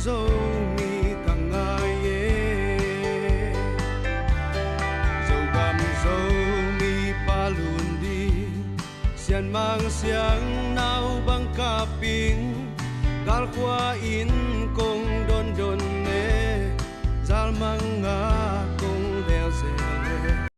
dâu mi càng ai dâu gam dâu mi pa luôn đi xian mang xiang nau bang kaping gal khua in kong don don ne zal mang nga kong del zele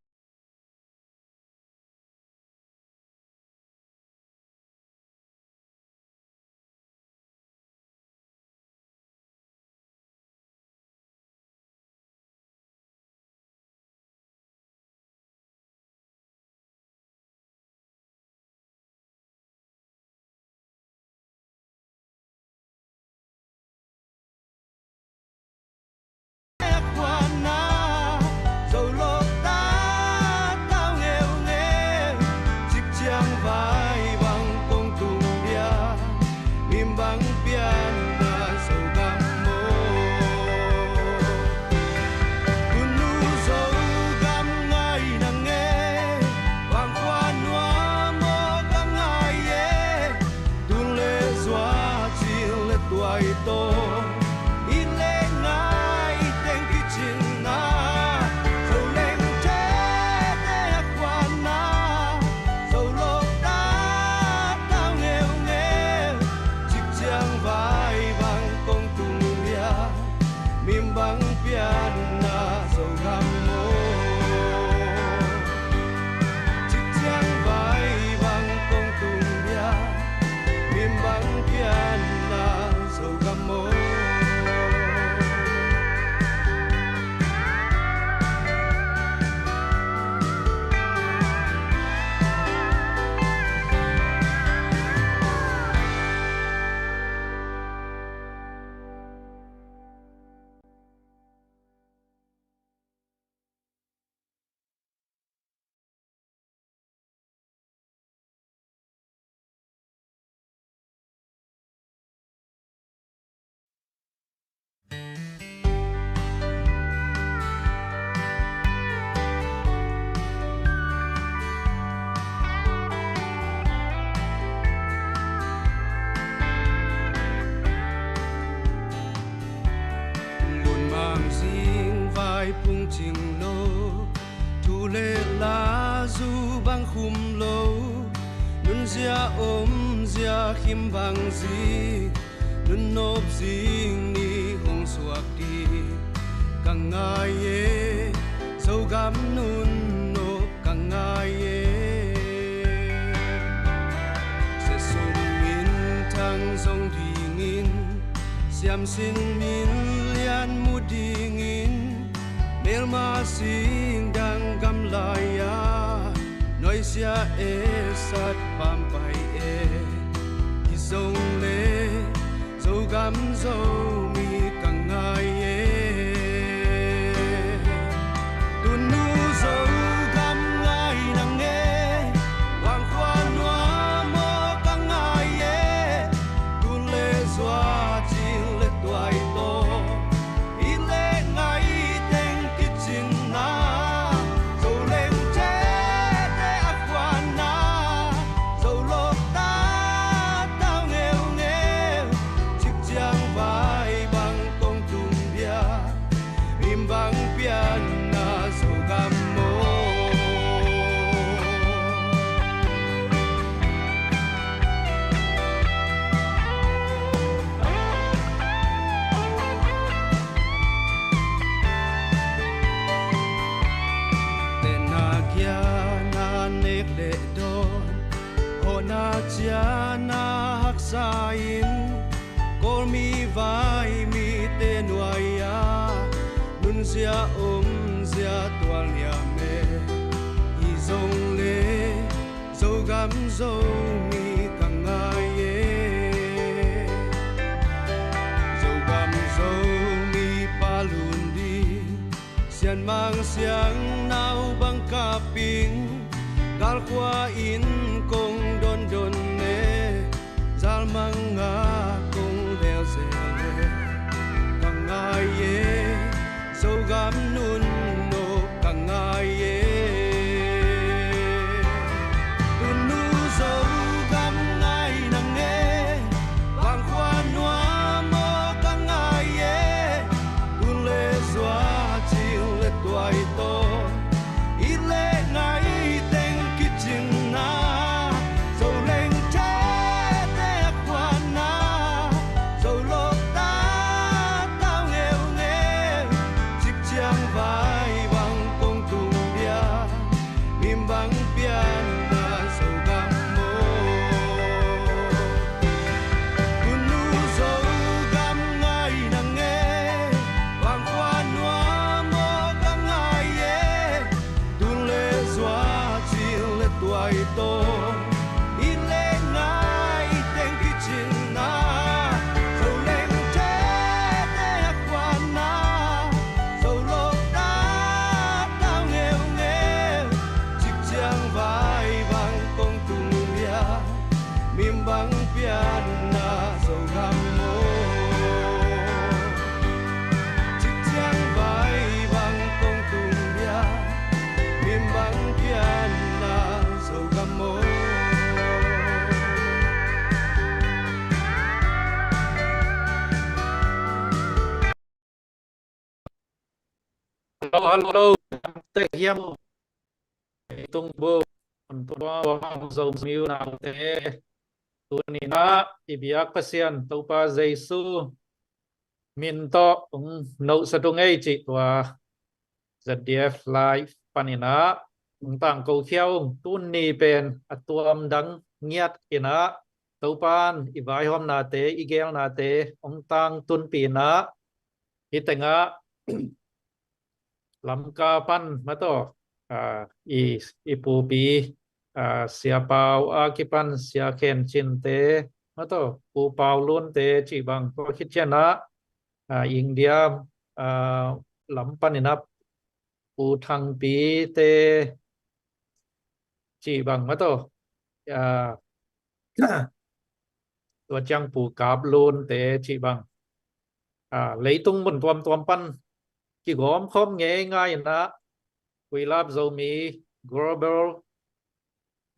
phung ching lô thu lê lá du băng khum lô nun zia ôm zia khim vang zi nun nộp zing ni hong suak đi càng ngai ye dâu gam nun nộp càng ngai ye sẽ sung min thang dòng đi ngin xiam xin min lian mu đi ngin mel ma sing dang gam laya noi sia e sat pam pai e ki song le zo gam zo mi kang ngai e tu nu zo gam ngai nang e wang khwa noa mo kang ngai e tu le zwa chi le tuai to chia na hak sain kol mi vai mi te noia nun zia zia tual nia me i zong le zo gam zo mi kang ngai ye zo gam zo mi pa lun đi xian mang xiang nau bang kaping gal khua in kong don don ne zal mang nga kong del zele kang ngai ye zo gam nun no kang ngai ye tu nu zo gam ngai nang e wang khua noa mo kang ngai mimbang pian na sogam mo Kunu sogam ngai nang e Wang quan noa mo gang ai e Tun le zwa chil le tuai to Ile ngai teng kichin na Dâu lên thế te quan na Dâu lộc ta tao nghèo nghèo Chích chang vai vang công tung ya Mim bang pian na dâu gam mo Chích chang vai vang công tung ya Mim bang pian na dâu gam mo Hello, hello. Tê hiếm tung bô tua hoàng dầu miu nào thế tuần na ibiak pasian topa Jesu min to nậu sa tung ấy chị tua ZDF live panina tang câu khiêu tuần ni pen atuam đắng nghiat ina topan ivai hôm na te igel na te tang tuần pina hitenga lam ka pan mato ipu pi sia pau akipan sia khen chin te mato pu pau luôn te chỉ bằng có khít chen na India lam pan inap pu thang pi te chỉ bằng mato tua chang pu kap luôn te chỉ bằng lấy tung một tuam tuam pan chỉ gom không nghe ngay na we love Zomi global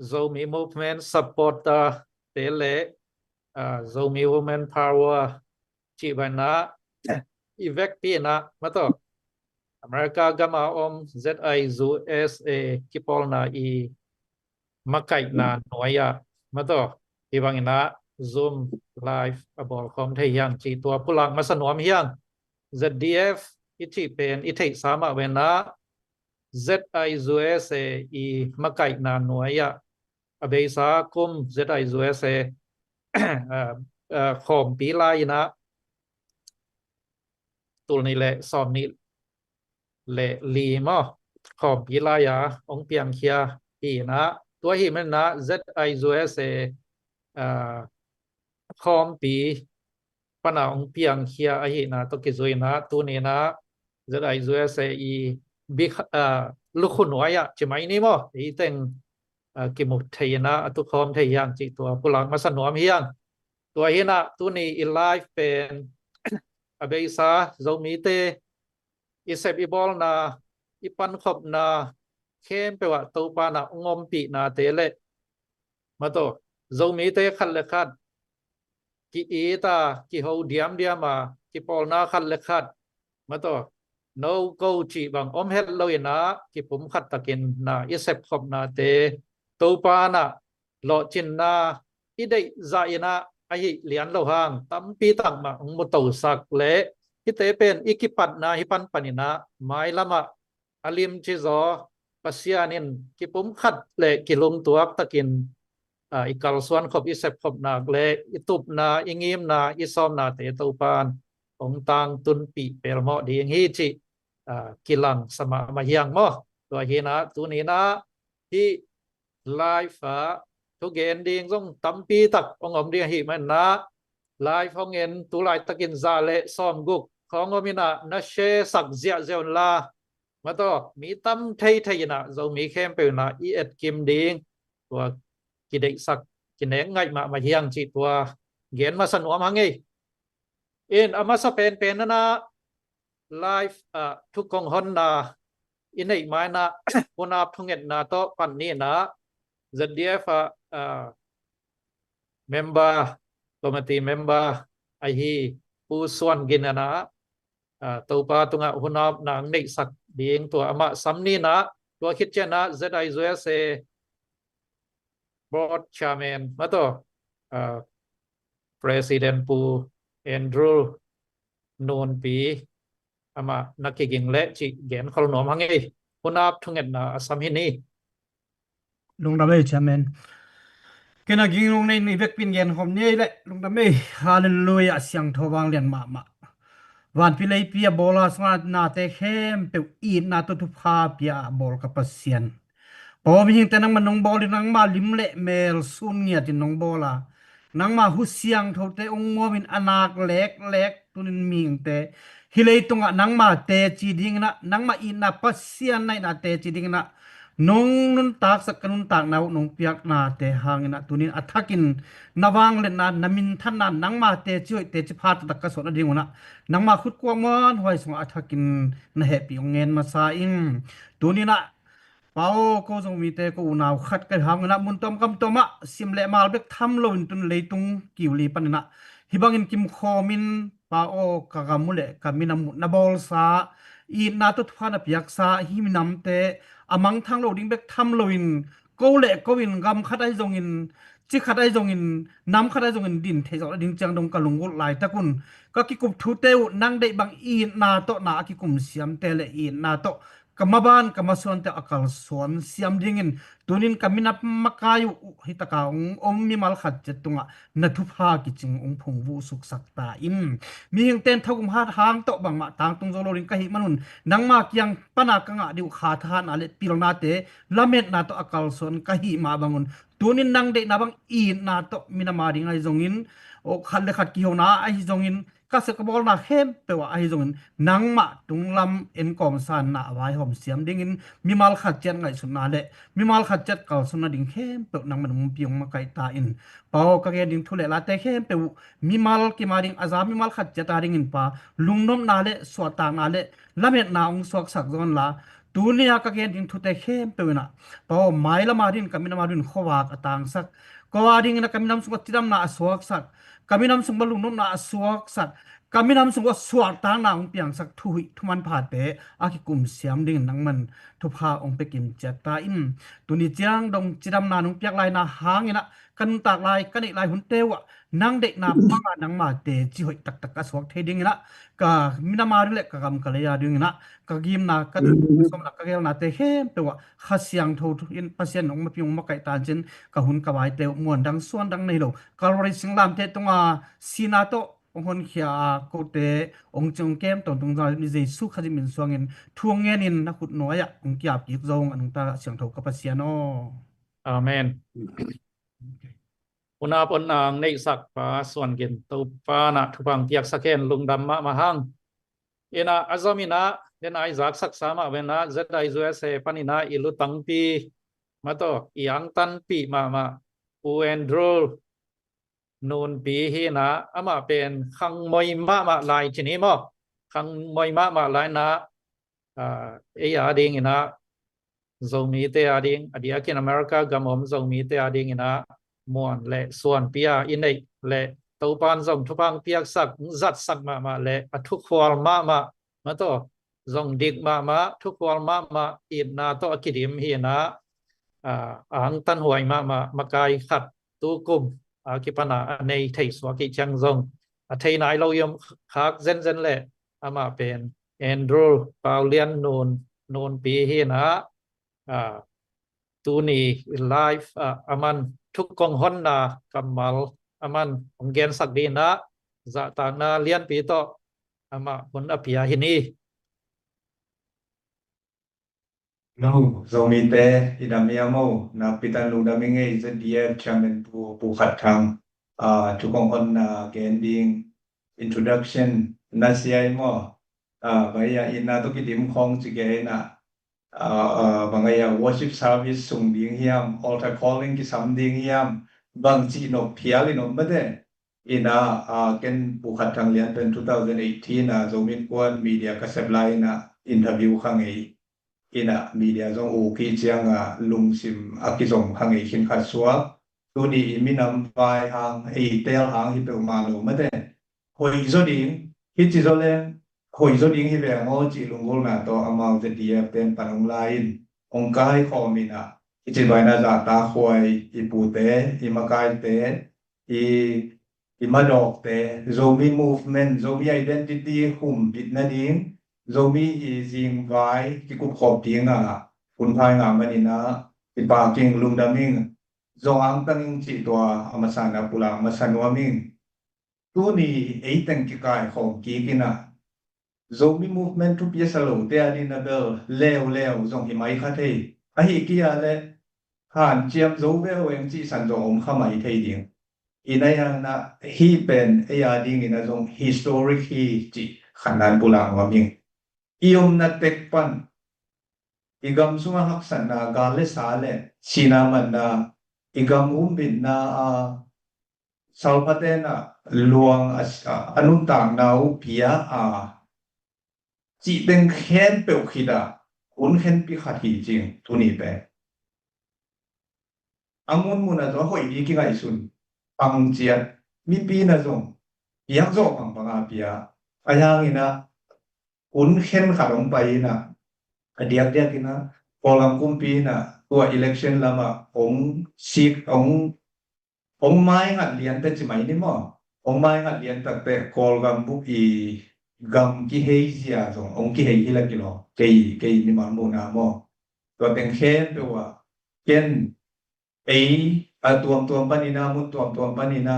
Zomi movement supporter tele Zomi women power chỉ bằng na event pi na mà to America gama ZI USA kipol na makai na noya mà to thì bằng na Zoom live abol kom thầy yang chỉ tua pulang masa nuam yang ZDF chỉ pen ít sama when na ZIUSA makai na noya abesa kum ZIUSA khom pi lai na tul ni le som ni le li mo khom pi lai ya ong piang khia pi na tua hi men na ZIUSA khom pi pana ong piang khia a hi na to ki zoi na tu ni na ZIUSA big lukhun noya chimai ni mo i teng ki mu thei na tu khom thei yang chi tua pulang ma san nom hiang tua hi na tu ni i live pen abesa zomi te i sep i bol na i pan khop na khem pe wa to pa na ngom pi na te le ma to zomi te khat le khat ki e ta ki ho diam diam ma ki pol na khat le khat ma to no câu chỉ bằng hết lôi na ki pum khat takin na i sep khop na te to pa na lo chin na i dei za ina ai lian lo hang tam pi tang ma mo to sak le ki te pen ikipat na hi pan panina mai lama alim chi zo pasianin ki pum khat le ki lum tuak takin ikal suan khop i sep khop na le itup na ingim na i som na te to pan ong tang tun pi pel mo ding hi chi kilang sama ma hiang mo to hi na tu ni na hi live thu gen ding jong tampi tak ong om dia hi man na live hong en tu lai takin za le som guk khong omina na she sak zia zeon la ma to mi tam thei thei na zo mi khem pe na i et kim ding tua ki dei sak ki neng ngai ma hiang chi tua gen ma san om hangi in amasa pen pen na live thu kong hon na inei mai na puna phunget na to pan ni na ZDF member committee member ai hi pu suan gin na to pa tunga hunap nang nei sak ding to ama samni na to khit chen na ZIUSA board chairman ma to president pu Andrew non pi ama nakiging le chi gen khol nom hangi hunap thunget na asam hi ni ลงดำเลยใช่ไหมแค่นักยิงลงในนี่เวกปินเย็นหอมเนี่ยแหละลงดำเลยฮาเลลูยาเสียงทวางเลียนมาวันพิเลยพิยาบอลาสงานาเตเข้มเปียวอีนาตุทุพาพิยาบอลกับปัสเซียนพอมีหิงแต่นังมันนองบอลนังมาลิมเละเมลซุนเนียตินองบอลานังมาหุเสียงเท่าเตองมัวมินอนาคเล็กเล็กตุนินมีงเตฮิเลยตรงะนังมาเตจีดิงนะนังมาอินาปัสเซียนในนาเตจีดิงนะนงนุนตากสักนุนตากนาว นงเปียกนาเตหางนะตุนินอัฐกินนาวางเลนนานามินทันนานังมาเตจิเตจิพาตตะกสนอดิงนะนังมาขุดกวางมันหอยสงอัฐกินนะเฮปิองเงินมาซาอิงตุนินะ pao ko jong mi te ko unaw khat ka hang na mun tom kam toma sim le mal bek tham lo tun le tung kiuli panina hibangin kim khomin pao ka gamule kamina na bol sa I na to thana piak sa hi minam te amang thang lo ding bek tham lo in ko le ko in gam khatai jong in chi khatai jong in nam khatai jong in din the jong ding chang dong kalung gol lai takun ka ki kum thu teu nang de bang I na to na ki kum siam te le I na to kamaban kamason te akal son siam dingin tunin kamina makayu hitaka ong mi mal khat chetunga na thu pha ki ching ong phung vu suk sakta in mi hing ten thagum hat hang to bang ma tang tung zolo ring ka hi manun nangma kyang pana kanga diu kha than ale pilona te lamet na to akal son ka hi ma bangun tunin nang de na bang I na to mina ma ring ai zongin o khat le khat ki hona ai zongin ka se ka bol na hem pe wa ai zongin nang ma tung lam en kom san na wai hom siam ding in mi mal khat chen ngai sun na le mi mal khat chat kal sun na ding hem pe nang man mum piong ma kai ta in pao ka ge ding thule la te hem pe mi mal ki ma ding azam mi mal khat chat ta ding in pa lungnom na le swa ta na le lamet na ong swak sak zon la tunia ka gen ding thute hem pe na pao mai la ma din kamina ma din khowak atang sak ko ding na kaminam su tiram na aswak sak kami nam sung balung nom na aswak sak kami nam sung wa swak tang na ong piang sak thui thuman pha te aki kum siam ding nang man thu pha ong pe kim chata in tuni chiang dong chiram na nong piak lai na hang ina kan tak lai kan lai hun tewa nang de na pa nang ma te chi hoi tak tak aswak the ding ina ka mina ma le ka gam ka le ya ding ina ka gim na ka som na ka gel na te hem pe wa khasyang tho in pasien ong ma piong ma kai tan chen ka hun ka bai te muan dang suan dang nei lo kalori singlam te tonga sinato ong hon khia ko te ong chung kem ton tung za ni jei su khaji min suangin thuang ngen in na khut noya ong kyap ki zong anung ta siang tho ka pasiano amen una pon ang nei sak pa suan gen to pa na thupang tiak saken lungdam ma mahang ina azamina den ai zak sak sama vena zai zo se panina ilu tangpi mato yang tan pi ma u enroll nun pi hi na ama pen khang moi ma lai chini mo khang moi ma lai na e ya ding ina zomi te ading adia kin America gamom zomi te ading ina muan le suan pia inei le topan zong thupang piak sak zat sak ma le athuk khwal ma to zong dik ma thuk khwal ma in na to akidim hi na ang tan huai makai khat tu kum kipana nei thei swa ki chang zong thei nai lo yom khak zen le ama pen Andrew Paulian nun pi hi na tu ni live aman thuk kong hon na kamal aman onggen sak di na za ta na lian pi to ama hun apia hini no zomi te idamiamo na pitan lu daminge is dia chairman pu khat khang chukong hon na gending introduction na siai mo baya ina to kidim khong chige na bangaya worship service sung ding hiam altar calling ki sam ding hiam bang chi no phiali no made ina ken pu khat khang lian pen 2018 na zomin kwan media ka seblai na interview khang ei ina media zong u ki chiang lung sim akizong hang ei khin khat suwa tu ni minam vai hang ei tel hang hi pe ma lo made hoi zo ding hi chi zo len hoi zo ding hi ve ngo chi lung gol na to amau te dia pen panong lain ong kai khomina hi chi vai na za ta khoi I pu te I ma kai te I ma dok te zomi movement zomi identity hum bit na ding zomi I jing vai ki ku khop ding phun phai nga manina ipaking lumdaming zong ang tanging chi tua amasana pulang masanwaming tu ni eiteng kikai khom ki kina zombie movement tu pia salo te ani na bel leo zong himai kha thei a hi kia le han chiam zo ve weng chi san zo om kha mai thei ding inaya na hi pen ya ding ina zong historic hi chi khanan pulang waming iom na tek pan igam sunga haksan na gale sale sinaman na igam umbin na salpate na luang anuntang na upia chỉ tên khen biểu khi đã cuốn khen bị khát hi chinh tu ni pe amun mun na zo hoi bi ki ngai sun pang chiat mi pi na zong piak zo pang pang pia ayang ina cuốn khen khát ong pai na diak ina polam kum pi na tua election lama ong sik ong mai ngat lian te chi mai ni mo ong mai ngat lian tak te kol gam bu i gam ki hei zia zong ong ki hei hila kilo kei ni man mo na mo to teng khen pe wa ken ei tuam panina mun tuam panina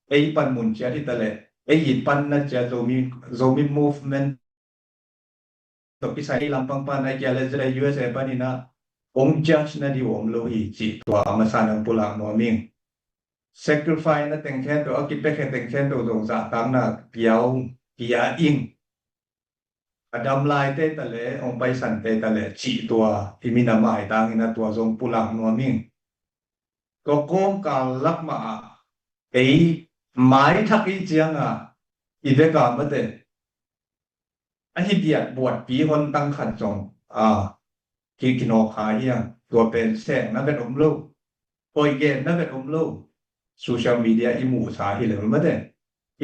ei pan mun chia ti tale ei pan na chia zomi movement to ki sai lampang pan ai kia le zra USA panina ong judge na di om lo hi chi to amasan pulang mo ming sacrifice na teng khen to akipek teng khen to zong za tang na piao kia in adam lai te tale ong pai san te tale chi tua imina mai tang ina tua zong pulang no ming ko kom ka lak ma ei mai thak i chiang i ve ka ma te a hi biat buat pi hon tang khat chong ki kino kha hiang tua pen seng na vet om lo poi gen na vet om lo social media i mu sa hi le ma te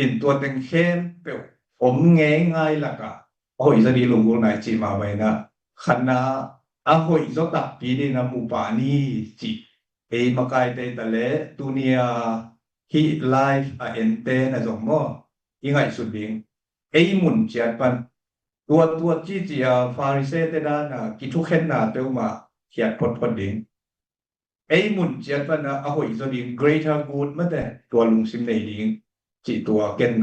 in tua teng khem pe om nge ngai la ka hoi za di lung gu nai chi ma bai na khana a hoi zo ta pi ni na mu pa ni chi e makai te tale tunia hi life ente na zong mo ingai su ding e mun chiat pan tua chi chi farise te da na ki thu khen na te ma hiat phot ding e mun chiat pan na a hoi zo ding greater good ma te tua lung sim nei ding chi tua ken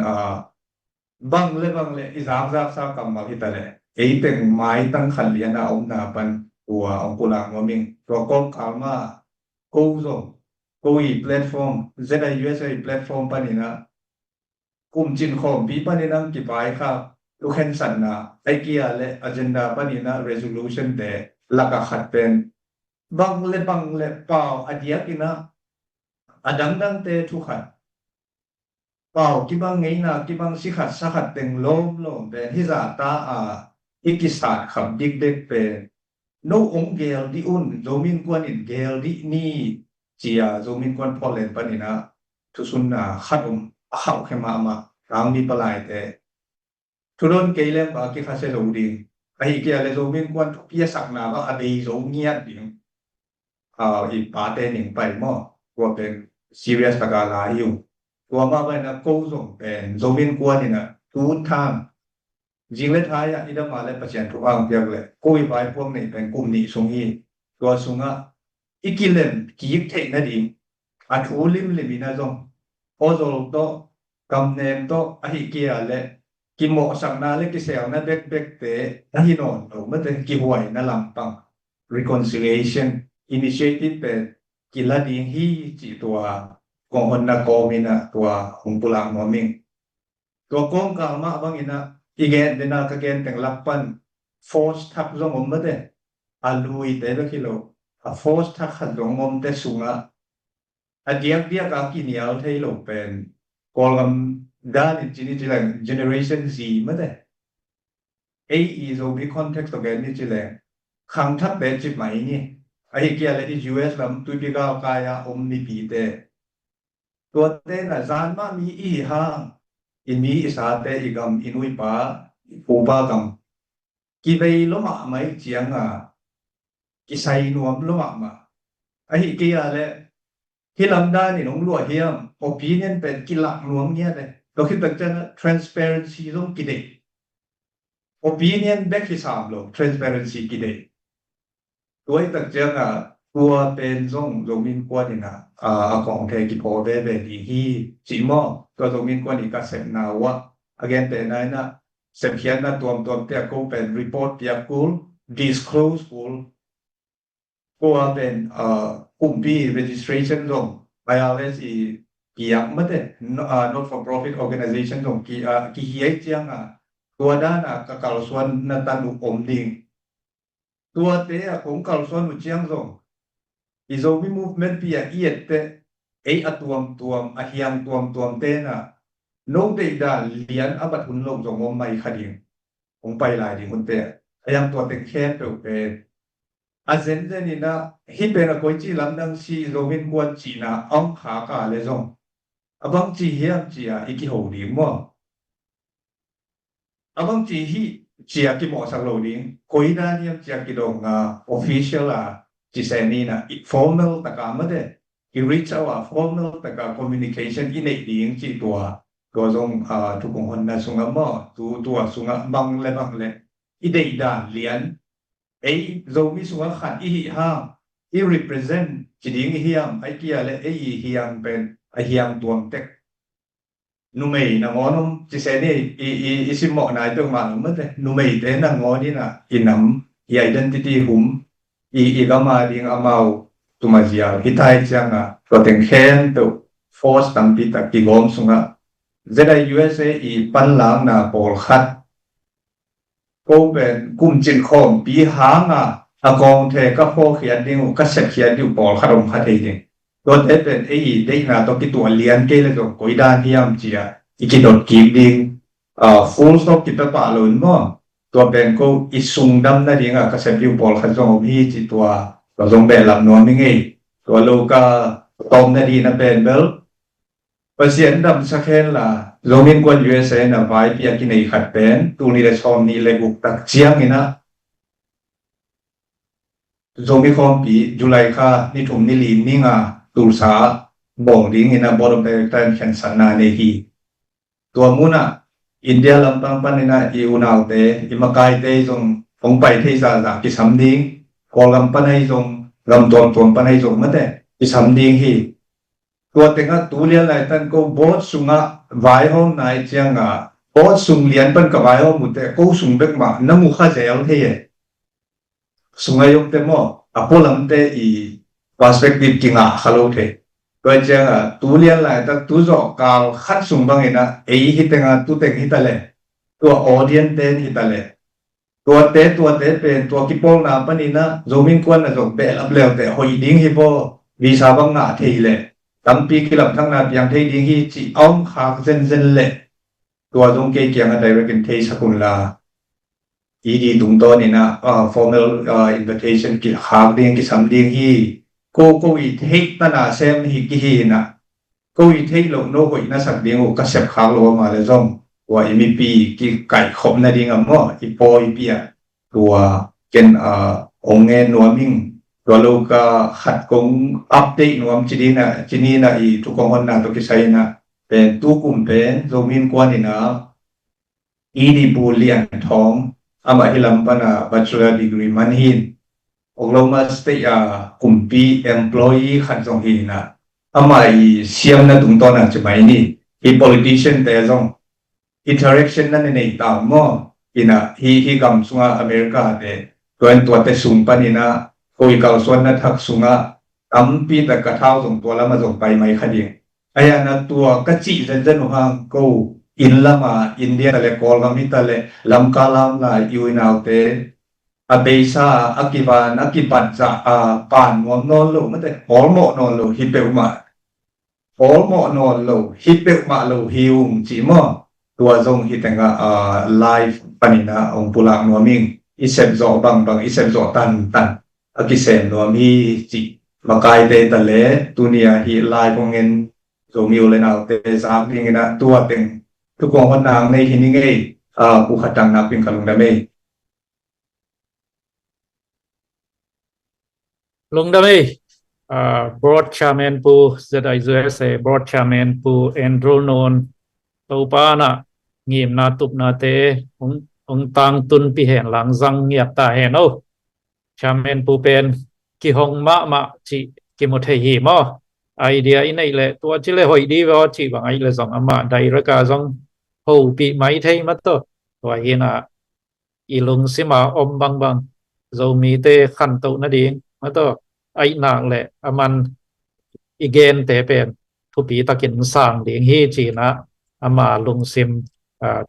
bang le izam sa kam ma hi tale e teng mai tang khan lian om na pan tua ong pulang mo ming tua kom kalma ko zo ko i platform zeta USA platform panina kum chin khom bi panina ki pai kha lu khen san na ai kia le agenda panina resolution te laka khat pen bang le pau adia kina adang te thu khat pau ki bang ngei na ki bang si khat sa khat teng lom pen hi za ta ikisat kham dik dek pen no ong gel di un zomin kwan in gel di ni chia zomin kwan polen panina tu sun na khatum khau khema ma rang mi palai te thudon keilem ba ki khase lo ding ai kia le zomin kwan pia sak na ba adei zo ngiat ding i pa te ning pai mo ko pen serious ta ga la yu to ma ba na ko zong pen zomin kwan ni na tu tham jing le thai ya ida ma le pasien thu ang piak le koi bai phom nei pen kum ni sung hi to sunga ikilem ki the na ding a thu lim na zong ozol to kam nem to a hi kia le ki mo sang na le ki sel na bek te a hi non to ma te ki huai na lampang reconciliation initiative pe ki la ding hi chi tua kong hon na ko mina tua hung pulang mo ming to kong ka ma bang ina igen dina ka gen teng lakpan force thak zong om ma te a lui te le kilo a force thak khat zong om te sunga a diak ka ki nial thei lo pen kolam dan in chini generation Z ma te a is o bi context of gen ni chile khang thak be chi mai ni ai kia le di US lam tu bi ga ka ya om ni pi te to te na zan ma mi i hang in mi isa te igam inui pa pu ba gam ki vei lo ma mai chiang ki sai nuam lo ma ai kia le ki lam da ni nong lo hiam opinion pen ki lak nuam nia le lo ki tak chen transparency zong ki de opinion back hi sam lo transparency ki de toi tak chen ตัวเป็นทรงมินกวนนี่นะของเทกิโพเวเวดีฮีจิมอตัวทรงมินกวนนี่ก็เสร็จนาวะ again แต่นั้นนะเสร็จเขียนนะตัวเตียกูเป็น report เตียกู disclose กูเป็นกลุ่มปี registration ตรง IRS กี่อย่างไม่ได้not for profit organization ตรงกี่เฮียเจียงตัวด้านก็กล่าวส่วนนัตันอุปมดิ่งตัวเตะผมกล่าวส่วนอุเจียงตรงIzomi movement pia iette ei atuam ahiang tuam te na no de da lian abat hun lom jong om mai khading ong pai lai ding hun te ayang tua te khen pe pe azen de ni na hi pe na koi chi lam nang si zomin kwan chi na ong kha ka le jong abang chi hiam chi iki ho di mo abang chi hi chi ki mo sang lo ding koi da ni chi ki dong official chỉ sẽ ni na formal tất cả mất đấy, reach out formal tất cả communication in này tiếng chỉ tua dòng thuộc công hồn là sung âm mò tua sung âm băng lệ, ý đây đã liền ấy dòng mi sung âm khát ý ha ý represent chỉ tiếng hiam ấy kia là ấy hiam bên ấy hiam tuồng tech nu mày na ngon chỉ sẽ ni ý sim mọ này tương mà mất đấy nu mày thế na ngon đi na in nắm identity hum igama ding amau tumazia hitai changa proteng khen to force tampi ta ki gom sunga zeda USA panlang na pol khat ko ben kum chin khom pi hanga akong the ka pho khian ding ka set khian du pol kharom khathei ding to te ben dei na to ki tu lian ke le to koi dan hiam chia ikidot ki ding full stop ki pa lon moตัวเป็นก็อิสุงดำนั่นเองก็เสพอยู่บอลขันจงพี่จิตตัวเราจงแบบหลับนอนไม่ไงตัวลูกก็ตอมนั่นดีนะเป็นเบลเปอร์เซ็นต์ดำสักแค่ละโรงเรียนกวน USA นะไว้เปียกินในขัดเป็นตัวนี้เลยชมนี่เลยบุกตักเชียงนี่นะโรงเรียนคอมปีจุลัยค่ะนี่ถุงนี่ลีนนี่งาตูสาบ่งดิ้งนี่นะบอลเป็นการแข่งขันนาในฮีตัวมุนะอินเดียลำพังปันนี่นะนาวเตอิมาไกเตจงฟงไปที่ซาซากิสัมดิงกอลำปันให้จงลำตัวปันให้จงมั้งแต่กิสัมดิงฮีตัวเต็งอ่ะตัวเลี้ยนไหลตันก็บอสสุงอ่ะไว้ห้องไหนเจียงบอสสุงเลี้ยนปันกับไว้ห้องมุดแต่ก็สุงเบกมาน้ำมุขเจียวเทียสุงอายุเต็มอ่ะพอลำเตperspective กิงฮัลโหลเทก็จะตัวเลี้ยนไหลแต่ตัวจอกการขัดสุ่มบางอย่างนะฮิตงตัวเต็งฮิตเลยตัวออเดียนเต็นฮิตเลยตัวเตเป็นตัวกิปงน้ำปนินะโจมินกวนนะจงเบลอับเลวแต่หอยดิ้งฮิโปวีซาบังงาเทเลยตั้มปีกิลับทั้งนั้นยังเทดิ้งฮิจีอ้อมขากเส้นเลยตัวจงเกี่ยงอะไรเรื่องเทสกุลลาดีตุงโตนี่นะformal invitation กิขากดิ้งกิสัมดิ้งฮิก็อีเทคตั้งแต่เซมฮิกิฮีนะก็อีเทคลงโน้ก็อีน่าสักเดียงก็เสพขากลงมาเลยจงว่ามีปีกิไก่ขมนั่นเองมั้งอีปอยปีตัวเกณฑ์องเงินนัวมิงตัวลูกขัดกงอัปเดตนัวมจีนี่นะอีทุกคนนะตัวกิใช้นะเป็นตู้กลุ่มเป็นโจมินกวนนี่นะดีบูเลียนทองอามาฮิลัมปนา bachelor degree มันหินองเรามาสเตย์กลุ่มปี employee ขันจงหินนะอามาเสียมนะตุงตอนนั้นจะไม่นี่อี politician แต่จง interaction นั่นในตามมั่วอินะฮีกำสุงอเมริกาเดตัวเตสุงปนินะคุยกับส่วนนักทักสุงตั้มปีแต่กระเท้าส่งตัวแล้วมาส่งไปไม่คดีไอ้นะตัวกระจิเจนหังกูอินละมาอินเดียทะเลกอลกามิทะเลลำกาลามลายูนาวเตอเบซ่าอากิบานอากิปัจจะปานมอนอนโลไม่ได้หอลโมนอนโลฮิเปอุมาหอลโมนอนโลฮิเปอุมาโลฮิวจิมอตัวจงฮิตงไลฟ์ปนินะองปุลักนัวมิงอิเซมโซบังอิเซมโซตันอากิเซมนัวมีจิมาไกเตตะเลตุนียฮิไลฟ์งเงินโซมิวเลนาวเตซาบิงนะตัวเต็งทุกคนนางในที่นี้ไงผู้ขัดดังนักเป็นขลุงดำเมลงดำเมbroad chairman ปู ZIUSA broad chairman ปู enroll non ตัวป้านะเงียบนาตุบนาเตองตังตุนปีเห็นหลังจังเงียบตาเห็นโอ้ chairman ปูเป็น ki hong ma chi ki mo thei hi mo idea in nei le tua chi le hoi đi vào chỉ bằng ai le zong ama dai ra ka zong ho pi mai thei ma to wa hi na ilung sima om bang zo mi te khan to na ding ma to ai na le aman igen te pen thu pi takin sang ding hi chi na ama lung sim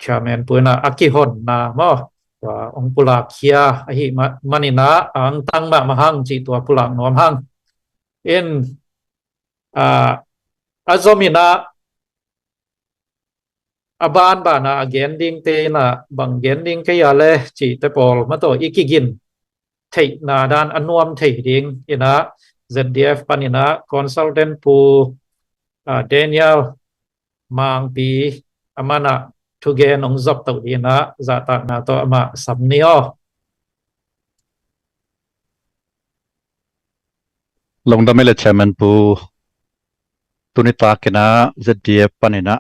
chairman puina akihon na mo ông pulak kia hi manina ang tang ma mahang chi tua pulak nom hang in azomina aban bana again ding te na bang gen ding ke ya le chi te pol ma to ikigin thei na dan anuam thei ding ina ZDF panina consultant pu Daniel mang pi amana thuge nong zop to ina za ta na to ama samnio Long damele chairman pu tunita kena ZDF panina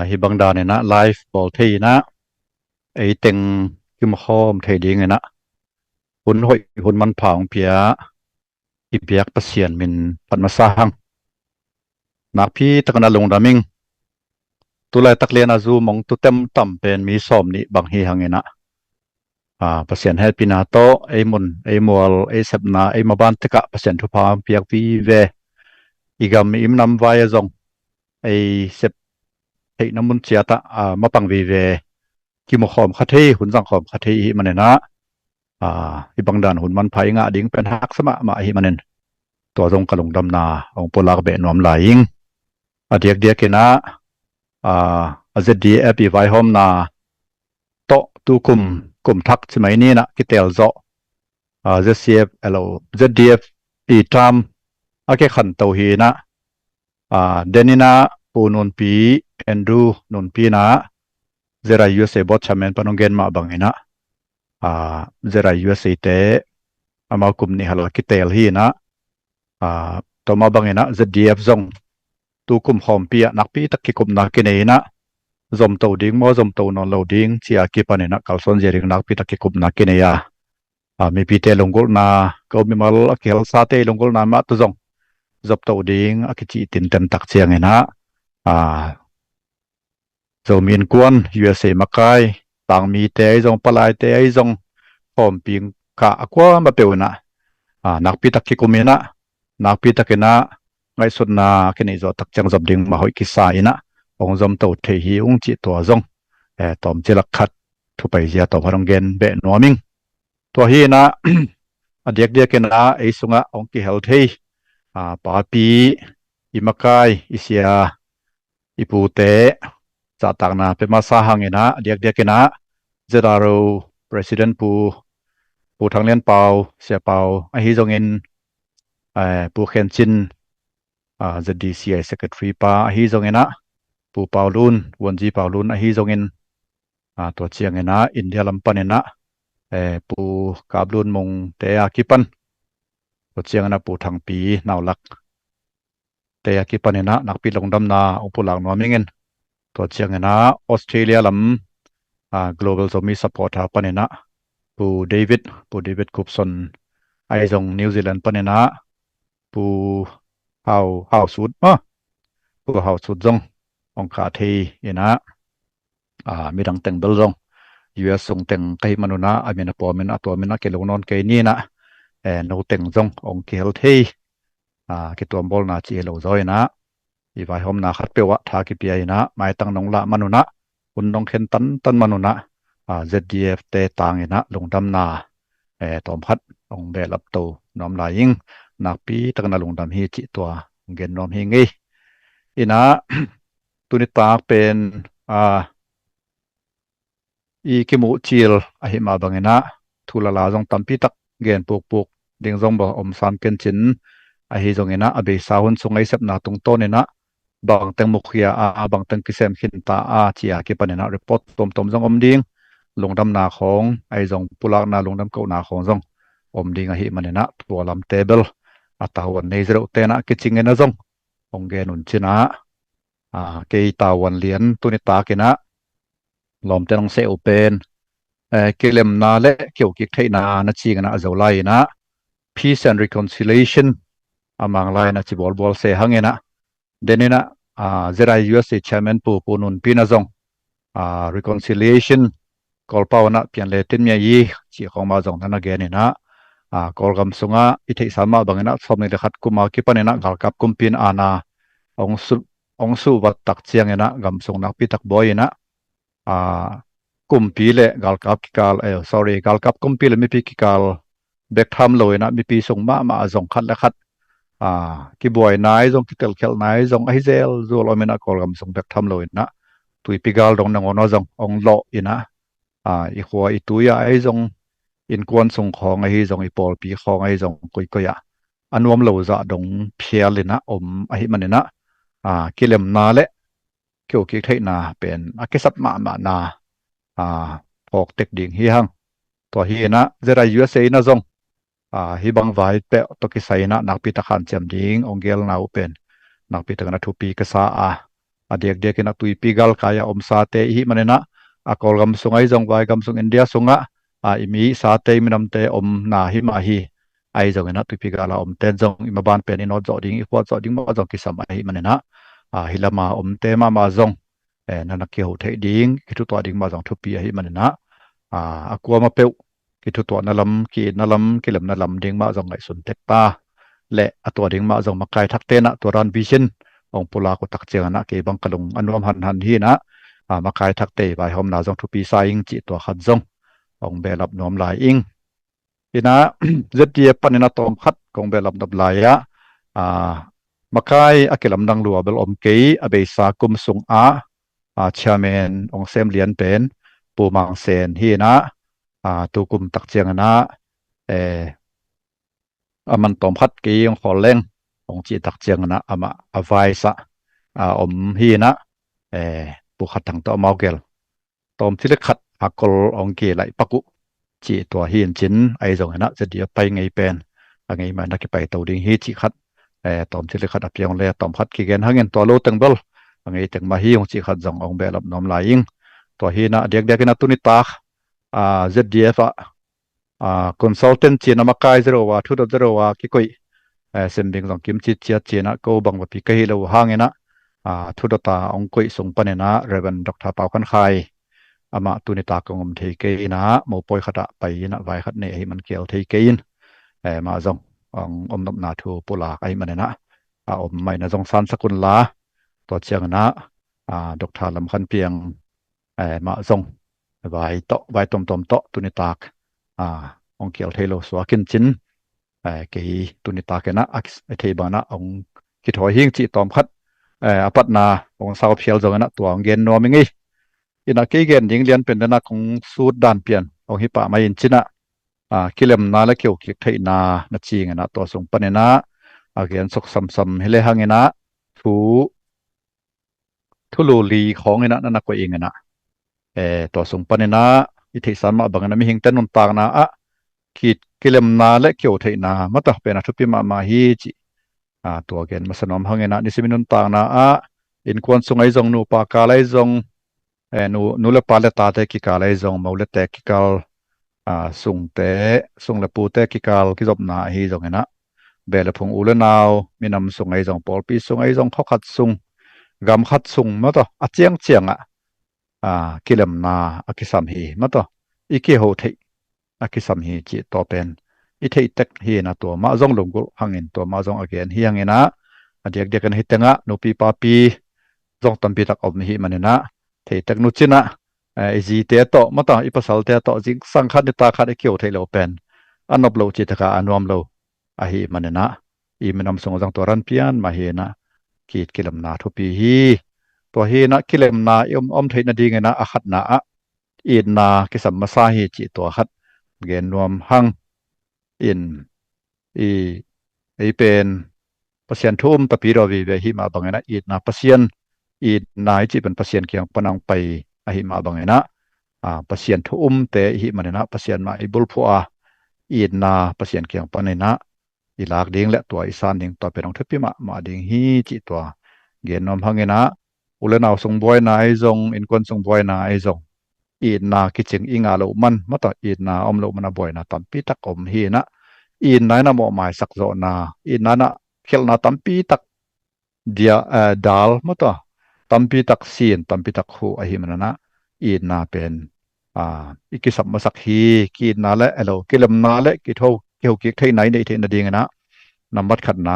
hibang danina live ball theina ei teng kim khom thei ding ena hun hoi hun man phang pia ipiak pasian min patmasahang nak phi takana long daming tulai taklena zu mong tu tem tam pen mi som ni bang hi hangena pasien help pina to ei mun ei mol ei sabna ei maban teka pasien thu pham piak pi ve igam im nam vai zong ei sep ei namun chiata ma pang vi ve ki mo khom khathei hun jang khom khathei hi manena ibang dan hun man phai nga ding pen hak sama ma hi manen to jong kalung dam na ong polak be nom laing adiak dia kena ZDF bi vai hom na to tu kum thak chimai ni na kitel zo ZCF alo ZDF i tam ake khan to hi na denina punun pi Andrew nun pi na zera USA bot chairman panongen ma bangina zera USA te ama kum ni halo kitel hi na to ma bangina ZDF zong tu kum khom pi nak pi tak ki kum na kinena zom to ding mo zom to non lo ding chia ki panena kalson jering nak pi tak ki kum na kineya mi pi te longgol na ko mi mal akel sa te longgol na ma tu zong zop to ding akichi tin tem tak chiang ena zo min kuan USA makai tang mi te zong palai te ai zong khom ping ka akwa ma peuna nak pi tak ki kumena nak pi takena ngai sut na kini zo tak chang zop ding ma hoi ki sa ina ong zom to the hi ung chi to zong tom chilak khat thu pai zia to harong gen be noming to hi na adiak dia kena ei sunga ong ki health hei pa pi imakai isia ipute cha tak na pe ma sa hangena adiak dia kena zeraro president pu thanglen pau sia pau a hi zong in pu khen chin ZDCI secretary pa a hi zong ena pu paulun wonji paulun a hi zong in to chiang ena India lampanena pu kablun mong te akipan to chiang na pu thang pi naulak te akipanena nakpi longdam na upulak nomingen to chiang ena Australia lam global zombie support ha panena pu David Cookson ai zong New Zealand panena pu how sud pu how sud zong ong kha thei ena midang teng bel zong US song teng kai manuna amena po men atwa mena ke longnon ke ni na no teng zong ong ke hel thei ke tuam bol na chi lo zoi na i vai hom na khat pewa tha ki pi na mai tang nong la manuna un nong khen tan manuna ZDF te tang ena longdam na tom khat ong be lap to nom la ying nak pi tak na longdam hi chi to gen nom hi ngi ina tunita pen i kimu chil a hi ma bangena thula la jong tampi tak gen puk ding jong ba om san ken chin a hi jong ena abe sahun sungai sep na tung ton ena bang teng mukhia bang teng kisem khin ta chia ki panena report tom jong om ding longdam na khong ai jong pulak na longdam ko na khong jong om ding a hi manena tualam table atawn nei zero te na kiching ena jong ong gen un china ke tawan lian tunita kena lom tenong se open kelem na le kyo ki thei na chi na zo lai na peace and reconciliation amang lai na chibol bol se hangena denena zerai USA chairman pu punun pinazong reconciliation kolpawana pian le tin mya yi chi khoma jong na genena kolgam sunga ithei sama bangena somni lekhat kuma kipanena galkap kumpin ana ongsu wat tak chiangena gamsung nak pitak boyena kumpi le galkap kikal galkap kumpi le mi pi kikal bek tham loina mi pi sung ma jong khat la khat ki boy nai jong kitel khel nai jong ai zel zol omena kolgam sung bek tham loina tui pigal dong na ngono jong ong lo ina i khwa i tuya ai jong in kwan sung khong ai jong i pol pi khong ai jong koi ya anuam lo za dong phialina ai manena kilem na le kyo ki thei na pen akisap ma na phok tek ding hi hang to hi na zera USA na jong hi bang vai pe to ki sai na nak pi ta khan chem ding ongel na open nak pi ta na thu pi ka sa dek na tui pi gal kaya sa te hi manena akol gam sungai jong vai gam sung India sunga imi sa te minam te na hi ma hi ai jong na tui pi gala ten jong ima ban pen in zo ding i kwa zo ding ma jong ki sam hi manena hilama te ma jong na ki ho thei ding ki tu to ding ma jong thu pi hi manena akwa ma peu ki thu to na lam ki lam na lam ding ma jong ngai sun tek pa le atwa ding ma jong makai thak te na to ran vision ong pula ko tak cheng na ke bang kalung anwam han hi na makai thak te bai hom na jong thu pi sa ing chi to khat jong ong belap nom lai ing ina zetie panina tom khat kong belap dab lai ya makai akilam dang lua bel om ke abe sa kum sung chairman ong sem lian pen pu mang sen hi na tu kum tak cheng na aman tom khat ke ong khol leng ong chi tak cheng na ama avai sa hi na pu khat thang to maugel tom thile khat akol ong ke lai paku chi to hin chin ai jong na je dia pai ngai pen angai ma na ki pai to ding hi chi khat tom thile khat apiang le tom khat ki gen hangen to lo teng bol angai teng ma hi ong chi khat jong ong belap nom lai ing to hi na dek na tuni tak ZDF consultant chi na makai zero wa thu zero wa ki koi sembing jong kim chi chia na ko bang wa pi kai lo hangena thu ta ong koi sung panena Reverend Dr. Pau Khan Khai ama tuni ta kongom thei ke ina mo poi khata pai na vai khat ne hi man kel thei ke in ma jong om nop na thu pula ai manena mai na jong san sakun la to chiang na Dr. Lam Khan Piang ma jong vai tom to tuni tak ong kel thei lo swakin chin ke tuni ta ke na thei bana ong ki thoi hing chi tom khat apat na ong sao phial jong na tuang gen no mi ngi ina ke gen ding lian pen na kong sut dan pian ong hi pa mai in china kilem na la kyo ki thei na chi ngena to sung panena again sok sam hele hangena thu lu li khong ina na ko ingena to sung panena i thei san ma bangana mi hing tenun tang na ki kilem na le kyo thei na mata pe na thupi ma hi chi to again masanom hangena ni siminun tang na in kwan sungai jong nu pa ka lai jong nu le pa le ta te ki ka lai jong mo le te ki kal sung le pu te ki kal ki job na hi jong ena be le phung u le naw minam sungai jong pol pi sungai jong khokhat sung gam khat sung ma to chiang kilem na akisam hi ma to iki ho thei akisam hi chi to pen i thei tek hi na to ma jong lungul hangin to ma jong again hi hangena dek an hitenga no pi pa pi jong tam pi tak om hi manena thei tek nu china ji te to mata i pasal te to jing sang khat ta khat kyo thei lo pen anop lo chi taka anuam lo hi manena i minam song jang to ran pian ma hi na kit kilam na thu pi hi to hi na kilem na om thei na ding na khat na in na kisam ma sa hi chi to khat gen nuam hang in i pen pasien thum ta pi ro vi ve hi ma bangena it na pasien it nai chi pen pasien kyang panang pai hi ma bangena pasien thum te hi manena pasien ma ibul phu it na pasien kyang panena ilak ding le to isan ding to pe rong thupi ma ding hi chi to gen nom hangena ulenaw sung boy na ai jong in kon sung boy na ai jong it na ki ching inga lo man mata it na om lo mana boy na tam pi tak om hi na in nai na mo mai sak zo na in na khel na tampi tak dia dal mo to tampi tak sin tampi tak hu a hi manana in na pen ikisap masak hi ki na le elo kilam na le ki tho ki ho ki thai nai nei the na ding na namat khat na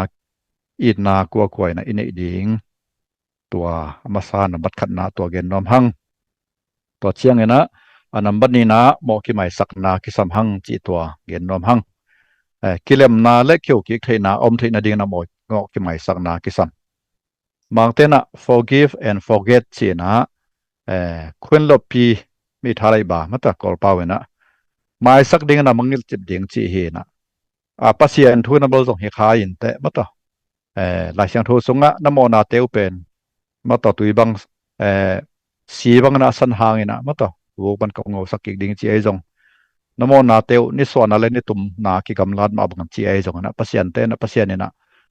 in na kwa kwai na in ei dingตัวมาซานบัดขัดนาตัวเกนนอมหังตัวเชียงนะอันนั้นบัดนี้นะหมอกี่หมายสักนากี่สามหังจีตัวเกนนอมหังกิเลมนาเล็กเขียวกิเทนาอมเทนาดิ่งนะหมองอกี่หมายสักนากี่สามบางเทนะ forgive and forget จีนะควนลบปีมีทาไรบ้ามาตะกอลปาเวนะหมายสักดิ่งนะมังงิลจิบดิ่งจีเฮนะปัสยานทุนบอลส่งเฮขาอินเตมาตะหลายเสียงโทสงะน้ำมอนาเตวเป็นมาต่อตุยบังสีบังนะสันหางนะมาต่อวูบันกงเอาสักกิกดิ่งจีไอจงน้ำมอนาเตวนี่ส่วนอะไรนี่ตุ่มนากิกำลัดมาบังจีไอจงนะปัสยันเตนะปัสยันนี่นะ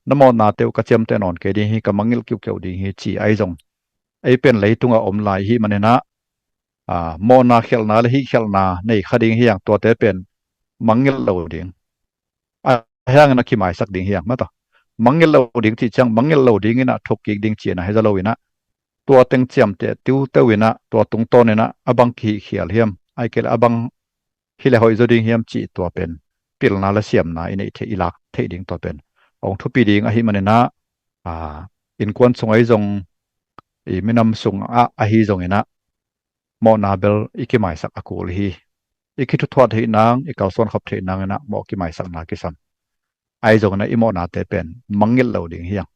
น้ำมอนาเตวกระเจียมเตนอนเกดิ่งฮีกำมังงิลคิวเกี่ยวดิ่งฮีจีไอจงไอเป็นไหลตุงอมลายฮีมันนะมอนาเขลนาและฮีเขลนาในคดิ่งฮีอย่างตัวเตเป็นมังงิลเหลาดิ่งฮีอย่างนักขีหมายสักดิ่งฮีอย่างมาต่อมังเงลโลดิ้งที่จังมังเงลโลดิ้งนะทุกกิกดิ้งเจียนะให้จะโลวินะตัวเต็งเจียมเตติวเตวินะตัวตรงต้นนะอบังขีเขียลเฮียมไอเกลอบังฮิเลหอยจะดิ้งเฮียมจีตัวเป็นปิลนาละเสียมนะอินเทอิลักเทดิ้งตัวเป็นองทุปีดิ้งอหิมันนะอินควนสงไอจงอีมินำสงอหิจงนะมอนาเบลอีกิไมสักอกูลฮีอีกิทุทวดเฮนางอีกาส่วนขับเทนางนะมอกิไมสักนากิสัมไอจงนะอิโมนาเตเป็นมังเงลเหลาดิ่งเฮียง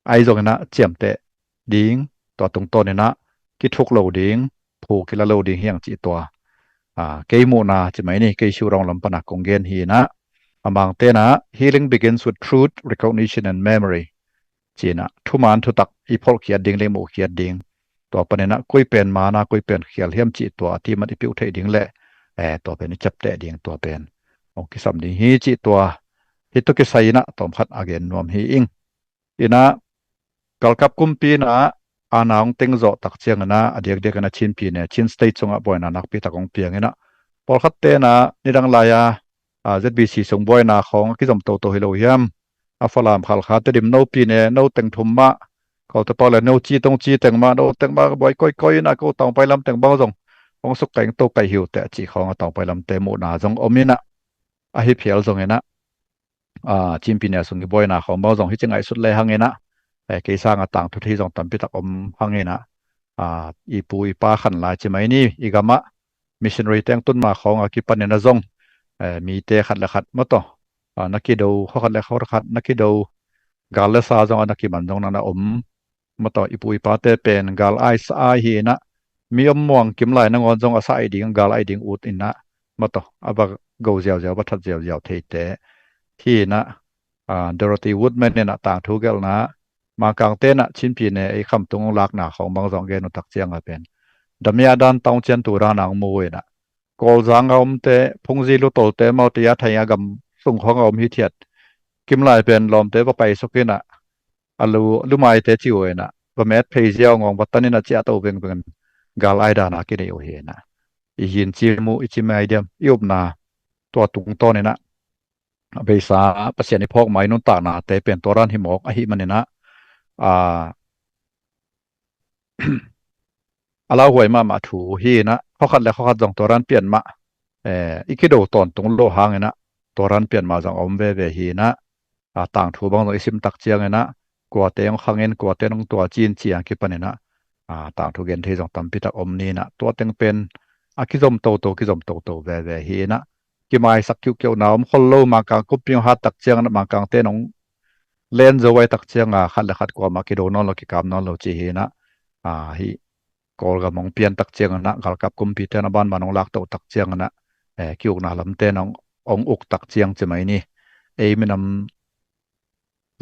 ไอจงนะเจียมเตดิ่งตัวตรงต้นนะกิทุกเหลาดิ่งผูกิละเหลาดิ่งเฮียงจีตัวเกยโมนาจะไหมนี่เกยชูรองลำปนักกงเกนฮีนะบางเตนะ healing begins with truth recognition and memory จีนะทุมันทุตักอีพอลเขียดดิ่งเลยโมเขียดดิ่งตัวปนนะกุยเป็นมานะกุยเป็นเขียลเฮียมจีตัวที่มันอิพิวเทดิ่งเละตัวเป็นจับเตดิ่งตัวเป็นโอเคสำดิ่งฮีจีตัวฮิตุกิไซนะตอมพัดอาเกนนวมฮีอิงอินะกัลกับกุมปีนะอานาองเต็งโจตักเชียงนะอเดียกเดียกันนะชินปีเนี่ยชินสเตจงอ่ะบ่อยนะนักปีตะกงเปียงนะพอขัดเตนะนี่ดังลายZBC ส่งบ่อยนะของกิจมโตโตฮิโลเฮียมฝรั่งขัลขาตดิมโนปีเนี่ยโนเต็งทุมมะเขาจะพอเลยโนจีตงจีเต็งมาโนเต็งมาบ่อยก้อยนะเขาต้องไปลำเต็งบ้าจงของสุกเต็งโตไก่หิวแต่จีของต้องไปลำเตมูนาจงอมินะอาฮิเพียลจงนะจิมปีเนี่ยส่งบ่อยนะของบ้าจงที่จังไงสุดเลยหังเงินะเกสร้างต่างทุกที่จงตันพิทักษ์หังเงินะอีปูอีป้าขันลายใช่ไหมนี่อีกามะมิชชันนารีแตงต้นมาของอากิปันเนี่ยนะจงมีเตะขัดละขัดมาต่อนักกีฬาเขาขัดละเขาขัดนักกีฬากาลซาจงนักกีฬาจงนั่นนะมาต่ออีปูอีป้าเตเป็นกาลไอซ์ไอฮีนะมีม่วงกิมไหลนังอนจงอาศัยดิ่งกาลไอดิ่งอุดอินนะมาต่อบักกูเจียวบัทัดเจียวเทเตที่นะดอโรธีวูดแมนเนี่ยนะต่างทุกเกลนะมากางเต้นชินปีเนี่ยไอ้คำตรงหลักหนาของบางสองเกณฑ์ตักเจียงเป็นดำยาดันตองเชียนตุรานังมวยนะกอลจางเอาเตพงซีลุโตเตมาติยาไทยกำส่งของเอาฮิเทียดกิมไลเป็นลมเตปไปสุกินะลูไม่เตจิโอนะบะเม็ดเพย์เจียวงงบัตตันินะเจ้าโตเป็นกาลไอดานะกินเอโอเฮนะอีหินจิมูอิจิเมไอเดียมยุบนาตัวตุงโตเนี่ยนะเบสาปัสยานิพอกไม้นุนตานาแต่เป็นตัวรันหิมอกอหิมันเนี่ยนะอาลาหวยมาถูฮีนะเขาขัดแล้วเขาขัดจงตัวรันเปลี่ยนมาอีกคิดดูตอนตรงโลหางเนี่ยนะตัวรันเปลี่ยนมาจงอมเวฮีนะต่างถูบางตัวอิสิมตักเจียงเนี่ยนะกว่าเตียงขังเงินกว่าเตียงตัวจีนเจียงคิดปะเนี่ยนะต่างถูเกณฑ์ที่จงตำพิทักอมนี่นะตัวเตียงเป็นกิจมโตกิจมโตเวฮีนะกิมายสักคิวเกี่ยวน้ำคนโลมากางกุปยงหัดตักเจียงนะมากางเต้นงเล่นจะไว้ตักเจียงขัดละขัดกว่ามากิโดนอนเรากิกามนอนเราจีเฮนะฮิกอลกับมองเปลี่ยนตักเจียงนะกัลกับกุมพิเตนะบ้านมานองลักโตตักเจียงนะคิวนาลำเต้นองอุกตักเจียงจะไหมนี่มินำ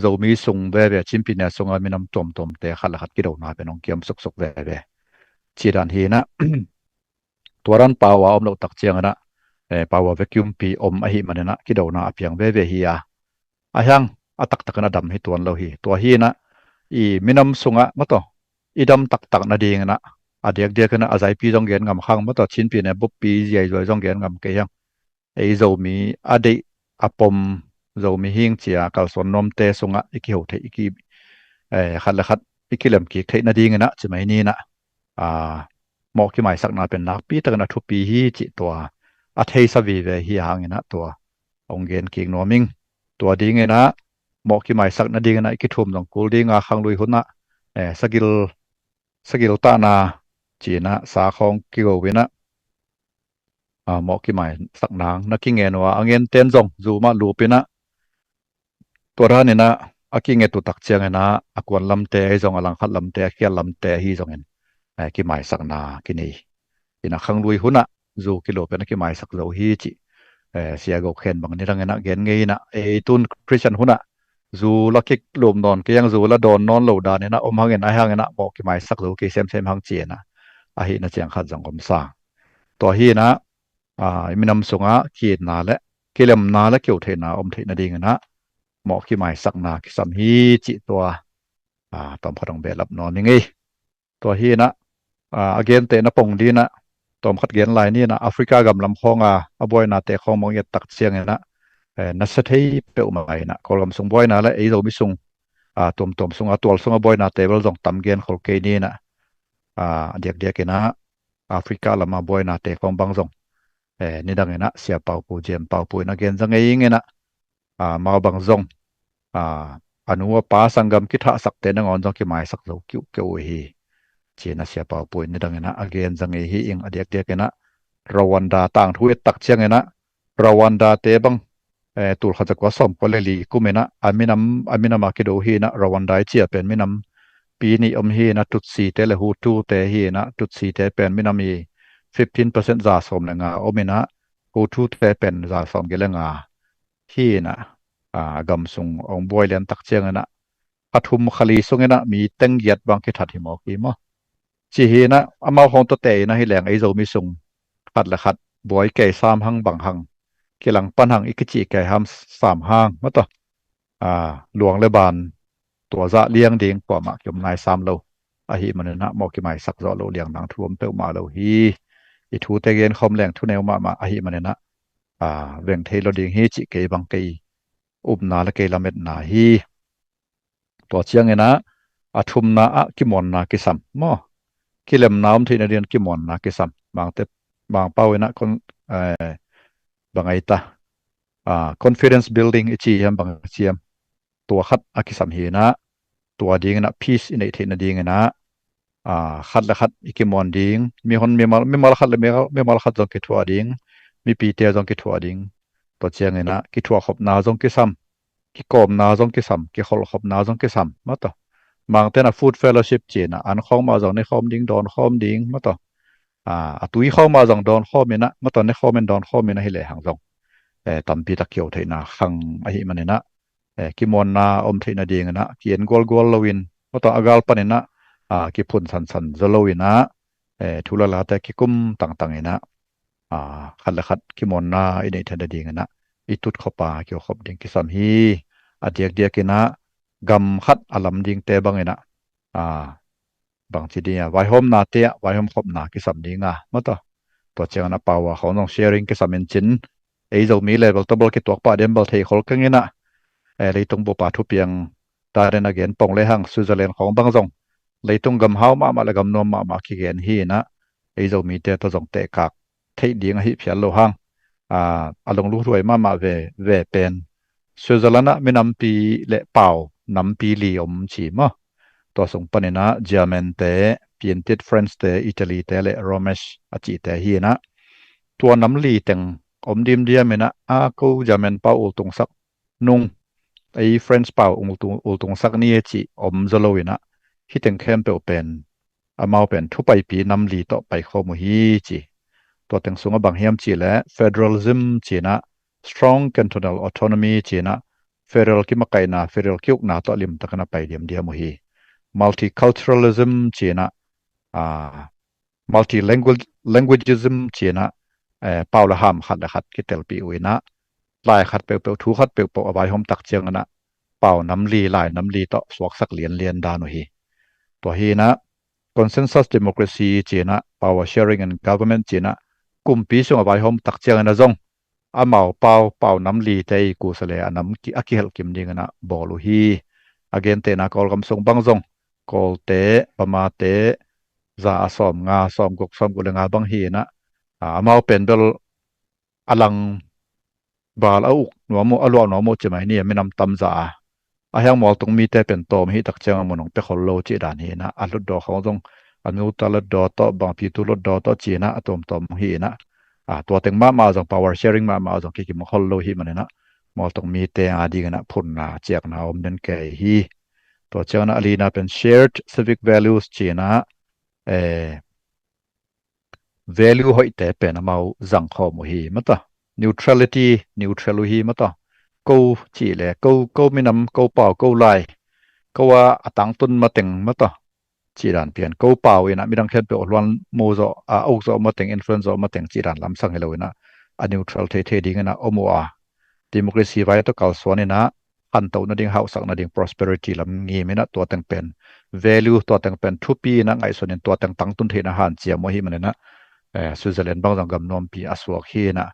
เรามีส่งเว่ชิมพิเนี่ยส่งมินำตมแต่ขัดละขัดกิโดนาเป็นองเกียมสุกเว่ชีดันเฮนะตัวรันป่าวเราตักเจียงนะปาวาเวคิวมปีอมอหิมันนะคิดเอาหน้าเพียงเวฮียังตักนะดำให้ตัวเราฮีตัวฮีนะมินำสุงะมาต่อดำตักนะดีนะเดียกนะอาศัยปีจงเกนงำข้างมาต่อชิ้นปีเนี่ยบุปปีใหญ่ด้วยจงเกนงำเกียงโจมี ปมเรามีหิงเจียกัลสนนมเตสงะอีกหัวเทอีกขัดละขัดอีกเล่มกีกเทนาดีเงนะจะไม่นี่นะหมอกที่หมายสักนาเป็นนักปีตั้งนาทุปีฮีจิตัวอัธยสวีเวฮีหางเงนะตัวองเกนกีกนัวมิงตัวดีเงนะหมอกที่หมายสักนาดีเงนะอีกทุ่มตรงกูดีงาขังลุยหุ่นนะสกิลตานาจีนะสาของกิโกวินะหมอกที่หมายสักนางนักกิงเงินว่าอังเงินเต้นจงจูมาลูปินะตัวร้านนี่นะอากิงเงตุตักเชียงเงนะอากวนลำเตะไอจงอลังคัดลำเตะเขียนลำเตะฮีจงเงินกี่หมายสักนากินี่กินะขังลุยหุ่นนะจูกิโลเป็นกี่หมายสักโลฮีจิเสียกเข็นบางนี่รังเงนะเงินเงยนะตุนคริสเตียนหุ่นนะจูลักกิกลมนอนก็ยังจูละโดนนอนเหลาดานี่นะหางเงินไอหางเงินนะบอกกี่หมายสักโลกี่เซมหางเจียนะอาหินะเจียงขัดสังคมสร้างตัวฮีนะมีนำส่งขีดนาและกิเลมนาและเกี่ยวเทนาอมเทนาดีเงนะหมอกขี้หมายสักนาคิสัมฮีจิตัวตอมพดังเบลับนอนยังไงตัวฮีนะเกนเตนะปงดีนะตอมขัดเกนลายนี่นะแอฟริกากำลำคองบอยนาเตะคองมองเยตักเสียงนะนัสเทยเปอุมาไนะคอลกำสงบอยนาและไอ้เราไม่ส่งตอมส่งตัวส่งบอยนาเตะเราส่งตำเกนคอลเกนี่นะเด็กนะแอฟริกาลำมาบอยนาเตะคองบางส่งนี่ดังเงนะเสียเป่าปูเจียมเป่าปูนักเกนจังไงเงนะมาบางซงอนุว่าป้าสังกมคิดหาสักเตนงอนจงกี่หมายสักโลกิ้วเกี่ยวฮีเจนะเสียเป่าปูนี่ดังเงนะอเกนจังไงฮีอิงเด็กเงนะราวันดาต่างทุยตักเชียงเงนะราวันดาเตบังตูลขัดจักรสมก็เลยลีกุเมนะอามินำมาคิดดูฮีนะราวันดาเจียเป็นมินำปีนี้ฮีนะตุดสีเตเลหูตูเตฮีนะตุดสีเตเป็นมินำมี15% จ่าสมเลยงาโอเมนะกูทูเตเป็นจ่าสมเกลงาที่นะกำสุงองบอยเลียนตักเชียงนะปฐุมคลีสุงนะมีเต็งเยียดบางคิดหัดหิมอกีมั้งจีฮีนะอามาของตัวเตยนะให้แหลงไอโจมีสุงขัดละขัดบอยเกยสามหังบางหังกีหลังปันหังอีกจีเกยหังสามหังมั้งต่อหลวงเลบานตัวจะเลี้ยงเดียงกว่ามาเกี่ยมนายสามโลอาหิมันนะมอกี่หมายสักจอโลเลี้ยงนางทวมเตอมาโลฮีอีทูเตเกนคอมแรงทุเนวมาอาหิมันนะเวงเทโลดิงฮีจิเกบังเกยอุบนาละเกลาเม็ดนาฮีตัวเชียงเงนะทุมนากิมอนนากิสัมมอกิเลมน้ำที่นเรียนกิมอนนากิสัมบางเตบางเป้าเนะคนบางไอตาconfidence building อีจีมบางเชียมตัวขัดอากิสัมฮีนะตัวดีงนะ peace ในเทนดีงนะขัดละขัดอีกิมอนดิงมีคนไม่มาละขัดเลยไม่มาละขัดจงกิทัวดิงมีปีเตียจงกิทัวดิงตัวเชียงเงนะกิทัวขบนาจงกิสัมกิกอมนาจงกิสัมกิขอลขบนาจงกิสัมมาต่อบางเตนะ food fellowship จีนะอันข้องมาจงในข้อมดิงดอนข้อมดิงมาต่อตุยข้องมาจงดอนข้อมินะมาต่อในข้อมเป็นดอนข้อมินะให้เหล่หังจงตัมปีตะเกียวเทนะขังอหิมันนะกิมอนนาอมเทนะดีงนะเกียนกอลลวินมาต่ออากาลปันนะกิพุนสันจลวินะทุลลาแต่กิกุมต่างๆนะขัดละขัดกิมอนนาอินเทนดีงนะอิตุดขบเกี่ยวขบดิ่งกิสัมฮีเดียกินะกำขัดอลัมดิ่งเตบังนะบางทีเดียไว้หอมนาเตะไว้หอมขบนากิสัมดิ่งมาต่อตัวเจ้านะเปล่าเขาต้องแชร์ริงกิสัมเอนจินจะมีเลเวลตัวบอลกิตัวป่าเดมบอลเทคอลกันงี้นะเลยตรงบุปผาทุเปียงตาเรนเกนปงเลยหังสวิตเซอร์แลนด์ของบางจงเลยตรงกำเฮามาและกำนมมาขี้เกนฮีนะจะมีเตะตัวจงเตะกักเทดีงฮิเพียนโลหังลงลูกรวยมาเวเป็นสวิตเซอร์แลนด์มีน้ำปีเละเป่าน้ำปีลีอมฉีมตัวส่งปนินะเยอรมันเตะเปียนติดฝรั่งเตะอิตาลีเตะเละโรเมชจีเตะฮีนะตัวน้ำลีเต็งอมดิมเดียมนะกูจะเป็นเป้าอุลตงสักนุ่งไอ้เฟรนช์เป้าอุลตงสักนี่จีอมจะลอยนะที่เต็งเข้มเปเป็นมาเป็นทุบไปปีน้ำลีต่อไปข้อมูลฮีจีตัวเต็งสูงบางเฮียมจีและ federalism จีนะ strong cantonal autonomy จีนะ federal กิมไกนะ federal คิวนาต่อลิมตะกันไปเดียมเดียมูฮี multiculturalism จีนะmultilanguageism จีนะเป่าละห้ามขัดละขัดกิเตลปีอุยนะลายขัดเปลวทูขัดเปลวอบายหอมตักเจียงนะเป่าน้ำลีลายน้ำลีต่อสวกสักเลียนดานุฮีตัวฮีนะ consensus democracy จีนะ power sharing and government จีนะกุมปีส่งอบายหอมตักเจียงนะจง อาเมาเป่าน้ำลีใจกูสเลอันน้ำกิอากิเฮลกิมดิงนะบอลูฮีอาเกนเตนะกอลกำทรงบังซงกอลเตประมาเตซาสอมงาสอมกกสอมกุเลงาบังฮีนะอาเมาเป็นเบลอลังบาลเอาอุกหนัวโมอลวหนัวโมจะไหมเนี่ยไม่นำตำซาอายังมอลตรงมีแต่เป็นโตมฮีตักเจ้ามันงไปขอโลจีดานฮีนะอัลลดดอเขาต้องอนุตลดดอต่อบางพีตุลดดอต่อจีนะอตอมตอมฮีนะตัวเต็งมาจาก power sharing มาจากกิมขอโลฮีมันนะมอลตรงมีแต่อาดีกันนะพุ่นนะเจียกนะอมเดินแก่ฮีตัวเจ้านะอลีนะเป็น shared civic values จีนะvalue หอยแต่เป็นมาจังข้อมูลฮีมั้งต่อ neutrality neutral ฮีมั้งต่อกูจีเลยกูไม่นำกูเปล่ากูไล่ก็ว่าตั้งต้นมาแต่งมั้งต่อจีรันเปลี่ยนกูเปล่าเองนะไม่ต้องแค่ไปอดวันโมโซอุกโซมาแต่ง influence มาแต่งจีรันลำสังให้เราเองนะneutral เท่ๆดีกันนะโอมัวdemocracy ไว้ตัวเก่าส่วนนี่นะอันตัวนั่นดิ่ง house นั่นดิ่ง prosperity ลำงี้ไม่นะตัวแต่งเป็น value ตัวแต่งเป็นทุปีนะไงส่วนนี้ตัวแต่งตั้งต้นเทนอาหารเจียมโมหิมันนะสวิตเซอร์แลนด์บางจังกำนวนปีอสวกฮีนะ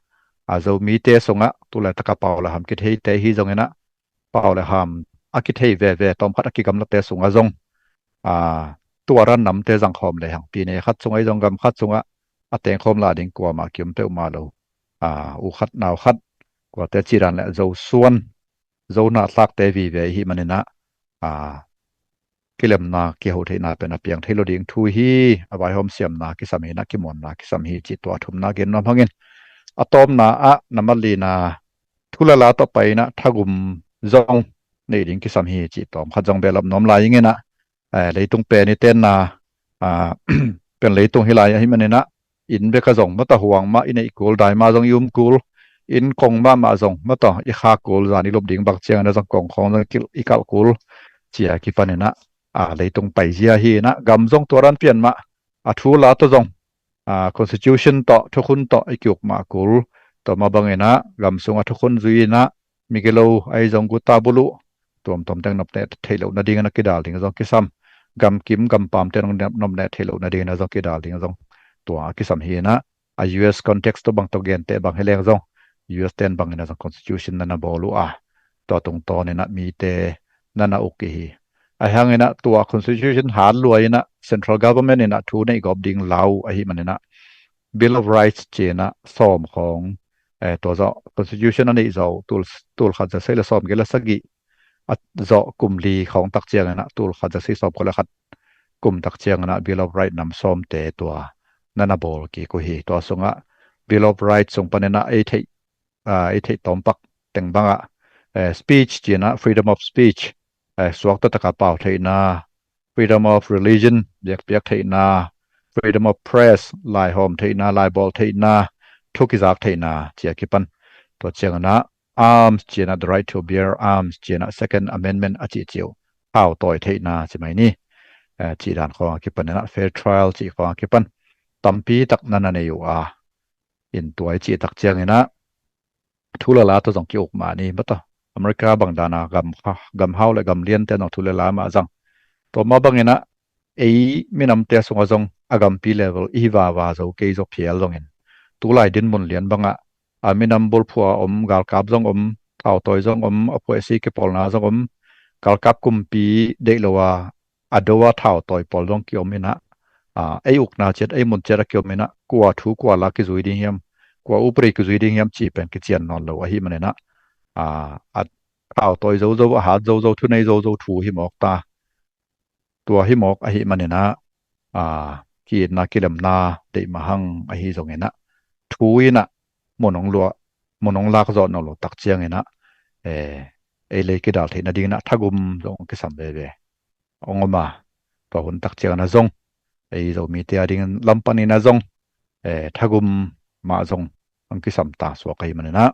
จะมีเตสงะตัวแรกตะกะเปาละหำคิดให้เตฮีจงนะเปาละหำอาคิดให้เวตอมพัดอากิกำละเตสงะจงตัวรันนำเตจังคอมเลยหังปีนี้คัดจงไอจงกำคัดจงอาเตงคอมลาดิ่งกว่ามาคิมเตอมาโลอุคัดนาวคัดกว่าเตจิรันและเจ้าส่วนเจ้าหน้าทักเตวีเวฮีมันนะกิเลมนาเกี่ยวที่นาเป็นเพียงที่เราดิ่งทุฮีอวัยหอมเสียมนากิสามีนากิมอนนากิสามีจิตตัวทุมนาเกนน้ำพังเงินอะตอมนาน้ำมันลีนาทุลาลาต่อไปนะถ้ากุมจงในดิ่งกิสามีจิตตอมขัดจงเบลับน้ำลายอย่างเงี้ยนะเลยตรงเปนี่เต้นนาเป็นเลยตรงฮิลายให้มันนะอินเบกจงมาต่อห่วงมาอินในกูลได้มาจงยุมกูลอินคงมาจงมาต่ออีข้ากูลจานิลบดิ่งบักเจียงนะจงกงของจงกิลอีกากูลเจียกิปันนะเลยตรงไปเจียฮีนะกำจงตัวรันเปลี่ยนมาทูลาตัวจงconstitution ต่อทุกคนต่อไอเกี่ยวมากูลต่อมาบังเงินะกำจงทุกคนจุยนะมิเกโลไอจงกุตาบุลุตัวมแต่งนับเนตเทโลนาดีกันนักกีฬาลิงจงกิซัมกำกิมกำปามเตนนับเนตเทโลนาดีกันจงกีฬาลิงจงตัวกิซัมฮีนะUS context ตัวบางตัวเกนเตบางเฮเลงจง US เตนบางเงินะจง constitution นั่นนะบอลุตัวตรงตัวเนี่ยนะมีเตนั่นนะโอเคไอ้หังเงินะตัว constitution หารรวยนะ central government เนี่ยนะทูในกอบดิ่งลาวไอ้มันเนี่ยนะ bill of rights เจนะซ้อมของตัวเจ้า constitution นั่นเองเจ้าตัวขัดจะใช้ละซ้อมกันละสักกี่เจาะกลุ่มลีของตักเจียงนะตัวขัดจะใช้ซ้อมคนละขัดกลุ่มตักเจียงนะ bill of rights นำซ้อมเตตัวนั่นนะบอลกี่กุฮีตัวส่งbill of rights ส่งปนนะไอ้ที่ตอมปักแต่งบังspeech เจนะ freedom of speechสวกตะกะเป่าไทยนา freedom of religion เบียกไทยนา freedom of press ลายหอมไทยนาลายบอลไทยนาทุกิจากไทยนาเจียกิปันตัวเจียงนะ arms เจียนะ the right to bear arms เจียนะ second amendment อจิเจียวเอาต่อยไทยนาใช่ไหมนี่จีด่านของกิปันนะ fair trial จีของกิปันตั้มปีตักนันนี่อยู่อินตัวจีตักเจียงนะทุลาลาตัวสองกิอกมานี่มั้งต่ออเมริกาบางดานากำเฮาและกำเลียนแต่นอทุเลลามาจังตัวมาบังเงินะไม่นำเตะสงจงอากำปีเลเวลอีวาวาจะโอเคจะเพียลงเงินตัวลายดินบนเลียนบังไม่นำบอลพัวกาลกับจงเท่าตัวจงอพวยสีเก็บปอลนาจงกาลกับกุมปีเด็กเลว่าดูว่าเท่าตัวปอลจงเกี่ยวไม่นะอุกนาเจ็ดมุนเจ็ดเกี่ยวไม่นะกว่าถูกกว่าลักกิจุยดิ้งยมกว่าอุปริกิจุยดิ้งยมจีเป็นกิจยันนอนเลวหิมันนะข่าวตัวโจหาโจทุนในโจถูหิมอกตาตัวหิมอกหิมันเนี่ยนะกีนักกิเลมนาเดมาหังหิจงเงินะถูยนะมนองลัวมนองลากจอนอลตักเจียงเงินะเลยกิดาลที่นาดีนะทักุมจงกิสัมเบเบองมาพอหุ่นตักเจียงนะจงจงมีเตียดิ้งลำปันนะจงทักุมมาจงอังกิสัมตาสวกหิมันนะ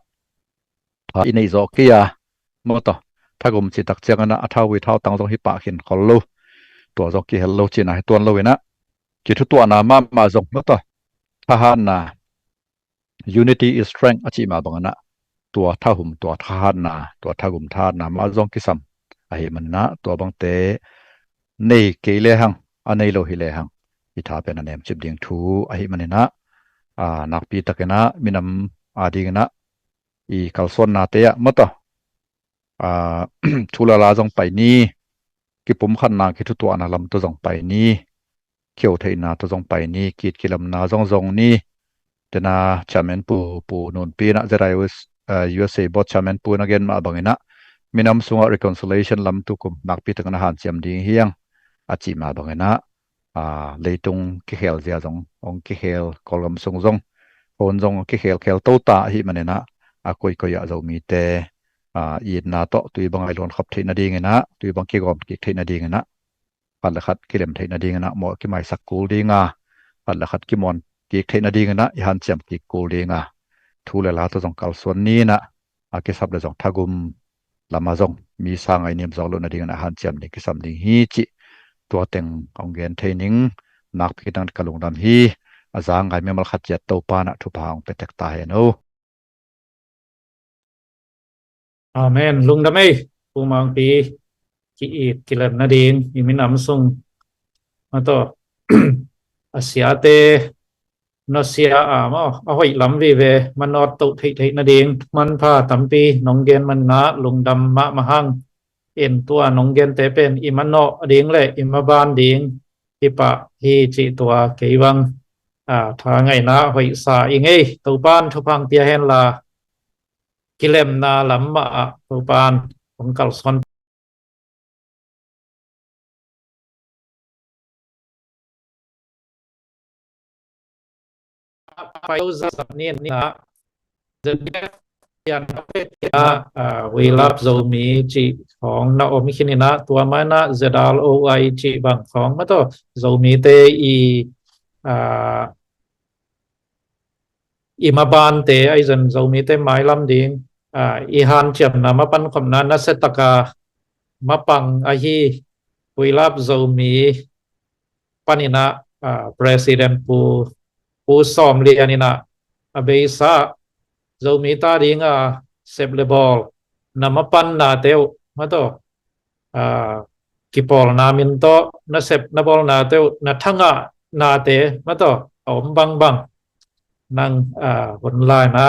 อินไอโจกี้มอต่อถ้ากลุ่มจิตตักเจียงนะอัฐวิเท่าตั้งตรงฮิปะขินขอลูตัวจกี้เฮลโลจีน่ะตัวโลวินะจิตตัวนามาจงมอต่อทหารนะ unity is strength อจิมาบังนะตัวท่าหุ่มตัวทหารนะตัวท่ากลุ่มทหารนะมาจงกิสัมไอ้มันนะตัวบังเตในเกลียหังอันในโลหิเลหังอิทาเป็นอันเนมจิบดิ่งทูไอ้มันนะนักปีตะกันนะมินำดีกันนะ i kalson na te ya mata chula la jong pai ni ki pum khan na ki thu to ana lam to jong pai ni khieu thei na to jong pai ni kit kilam na jong ni tena chairman pu non pi na zerai USA bot chairman pu na gen ma bangina minam sunga reconciliation lam tu kum nak pi tang na han chiam ding hiang achi ma bangina leitung ki khel zia jong ong ki khel kolgam sung jong on jong ki khel to ta hi manena koi ya zo mi te i na to tui bangai lon khop theina ding na tui bang ki gom ki theina ding na pan la khat kilem theina ding na mo ki mai sakul dinga pan la khat ki mon ki theina ding na i han chiam ki kul dinga thu le la to jong kal suan ni na ki sab le jong thagum lama jong mi sang ai nim jong lo na ding na han chiam ni ki sam ding hi chi to teng ong gen theining nak pi dang kalung dam hi azang ngai memal khat ya to pa na thu phang petek ta he no Amen lung đam ấy mang pi ki it kilat na ding imin am sung ato asiate no sia mo ahoi lam vi ve manot to thei na ding man pha tampi nonggen man nga lung dam ma mahang en tua nonggen te pen imano ding le imaban ding ipa hi chi tua keiwang tha ngai na hoi sa ingei to ban thu phang tia hen la kilem na lam ma to ban ong kal son phải ra nên na dân yan we love zo mi chi khong na om khin na tua ma na zedal o ai chi bang khong ma to zo mi te i ma ban te ai zan zo mi te mai lam ding i han cham na ma pan khom na na setaka ma pang a hi we love zo mi panina president pu som li anina abesa zo mi ta ding sep le bol namapan na teo mato kipol na min to na sep na bol na teo na thanga na te mato om bang nang hon lai na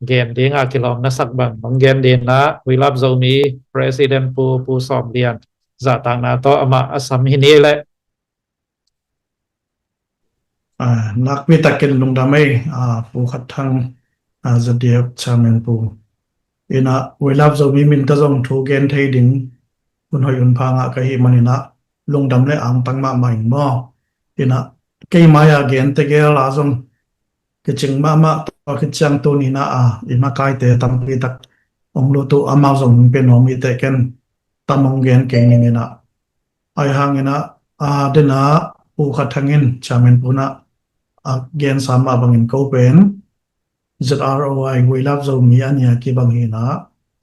gen ding kilom na sak bang gen din na we love zo mi president pu som lian za tang na to ama asam hini le nak pi takin lung damai pu khat thang zadiak chairman pu ina we love zo mi min ta jong thu gen thei ding un hoi un phanga ka hi manina lung dam le ang tang ma mai mo ina ke maya gen te ge la jong ke ching ma to ke chang tu ni na ima kai te tam pi tak ong lu tu ama jong pe no mi te ken tamong gen ke ni na ai hang ina dena pu khat thangin chairman pu na gen sama bangin ko pen ZROI we love zo mi ania ki bang hina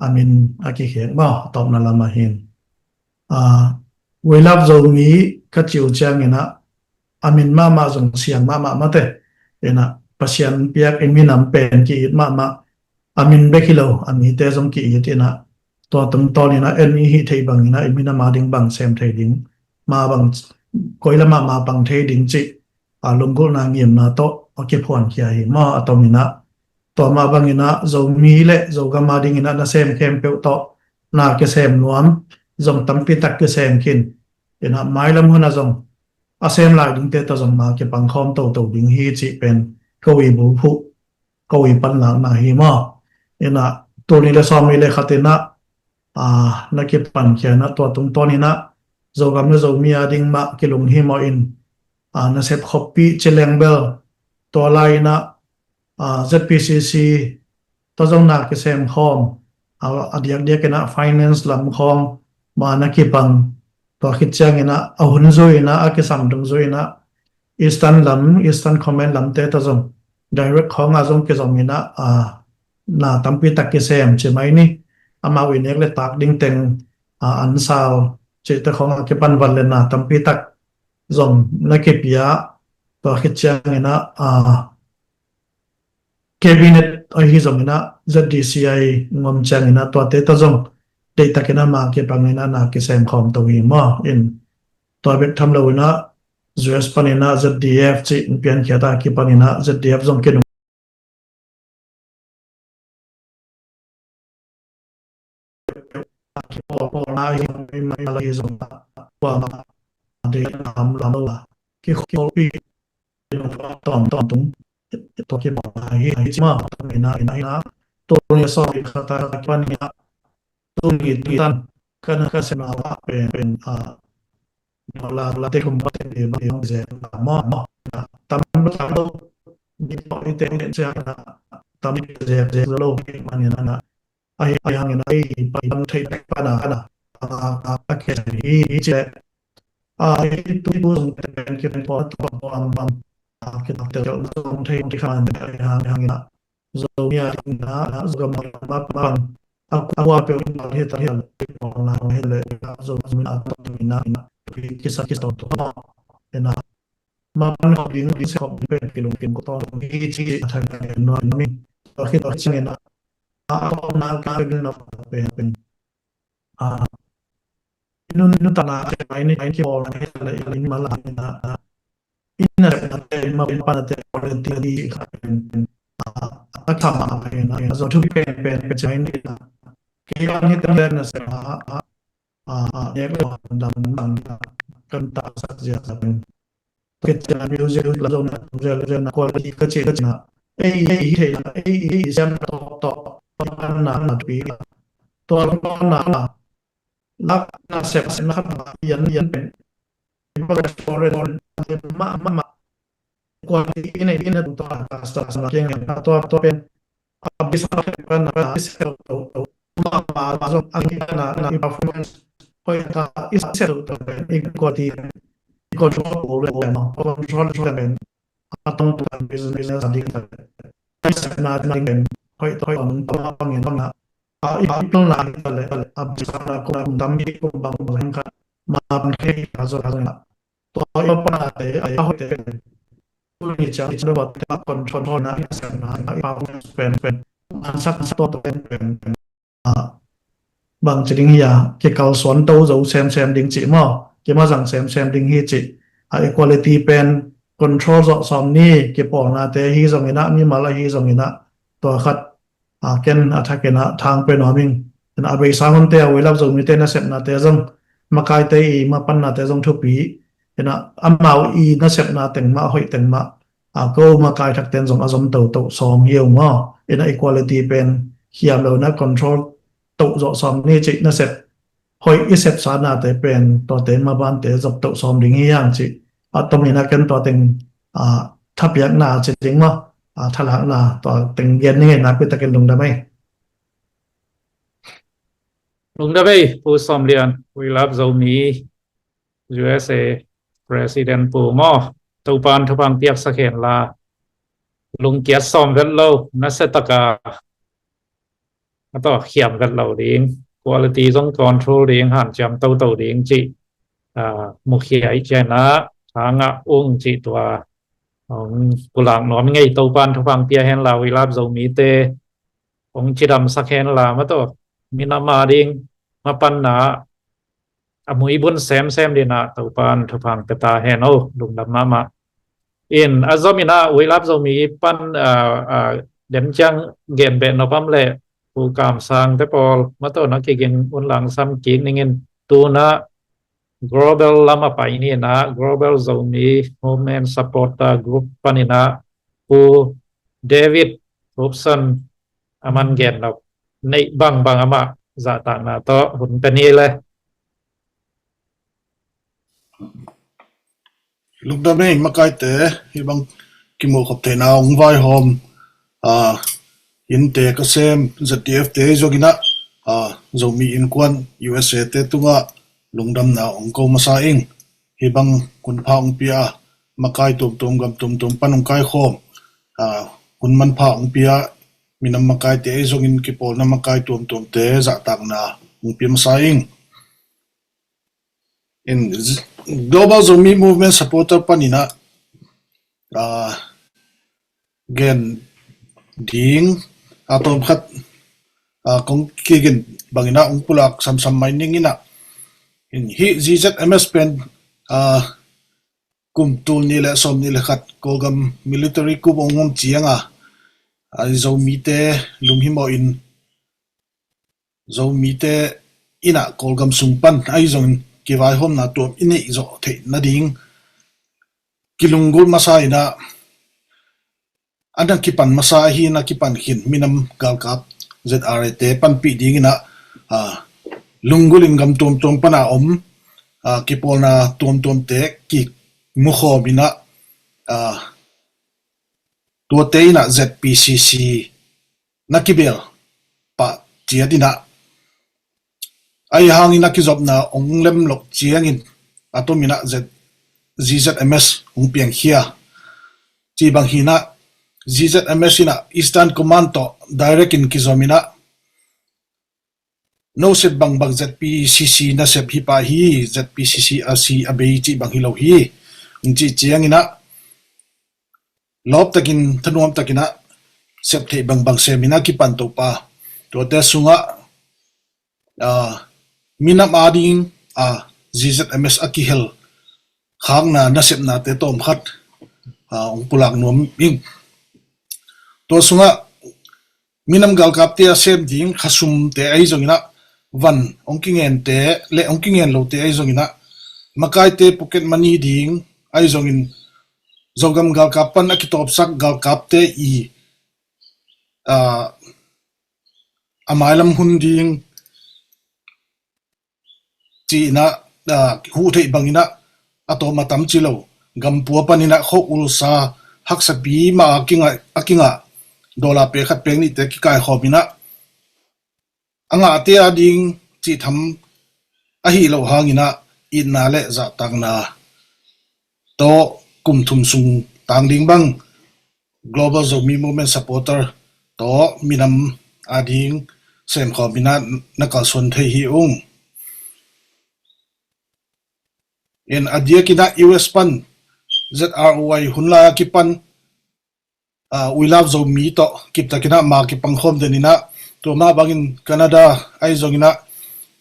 amin aki khek ma top na lama hin we love zo mi ka chiu chang ina amin ma jong siang ma te ena pasian piak eminam pen ki ma amin bekilo ami te jong ki ina to tum to ni na en hi thei bang ina emina ma ding bang sem thei ding ma bang koila ma bang thei ding chi lungkul na ngiem na to ke phon khia hi ma atomina to ma bangina zo mi le zo ga ma ding ina na sem kem pe to na ke sem nuam zong tampi tak ke sem kin ina mai lam huna zong sem lai ding te to zong ma ke pang khom to ding hi chi pen ko wi bu phu ko wi pan la na hi ma ina to ni le som mi le khatina na ke pan khia na to tung to ni na zo gam na zo mi ding ma ke lung hi mo in na sep copy cheleng bel to lai na ZPCC to jong na ke sem khom adiak dia kena finance lam khom ma na ki pang to khit chang ina ahun zo ina ke sam dong zo ina eastern comment lam te to jong direct khong jong ke jong ina na tampi tak ke sem che mai ni ama wi nek le tak ding teng an sao che ta khong ke pan van le na tampi tak zong na ke pia to khit chang ina cabinet hi zong ina ZDCI ngom chang ina to te to zong de ta ke na ma ke pang ina na ke sem khom to wi ma in to bet tham lo ina US panina ZDF chi pian khata ki panina ZDF zong ke bỏ lại mà lại dùng qua để làm đâu là cái khối toàn túng tôi cái bỏ lại cái mà tôi này tôi so với kata quan niệm tôi nghĩ tan cái xem làเป็นlà cái công việc để mà dễ làm mà tạm di po internet siya na tami dễ lâu mà nên là ai hàng này bằng thấy pa na cái gì chứ ai tôi dùng cái po to cái tập tiểu dùng thấy cái hàng hàng na rồi nhà na rồi mà bằng aku apa yang kita lihat online hele rồi mình na cái sao to na man học tiếng đi học bên cái đồng tiền của tôi cái chi thành nói mình khi đó chuyện là na cái nó bên nó ta là cái này cái bỏ này là mà là ina mà bên pana te quality đi thầm này rồi thu bên cái này cái này tên là sẽ nhớ là bằng cần tạo ra bên cái music là dùng là quality cái gì là ấy thì xem to là tùy to là là sẽ nó dẫn bên cái foreign mà quality này to là cái to bên bisa kan bisa mà dùng anh là performance coi ta sẽ to bên quality control mà control bên atong tuan business tadi kita na dengan hoi on pangin na itong la le abisa na ko dami ko bang bang ka ma ke azo na to yo pa na te ay hoi te ni cha ni ba ta control na sa na performance pen an sak to pen bằng chỉ định ya cái cầu xoắn đâu dấu xem định chỉ mà cái mà rằng xem định hi chỉ quality pen control rõ xóm ni cái bỏ na te hi dòng ina mi mà lại hi dòng ina to khát ken attack na thang pe no mình na be sang hon te we love dòng mi te na set na te dòng mà kai te i mà pan na te dòng thu pi na amau i na set na teng ma hoi teng ma ko mà kai thak ten dòng azom to xóm hiu ma ina equality pen hiam lo na control tụ rõ xóm ni chị na set hoi i set sa na te pen to te ma ban te dọc tụ xóm ding hi yang chị tông này là cái tòa tình thấp nhất là chỉ tính mà thay là tòa tình gen này là cái ta cái đồng đam mê pu som lian we love zomi USA president pu mo tàu pan thập ang tiak sa khen la lung kiat som vet lo na se taka to khiam vet lo ding quality trong control ding han cham tàu ding chi một khi ấy na thang uống chỉ tòa của làng nó ngay tàu ban thu phang tia hen là vi lab dầu mỹ tê ông chỉ đầm sắc hen là mà to minama ding mà pan na mũi bún xem đi na tàu ban thu phang ta hen ô đúng đầm mà in azomina vi lab dầu mỹ pan đến chăng gen bên nó bám lệ phụ cảm sang thế Paul mà to nó kia gen uốn làng xăm kiến nên tu na global lama pa ini na global zomi movement supporter group panina pu David Robson aman gen no nei bang ama za ta na to hun pani le lúc đó mình mắc cái té thì bằng kim một hợp thể nào ông vai hòm hiện tế có xem ZDF tế cho kina zomi in quan USA tế tung lung dam na ong ko masaing hibang kun pha ong pia makai tum gam panong kai khom kun man pha ong pia minam makai te zong in ki pol na makai tum te za tak na ong pia masaing in global zomi movement supporter panina gen ding atom khat kong kigin bangina ong pulak sam mining ina in hi ZMS pen kum tul ni le som ni le khat kogam military ku bongom chianga zo mi te lum hi mo in zo mi te ina kolgam sungpan ai zong ki vai hom na tuam ini zo the na ding kilungul masa ina adang kipan masa hi na kipan hin minam galkap ZRT pan pi ding ina lungulin gam tom pana kipol na tom te ki mukho bina tua te na ZPCC nakibel pa chiadina ai hangin nakizop na onglem lok chiangin atomina ZZMS piang hia chi bang hina ZZMS ina Eastern Command to direct in kizomina no set bang ZPCC na sep hi pa hi ZPCC asi abei chi bang hilo hi chi chiangina lop takin thanuam takina sep the bang semina ki pan to pa to te sunga minam ading ZZMS akihel khang na sep na te tom khat ong pulak nom ing to sunga minam gal kap te sem ding khasum te ai zongina van ongkingen te le ongkingen lo te ai zongina makai te pocket money ding ai zongin zogam gal kapan akitop sak gal kap te amailam hunding chi na hu thei bangina atoma tam chilo gam pu panina kho ulsa haksapi ma akinga dola pe khat peng ni te ki kai khobina anga te ading chi tham a hi lo hangina inna le za tangna to kum thum sung tang ding bang global zomi movement supporter to minam ading sem khobina nakal son thei hi ung in adia kina US pan ZROY hunla kipan we love zomi to kip takina ma ki panghom denina to ma bangin Canada ai zongina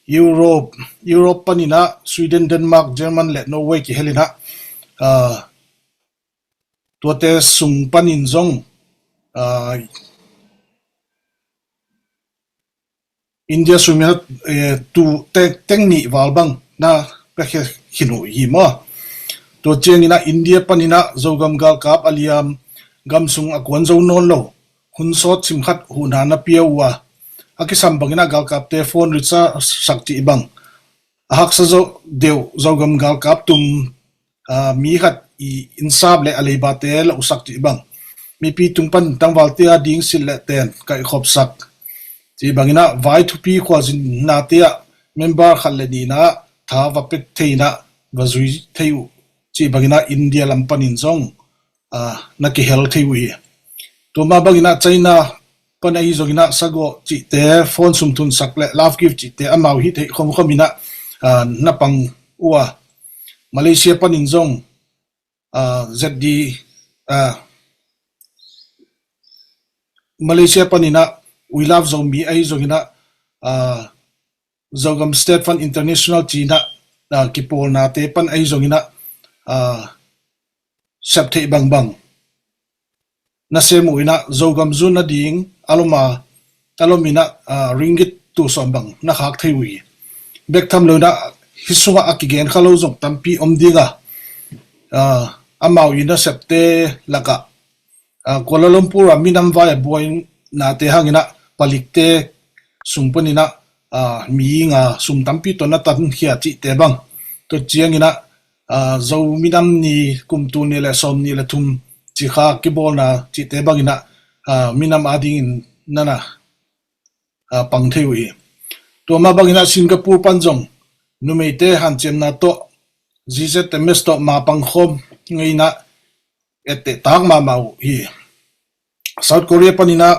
Europe panina Sweden Denmark German le Norway ki helina to te sung panin zong India sumia tu tekni walbang na pekhe hinu hi mo to chengina India panina zogam gal kap aliam gamsung akwan zo non lo hun sot sim khat hu na na piawa akisam bangina gal kap te phone richa sakti ibang ahak sa zo deu zogam gal kap tum mi khat I insab le aleba te la usakti ibang mi pi tungpan tangwal te ding sil le ten kai khop sak ti bangina vai to pi khwazin na te member khalle ni na tha wa pek theina wazui theu chi bangina India lampanin zong na ki hel theiwi to ma bangina China panai zogina sago chi te phone sum thun sak le love gift chi te amau hi thei khom khomina na pang uwa Malaysia panin zong ZD Malaysia panina we love zombie ai zogina zogam state fund international China kipol na te pan ai zogina sapthei bang na semuina zogam zuna ding alomina ringgit tu sombang na khak theiwi bek tham loina hisunga akigen khalo zong tampi omdinga amau ina septe laka Kuala Lumpur minam vai boy na te hangina palikte sumpanina miinga sum tampi to na tan khia chi te bang to chiangina zo minam ni kumtu ni le som ni le thum chi kha ki bol na chi te bangina minam ading nana pangthei to ma bangina Singapore panjong numeite hanchem na to ZZMS to ma pangkhom ngaina ete tang ma mau hi South Korea panina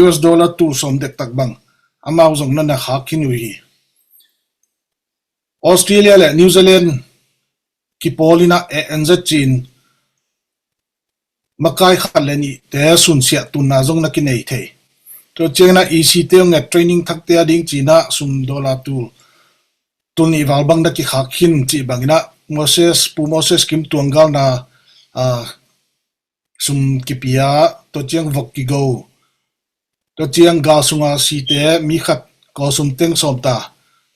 US dollar tu som dek tak bang amau zong na hakin hi Australia le New Zealand ki polina ANZ Chin makai khaleni te sun sia tunna zong na kinei the to chena EC te nge training thak te ding China sum dollar tu tuni walbang da ki hakhin chi bangina Moses kim tuanggal na sum kipia to chiang vok ki go to chiang ga sunga si te mi khat ko sum teng som ta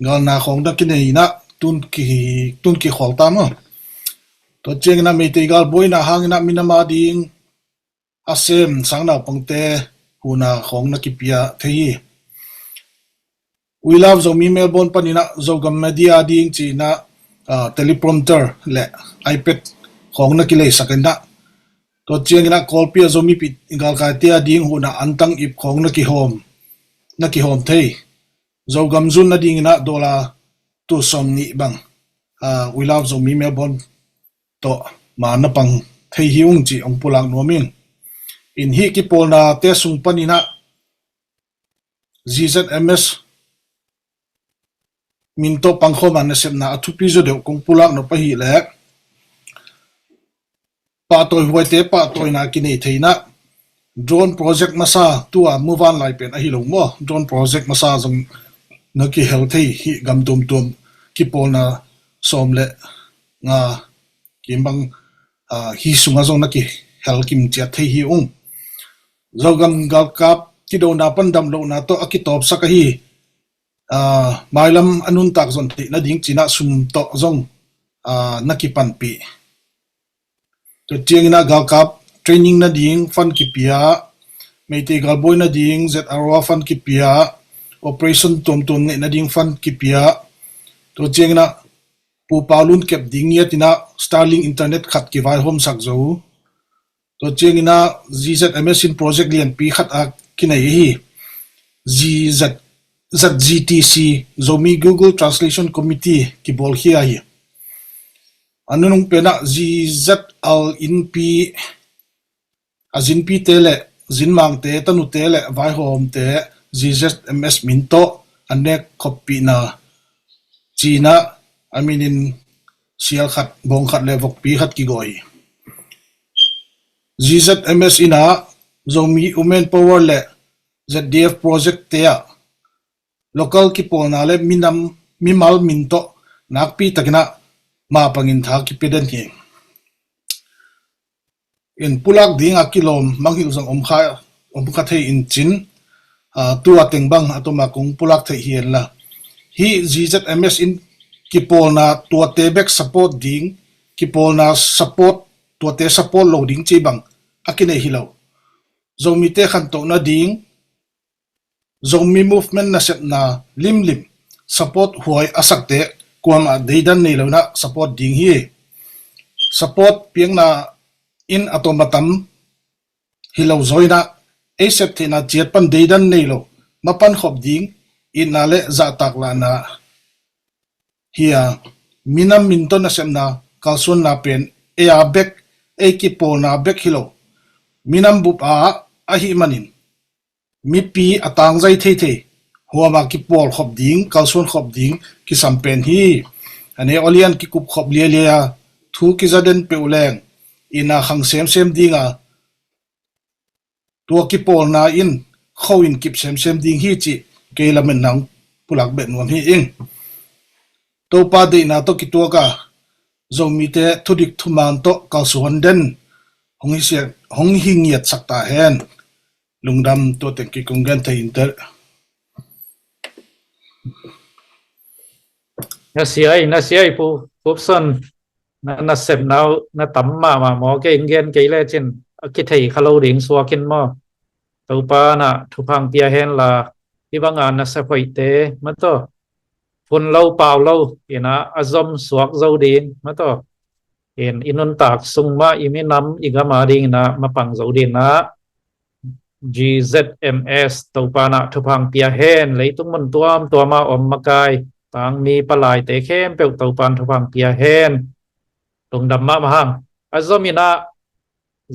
gal na khong da ki nei na tun ki khol tam to cheng na me te gal boi na hang na minama ding asem sang na pangte huna khong na ki pia thei we love zo mi Melbourne panina zo gam media ding chi na teleprompter le ipad khong na ki le sakenda to cheng na call pia zo mi pi gal ka tia ding huna antang ip khong na ki hom thei zo gam zun na ding na dola tu som ni bang we love zo mi Melbourne to ma na pang thei hiung chi ong pulang nomin in hi ki pol na te sung panina ZZMS min to pangkho man na sem na athu pi zo de kong pulang no pa hi le pa toy huai te pa toy na ki nei theina drone project masa tua move on lai pen a hi lo mo drone project masa jong na ki hel thei hi gam tum ki pol na som le nga kim bang hi sunga jong na ki hel kim chia thei hi zogam gal kap ki do na pan dam lo na to akitop saka hi mailam anun tak zon ti na ding china sum to zong na ki pan pi to tiang na gal kap training na ding fan ki pia meite gal boy na ding ZRO fan ki pia operation tom na ding fan ki pia to tiang na pu paulun kep ding ya tina Starlink internet khat ki vai home sak zo to cheng ina ZZMS in project lian pi khat a kinai hi ZGTC zomi Google Translation Committee ki bol hi hi anunung pena ZL in pi azin pi tele zinmang te tanu tele vai hom te ZZMS minto anek copy na china aminin sial khat bong khat le vok pi khat ki goi ZZMS ina zomi women power le ZDF project tea local ki pona le minam mimal minto nakpi takina ma pangin tha ki peden hi in pulak ding akilom manghil jong om kha thei in chin tu ateng bang atoma kong pulak thei hian la hi ZZMS in ki polna tu te back support ding ki polna support to te support loading chi bang akine hilo zomi te khan to na ding zomi movement na set na lim support huai asak te kwam a deidan nei lo na support ding hi support piang na in atomatam hilo zoina asep te na chiat pan deidan nei lo mapan khop ding in na le za tak la na hia minam minton na sem na kalsun na pen ea bek ki pol na bek hilo minam bup a hi manin mi pi atang zai the huama ki pol khop ding kalsun khop ding ki sampen hi ane olian ki kup khop lia thu ki zaden pe uleng ina khang sem dinga to ki pol na in khowin kip sem ding hi chi ke lamen nang pulak ben wam hi ing to pa de na to ki to ka zomi te thudik thuman to kalsuan den hong hingiat sakta hen lungdam to ten ki konggan thai inter na siai pu son na sep nau na tam ma mo ke ingen ke le chen ki thei khalo ding swa kin mo to pa na thu phang pia hen la ki banga na sa phoi te ma to phun lâu pau lâu ina azom suak zo ding ma to in inun tak sung ma imi nam igama ding na mapang zo din na GZMS to pa na thu phang pia hen leitung mun tuam ma om makai tang mi palai te khem pe to pan thu phang pia hen tung dam ma hang azom ina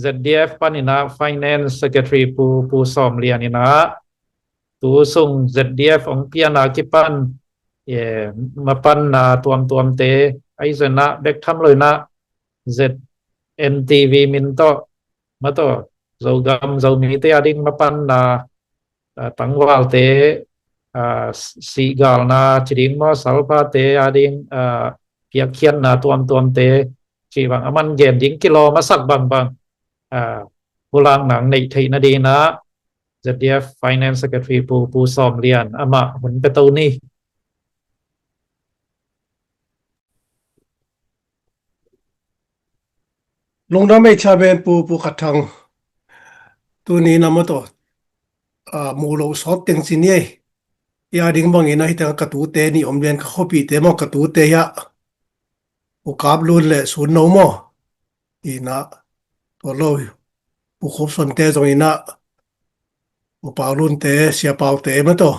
ZDF panina finance secretary pu som lian ina tu sung ZDF ong pia na kipan mapan na tuam te ai zena bek tham loi na ZNTV min to ma to zo mi te ading mapan na tangwal te sigal na chiding mo salpa te ading piak khian na tuam te chi bang aman gen ding kilo ma sak bang pulang nang nei thei na di na ZDF finance secretary pu som lian ama hun pe to ni ลงน้ำไม่ชาเบนปูขัดทางตัวนี้นำมาต่อมูโลสอดเต็งสินเย่ยาดิ่งบางอย่างนะที่ทางกระตูเตนี่อมเรียนเขาปีเตมอกระตูเตยะโอกาบลุนเลยศูนย์โนมออีนะตัวโลยปูครบส่วนเตตรงนี้นะโอเปาลุนเตเสียเปาเตมาต่อ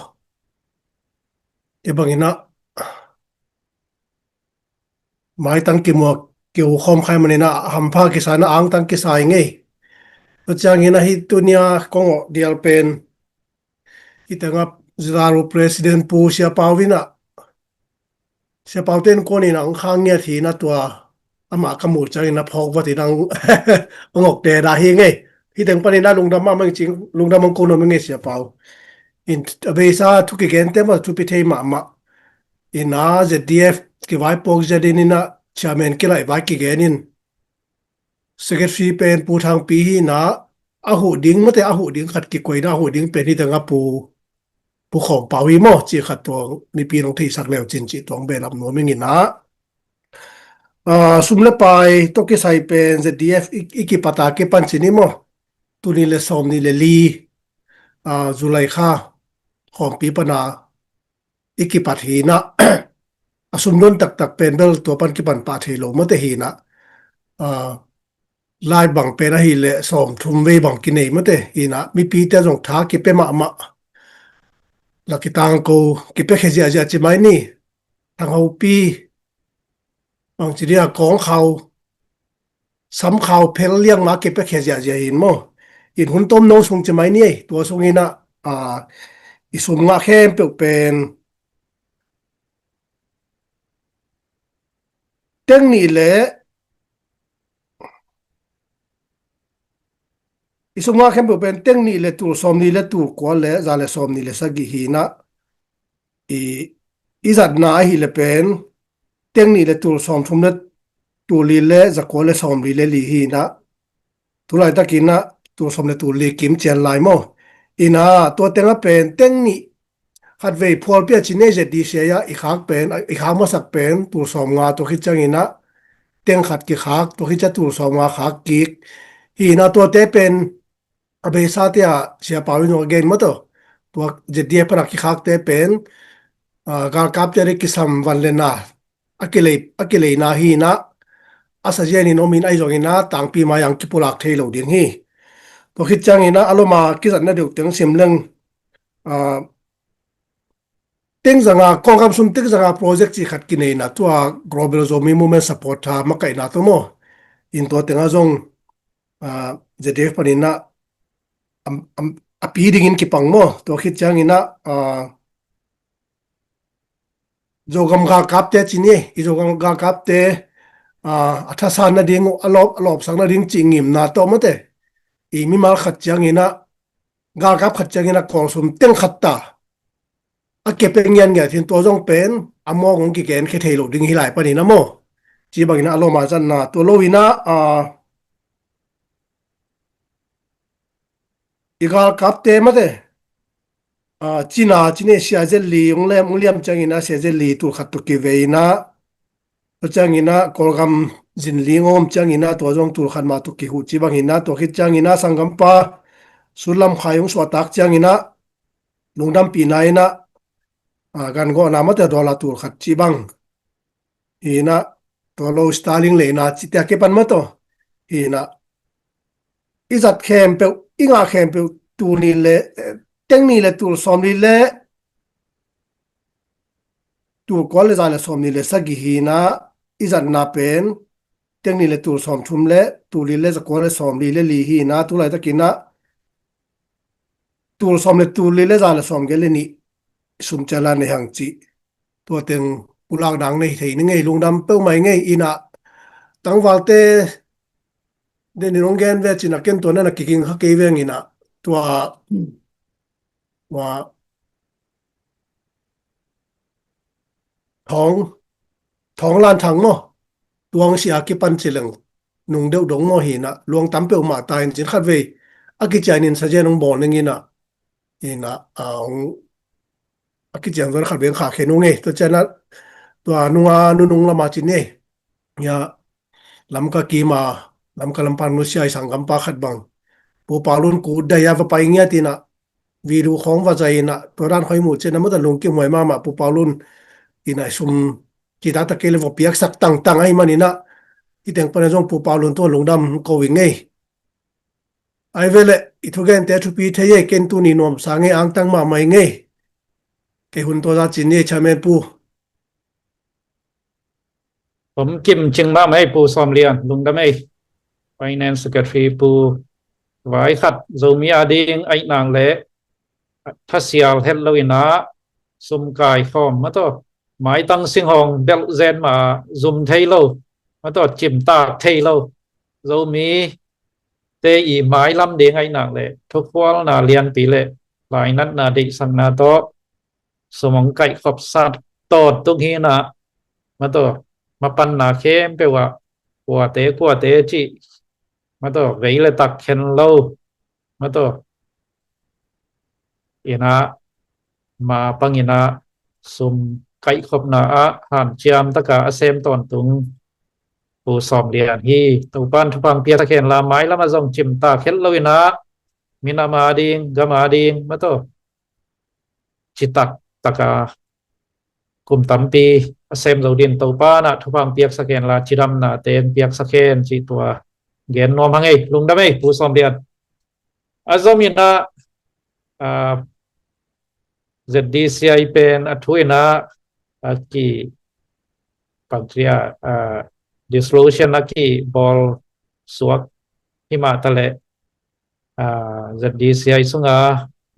เดี๋ยวบางอย่างนะหมายตั้งกี่มัวเกี่ยวข้องใครมันเนี่ยนะหำผ้ากิสานะอ่างตั้งกิสายไงตัวจางอย่างนะที่ตัวเนี้ยกงเดียลเป็นที่ทางจารุประธานปูเสียเปาวินะ siapa tahu kan ni nang khangnya thì na tua ama kamu cari na phok wa thì nang ngok te da hi nge hi teng pani na lungdam ma mang ching lungdam mang kono mang nge siapa in abesa tu ke gen te ma tu pi thei ma in a zdf ke vai pok ja din na chairman ke lai vai ki gen in secretary pen pu thang pi hi na a hu ding ma te a hu ding khat ki koi na hu ding pen hi teng a pu khom pa wi mo chi khat to ni pi long thei sak lew chin chi tong be lam no ming in na sumle pai to ke sai pen zdf iki pata ke pan chini mo tu ni le som ni le li zulai kha khom pi pana iki pat hi na asum don tak tak pen bel to pan ki pan pa the lo ma te hi na lai bang pe na hi le som thum ve bang ki nei ma te hi na mi pi te jong tha ki pe ma la ki tang ko ki pe khe ja chi mai ni tang ho pi bang chi dia kong khao sắm khao pel liang ma ke pe khe ja in mo in hun tom no sung chi mai ni to sung ina isum nga khem pe pen teng ni le isum nga khem pe pen teng ni le tu som ni le tu ko le za le som ni le sa gi hi na izat na hi le pen teng ni le tu som thum le tu li le za ko le som li hi na tu lai ta kin na tu som le tu li kim chen lai mo ina to tenga pen teng ni hat ve phol pia chi ne je di se ya i khak pen i khak ma sak pen tu som nga to khi chang ina teng khat ki khak to khi cha tu som nga khak ki hi na to te pen abe sa tia sia pa wi no gen mo to je di pa ki khak te pen gar kap te ki sam van le na akile na hi na asa je ni no min ai jong ina tang pi ma yang ki pulak thei lo din hi to khi chang ina aloma ki zat na deu teng sim leng teng zanga kongam sum teng zanga project chi khat ki nei na tua global zomi movement support tha ma kai na to mo in to tenga zong zdf panina api ding in ki pang mo to khit chang ina jogam ga kap te chini I jogam ga kap te atha san na ding alop sang na ding chingim na to mo te I mi mal khat chang ina ga kap khat chang ina kong sum teng khat ta a ke pe ngian ngia thin to jong pen amo ngong ki ken khe thei lo ding hi lai pani na mo chi bang ina alo ma chan na to lo ina igal kap te ma te china chine sia zel li ong le mong liam chang ina sia zel li tu khat tu ki ve ina to chang ina kolgam jin li ngom chang ina to jong tu khan ma tu ki hu chi bang ina to khit chang ina sangam pa sulam khayung swa tak chang ina lungdam pi na ina gan go na ma te dola tur khat chi bang ina to lo starling le na chi ta ke pan ma to ina izat khem pe inga khem pe tu ni le teng ni le tur som ni le tu ko le za le som ni le sa gi hi na izat na pen teng ni le tur som thum le tu li le za ko le som li le li hi na tu lai ta ki na tur som le tu li le za le som ge le ni sum chala ne hang chi to teng ulak dang nei thei ni ngei lungdam pe mai ngei ina tang walte de ni rongen ve china ken to na ki king ha ke ve ngina to wa thong thong lan thang mo tuang sia ki pan chileng nung deu dong mo hi na luang tam pe ma ta in chin khat ve a ki chainin sa je nong bon ngina ina aki chang zon khat ben kha khe nu nge to chana to nunga nu nung la ma chin ne ya lam ka ki ma lam kalampang nu siya isang kampa khat bang pu palun ku daya va paingya tina viru khong va jaina toran khoi mu chen amada lungki moi mama pu palun ina sum kita ta kele vo piak sak tang tang ai manina iteng pana jong pu palun to lungdam ko wingei ai vele ithugen te thu pi theye ken tu ni nom sange ang tang ma mai ngei ke hun to za chin ni chamen pu ผมกิมจึงมาไม่ปูซอมเลียนลุงดำไม่ Finance Secretary ปูไว้ขัดโซมีอาดิงไอ้นางเละทัศยาลเฮลโลวินาสมกายฟอมมาต่อหมายตั้งสิงหงเบลเซนมาซุมเทโลมาต่อจิมตาเทโลโซมีเตอีหมายลำเดียงไอ้นางเละทุกวันนาเรียนปีเละหลายนัดนาดิสังนาโตสมองไก่ขอบสัตว์ตอดตุกฮีนะมาต่อมาปันนาเข้มไปว่ากัวเตจิมาต่อเวลตักเข็นโลมาต่ออินะมาปังอินะสุมไก่ขบนาหันเจียมตะกาเซมตอนตุงปูสอมเรียนฮีตุปันทุพังเปียตะเข็นลาไม้ละมาส่งจิมตาเข็นโลอินะมินามาดิงกามาดิงมาต่อจิตักตะกากุมตัมปีเซมเราดินตัวป้านะทุพังเปียกสะเคนลาจิดำนะเต็นเปียกสะเคนจีตัวเกนนอมหังไงลุงดำไงผู้สอมเดียนอาซอมินะZDCI เป็นอัทุยนะกีปังเทียdissolution นะกีบอลสวกหิมาตะเลZDCI สุงา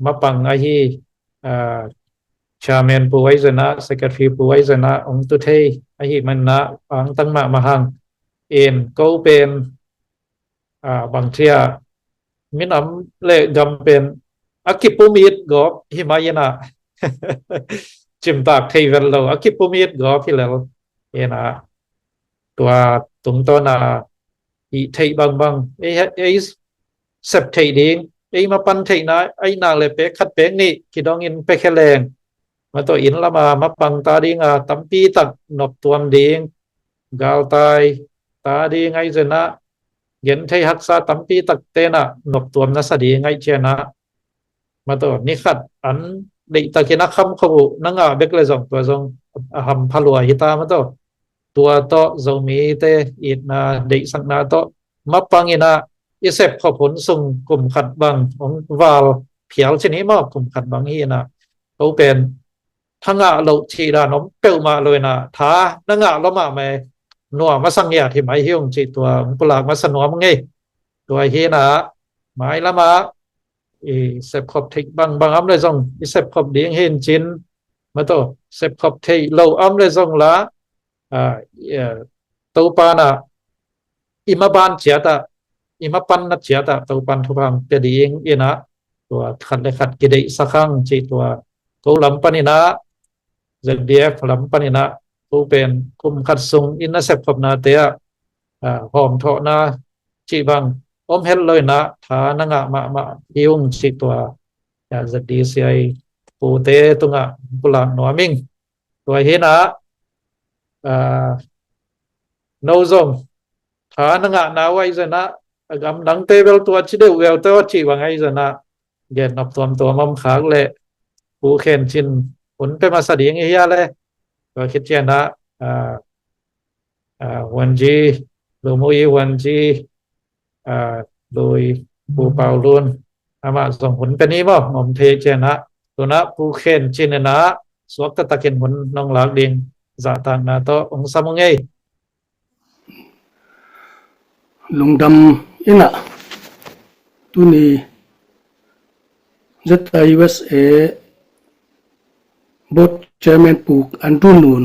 มาปังไอฮีChairman ผู้ไว้นะ Secretary ผู้ไว้นะองตุเทยไอฮีมันนะอังตั้งมาหังเอ็นก็เป็นบางเทียมินำเล่จำเป็นอากิปุมิดกอบหิมายนะจิมตากเทยเวลโลอากิปุมิดกอบพี่แล้วเอ็นะตัวตุงตัวน่ะอีเทยบางไอ้เสพเทยดิ้งไอ้มาปันเทยนะไอ้นางเลยเป๊กคัดเป๊กนี่คิดดองอินเป๊กแค่แรงมาตัวอินละมาปังตาดิ้งตั้มปีตักนบตัวมดิ้งกาลตายตาดิ้งไงเจนะเย็นเทยหักษาตั้มปีตักเตนะนบตัวมนัสดีไงเจนะมาตัวนี่ขัดอันเด็กตะกินักคำเขานังเบกเลยส่งตัวส่งหำพลัวหิตามาตัวโตโซมีเตอีนาเด็กสังนาโตมาปังอินะอิเซปขบผลส่งกลุ่มขัดบังของวาลเพียวชนิดมากกลุ่มขัดบังฮีนะเขาเป็นทั้งเราชีดานมเปลมาเลยนะท้านังเรามาไม่นัวมาสังเกตที่หมายหิ้งจีตัวกุหลาบมาสนอมไงตัวฮีนะหมายละมาเซปขบทิกบางอ้ำเลยส่งเซปขบดิ้งเห็นจินมาตัวเซปขบทิเราอ้ำเลยส่งละตัวปานะอิมาบานเจียตาอิมาปันนัดเจียตาตัวปันทุพังเปดีเองอีนะตัวขัดเลยขัดกิเลสสักครั้งจีตัวลำปันินะZDF ลำปันินะตัวเป็นคุมขัดทรงอินะเซปขบนาเตียหอมเถาะนะจีบังอมเฮลเลยนะฐานังมาพิวงจีตัวZDCI ปูเตตุงกุลาหนวมิงตัวเฮนะโนซงฐานังนาไว้จะนะกำดังเตเวลตัวชิดเวลตัวจีว่าไงจะนะเย็นนับตัวมั่มขากเลยปูเข็นชินผลเป็นมาสดีงเฮียเลยก็คิดเจนะวันจีโลมุยวันจีโดยปูเปาลุนอามาส่งผลเป็นนี้บ่งอมเทเจนะตัวนะปูเข็นชินนะสวกตะเข็นผลน้องหลักดิงจาตันนะโตองสมุงไงลุงดำอินะตัวนี้USA บท Chairman ปูอันรุ่นนูน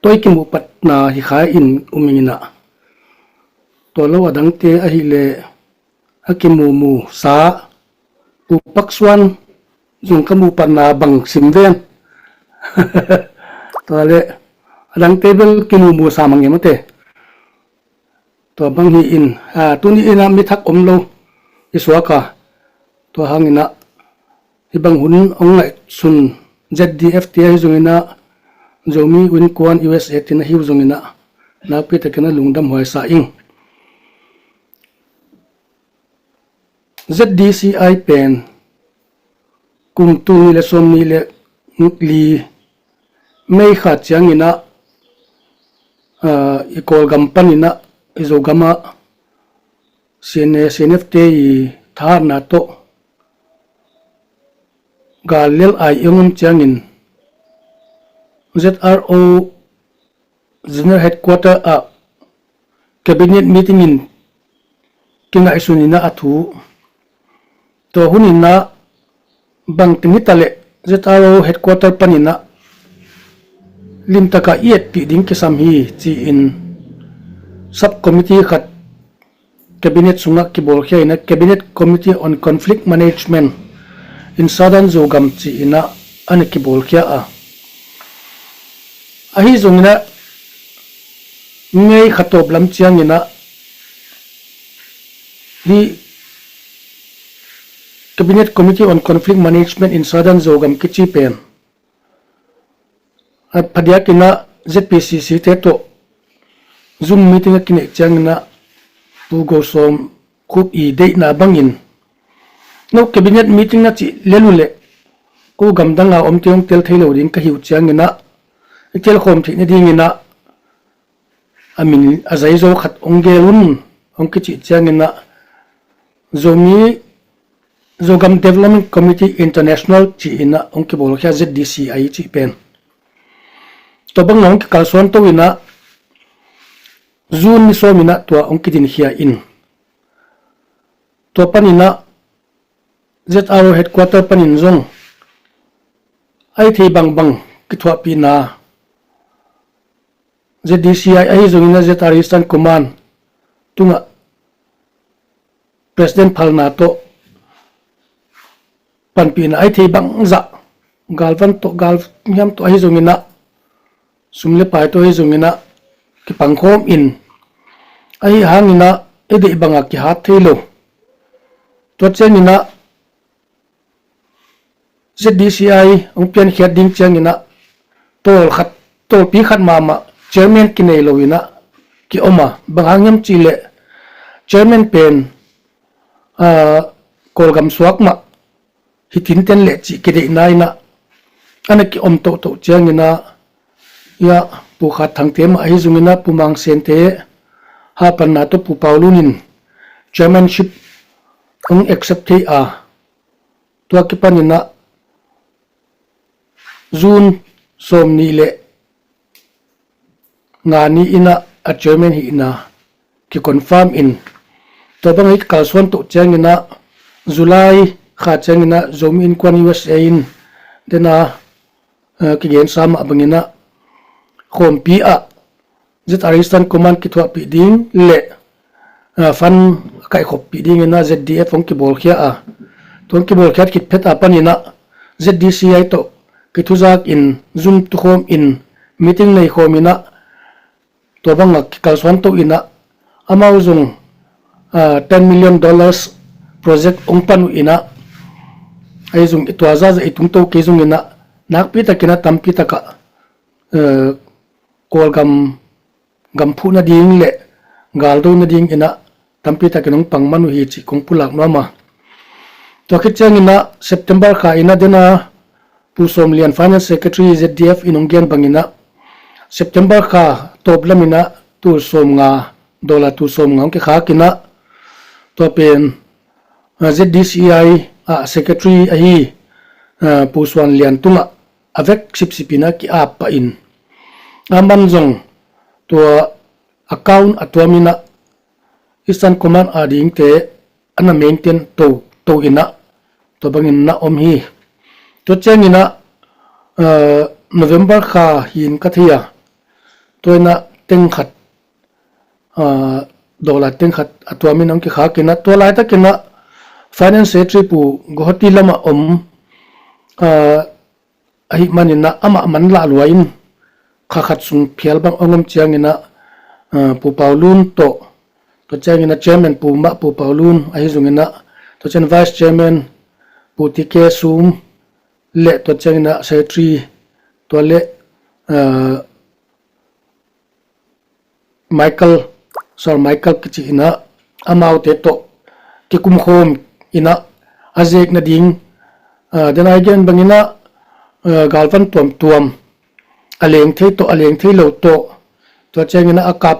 ตัวกิมุปัตนาฮิขายอินมินะตัวละวดังเตอหิเลอากิมูสาปูปักสวนจุงกมูปัตนาบังสิมเวนตัวเละดังเตเบลกิมูสามังเงมเตตัวบางฮีอินตัวนี้อินะมิทักอมโลอิสวากาตัวหางอินะฮิบังหุนองไงสุน ZDF ที่ให้จงอินะจงมีวินกวน USA ที่นะฮิวจงอินะนักพิทักษ์นะลุงดำหอยสาอิง ZDCI pen kum tu ni le som ni le li mei kha chiang ina ikol gam panina izo gama CNFT thar na to galel ai yongum chiangin ZRO General Headquarter a cabinet meeting in kinga isunina athu to hunina bang tinitale ZRO Headquarter panina limtaka iet pi ding kisam hi chi in subcommittee khat cabinet sunga kibol khaina Cabinet Committee on Conflict Management in Southern Zogam chi ina ani kibol kha a ahi zongina ngei khatop lam chiang ina di Cabinet Committee on Conflict Management in Southern Zogam kichi pen padya kina ZPCC te to Zoom meeting kine chiang na tu go som khup I dei na bangin no cabinet meeting na chi lelule ko gamdanga omtiong tel thailo ding ka hiu chiang ina tel khom thi ni ding ina amin azai zo khat ongelun ongki chi chiang ina zomi Zogam Development Committee International chi ina ongki bol kha ZDCI chi pen to bang nong ki kalson to ina zun ni so mina to ongki din hia in to panina ZRO Headquarter panin zong ai thei bang ki thwa pi na ZDCI ai zongina ZRO Eastern Command tunga President Phalna to panpina ai thei bang za galvan to gal nyam to ai zongina sumle pai to ai zongina ki pangkhom in ai hangina ede banga ki hat theilo to chenina ZDCI ong pian khiat ding changina tol pi khat mama chairman kinai loina ki oma bangangam chile chairman pen kolgam suakma hitin ten le chi kide naina anaki om to changina ya pu khat thangte ma ai zungina pumang sente ha panna to pu paulunin chairmanship ong accept a to ki panina June somni le ngani ina a chairman hi ina ki confirm in to bangai kalson to changina July kha changina zoom in kwan USA in dena ki gen sama bangina khompi a ZRO Eastern Command ki thwa pi ding le fan kai khop pi ding ina ZDF ong ki bol khia a ton ki bol khat kit phet a panina ZDCI to kituzak in zoom to home in meeting nei khomina to banga kalswan to ina amau zung $10 million project ongpanu ina ai zung itwaza za itung to ke zung ina nakpi takina tampi taka kolgam gampu na ding le galdo na ding ina tampi takinong pangmanu hi chi kongpulak nama to kitchang ina September kha ina dena Pusom Lian Finance Secretary ZDF inonggen bangina September kha toplamina tu som nga dola tu som nga ke kha kina to pen ZDCI secretary ahi Puswan Lian tunga avek sipsipina ki apa in aman jong to account atwamina Eastern Command ading te ana maintain to ina to bangin na om hi to changina November kha hin kathia toina tengkhat dola tengkhat atwamin ang ki kha kina to lai ta kina finance secretary pu gohati lama om ai manina ama man la luain kha khat sung phial bang ongom chiangina pu paulun to changina chairman pu ma pu paulun ai zungina to chen vice chairman pu tike sum le to changina secretary to le Michael kichina amau te to ki kum khom ina azek na ding den again bangina galvan tuam aleng thei lo to chengina akap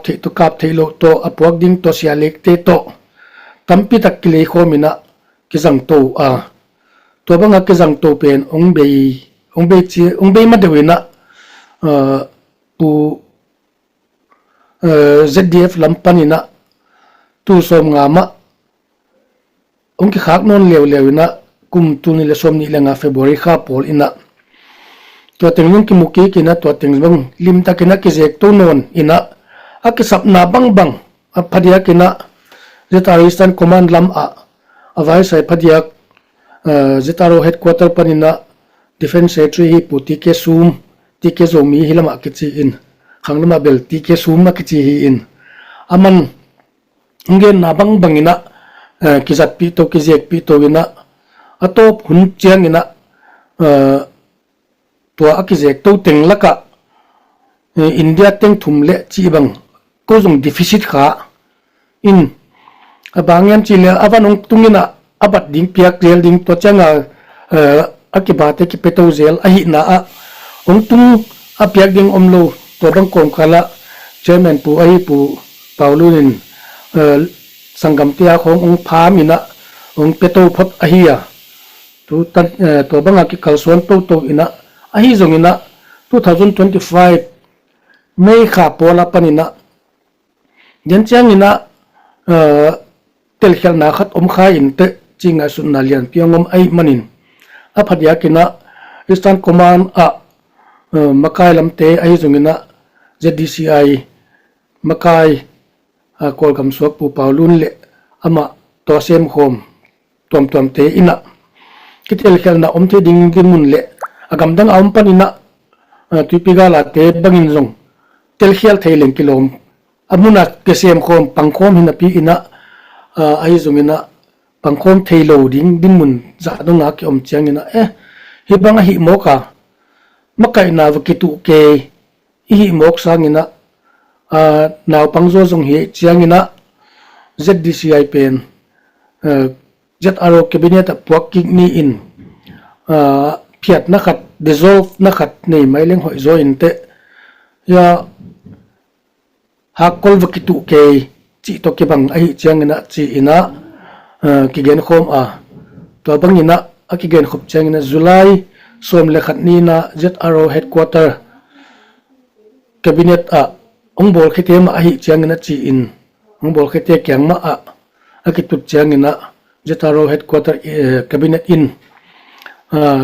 thei lo to apuak ding to sia lek te to tampi tak kile khomina kizang to to banga kizang to pen ong be ma dewina pu ZDF lampanina tu som ngama ong ki khak non lewina kum tu ni le som ni lenga February kha pol ina to tenglung ki muki kina to tenglung lim ta kina ki jek to non ina akisap na bang aphadia kina Zetaro Eastern Command lam avai sai phadia Zetaro headquarter panina Defense Secretary hi puti ke sum ti ke zomi hilama kichi in khanglama bel ti ke sum na kichi hi in aman ngen na bangina kizat pi to kizek pi to ina atop hun chiang ina to akizek to tenglaka India teng thumle chi bang ko jong deficit kha in abangiam chile avanong tungina abat ding piak rel ding to changa akibate ki peto zel ahi na ong tung apiak ding omlo to bang kom khala chairman pu ahi pu paulunin sangam tia khong ong phamina ong peto phot ahia tu tan to banga ki kalson to ina ahi zongina 2025 May kha pola panina den changina tel khel na khat kha in te chinga sun na lian piangom ai manin aphadia kina Eastern Command makai lamte ai zungina ZDCI makai kolgam sok pu paulun le ama to sem khom tom te ina kitel khel na omte ding mun le agam dang am panina tuipiga la te bangin zong tel khel theilen kilom amuna kesem khom pangkhom hina pi ina ai zungina pangkhom theilo ding mun za donga ki om changina hi banga hi moka makai na wakitu ke hi mok sangina naw pangzo zong hi changina ZDCI pen ZRO cabinet puak ni in phiat na khat dissolve na khat nei maileng hoi zo in te ya hakol wakitu ke chi to ke bang ai changina chi ina ki gen khom to bang ina aki gen khop changina July som le khat ni na ZRO headquarter cabinet ong bol khete ma hi changina chi in ong bol khete kyang ma aki tut changina ZRO headquarter cabinet in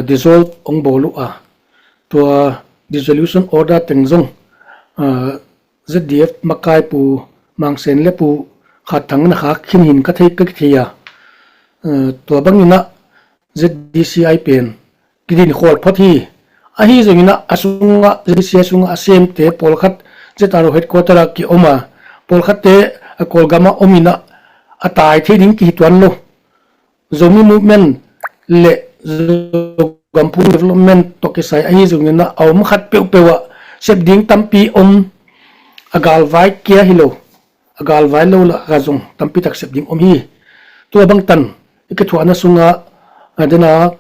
dissolve ong bolu to dissolution order tengzong ZDF makai pu mangsen le pu khatang na kha khin hin ka thei ka thia to bangina ZDCI pen kidin khol phathi ahi zengina asunga ZDCI sunga asem te polkhat ZRO headquarter ki oma polkhat te kolgama omina atai thiding ki tuan lo zomi movement le gampu development to ke sai ahi zengina awm khat pewa sep ding tampi agal vai kia hilo agal vai lo la gazong tampi tak sep ding hi to bang tan ke thuana sunga adena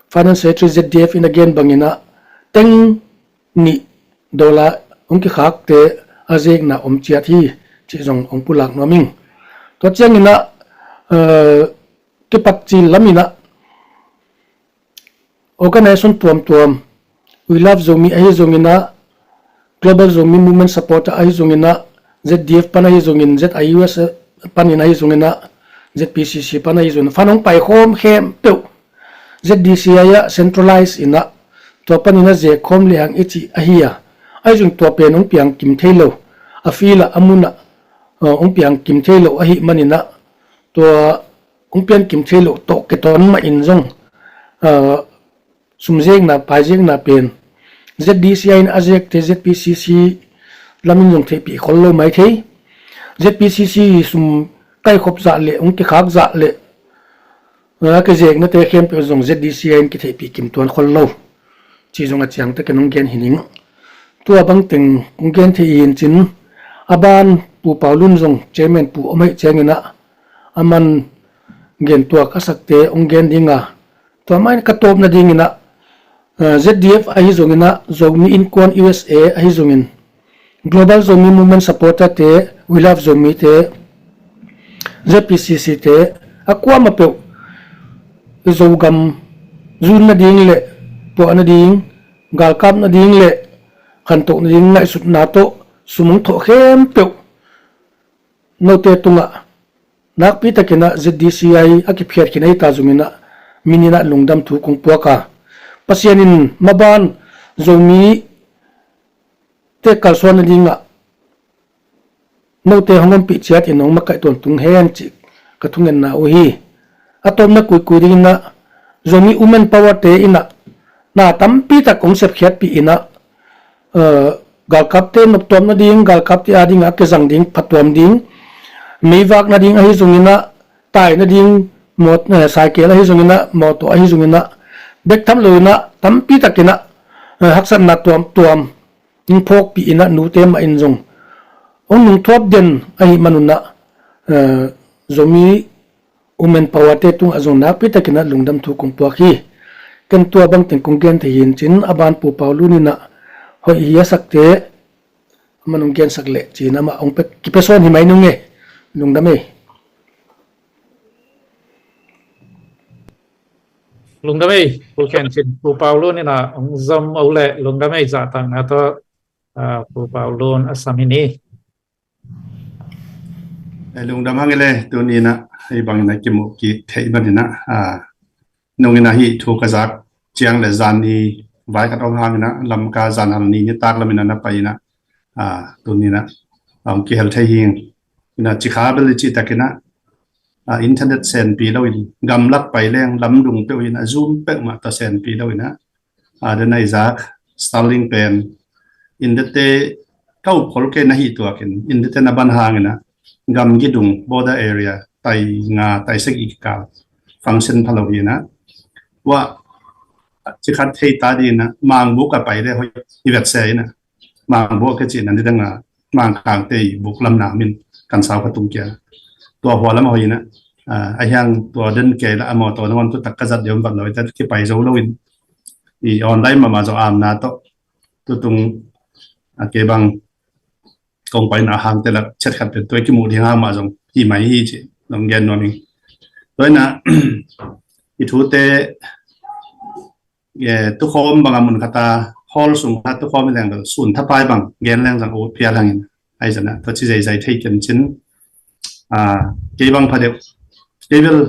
finance secretary ZDF in again bangina teng ni dola ongki khak te azek na chia thi chi jong pulak noming to changina ke patchi lamina organization tuam we love zomi ai zongina global zomi movement support ai zongina ZDF panai zongin ZIUS panai zongina ZPCC panai zon fanong pai khom khem pe ZDCI ya centralized ina to panina je khom lehang ichi ahia ai jung to pen ong piang kim thailo afila amuna ong piang kim thailo ahi manina to ong pian kim thailo to ke ton ma in jong sumjeng na pajeng na pen ZDCI in azek te ZPCC lamin jong the pi khollo mai thei ZPCC sum kai khop za le ong ki khak za le ke jek na te khem pe jong ZDCI in ki the pi kim tuan khol lo chi jong a chang te ke nong gen hining tu abang teng ong gen the in chin aban pu paulun jong chairman pu omai changena aman gen tua ka sakte ong gen dinga to mai ka top na dingina ZDF ahi zongina Zomi in Kwan USA ahi zongin Global Zomi Movement supporter te We Love Zomi te ZPCC te akwa mapeu zogam zun na ding le po na ding galkam na ding le kanto na ding ngai sut nato sumong tho khem peu no te tunga nak pi takena ZDCI akiphiat kinai ta zungina minina lungdam thu kung puaka pasianin maban zomi te kalswan dinga no te hongam pi chat inong makai ton tung hen chi kathungen na ohi atom na kui ringa zomi women power te ina na tampi ta concept khiat pi ina galkap te noptom na ding galkap te adinga ke jang ding phatwam ding meiwak na ding ahi zungina tai na ding mot cycle ahi zungina moto ahi zungina bek tham loina tampi takina haksan na tuam in phok pi ina nu te ma in zong ong nung thop den ahi manuna zomi women power te tung azong na pi takina lungdam thu kong tua khi kan tua bang teng kong gen the yin chin aban pu paulu ni na hoi hiya sakte manung gen sakle china ma ong pe kipeson hi mai nunge lungdame lungdame pu ken chin pu paulo ni na ong zam ole lungdame za tang na to pu paulo asamini lungdam hangile tunina ai bangina kimu ki theibanina nongina hi thukazak chiang le zani vai ka ong hangina lamka zanal ni tak lamina na paina tunina ong ki hel thehing ina chikhabeli takina internet sen pi loin gamlak paileng lamdung pe ina zoom pe ma ta sen pi loina adena izak starling pen indete kau kholke nahi to akin indete na ban hangina gam gidung border area tai nga tai sek ikal function phalowina wa chikhat thei ta dina mang bu ka paile hoi iwet se ina mang bu ka chin an danga mang khang te buk lam na min kan saw ka tung kya to hwalam hoina ayang to den ke la amo to non to takazat yom ban loi ta ki pai zo loin i online ma zo am na to tung ke bang kong pai na hang te la chat khat pe to ki mu ding ha ma jong hi mai hi chi long gen no mi toy na i thu te ye tu khom bang amun khata hol sum ha tu khom leng sun tha pai bang gen leng jang o pia lang ai jana to chi jai jai thei ken chin ke bang phade ke vel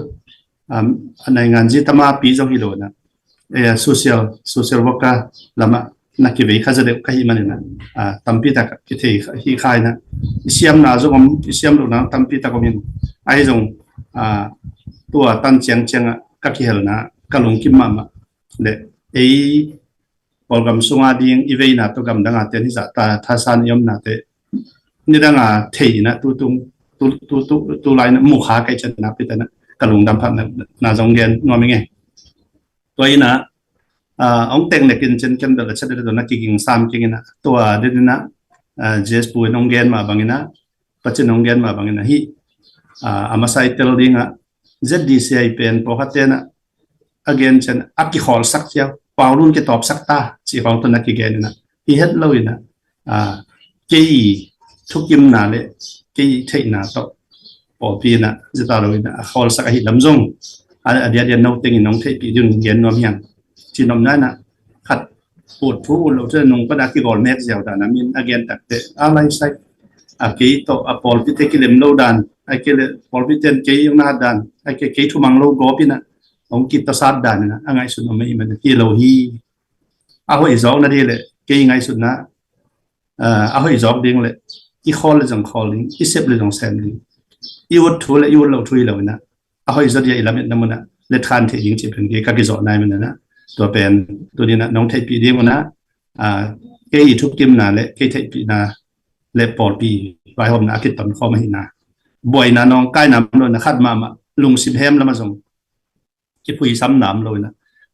anai ngan ji tama pi jong hi lo na social worker lama na ki ve khaja de kai manina tampi ta ki thei hi khai na siam na zo siam lo na tampi ta ko min ai jong tua tan chiang chiang ka ki hel na kalung kim ma le ei program sunga ding iveina to gam danga te ni za ta thasan yom na te ni danga thei na tu lai na mu kha kai chen na pi ta na kalung dam phat na jong gen no mi nge toina ông tên là kinh chân chân được chất được nó kinh sam kinh na tua đến na just pu nông gen mà bằng na bắt chân nông gen mà bằng na hi amasai tel ding a ZDCI pen po khaten again chen aki khol sak chia paulun ke top sakta chi khol to na ki gen na hi het loina ke thukim na le ke thei na to po pi na zeta loina khol sak hi lamjong dia no ting nong thei pi dun gen no myang chỉ nằm nay nè khát bột phú lâu trên nông bắt cái gòn mét dẻo đàn mình again đặt để alai sai cái to apol vít cái lem lâu đàn cái apol vít cái yung na đàn cái thu mang lâu gõ pin nè ông kita sát đàn nè ngay sụn mà mình cái lâu hi hồi gió na đi lệ cái ngay sụn na hồi gió đi lệ cái call là dòng call cái xếp là dòng xem đi yêu thu là yêu lâu thui lâu nè hồi gió đi làm mình nè lệ khan thì những chuyện cái gió này mình nèตัวเป็นตัวนี้นะน้องไทยปีเดียวนะเกี่ยทุกทีมนะเละเกี่ยไทยปีนะเละปอดปีไว้ผมนะคิดตอนข้อมาหินะบ่อยนะน้องใกล้น้ำเลยนะคัดมาลุงสิบแฮมแล้วมาส่งคิดผู้ซ้ำน้ำเลยนะ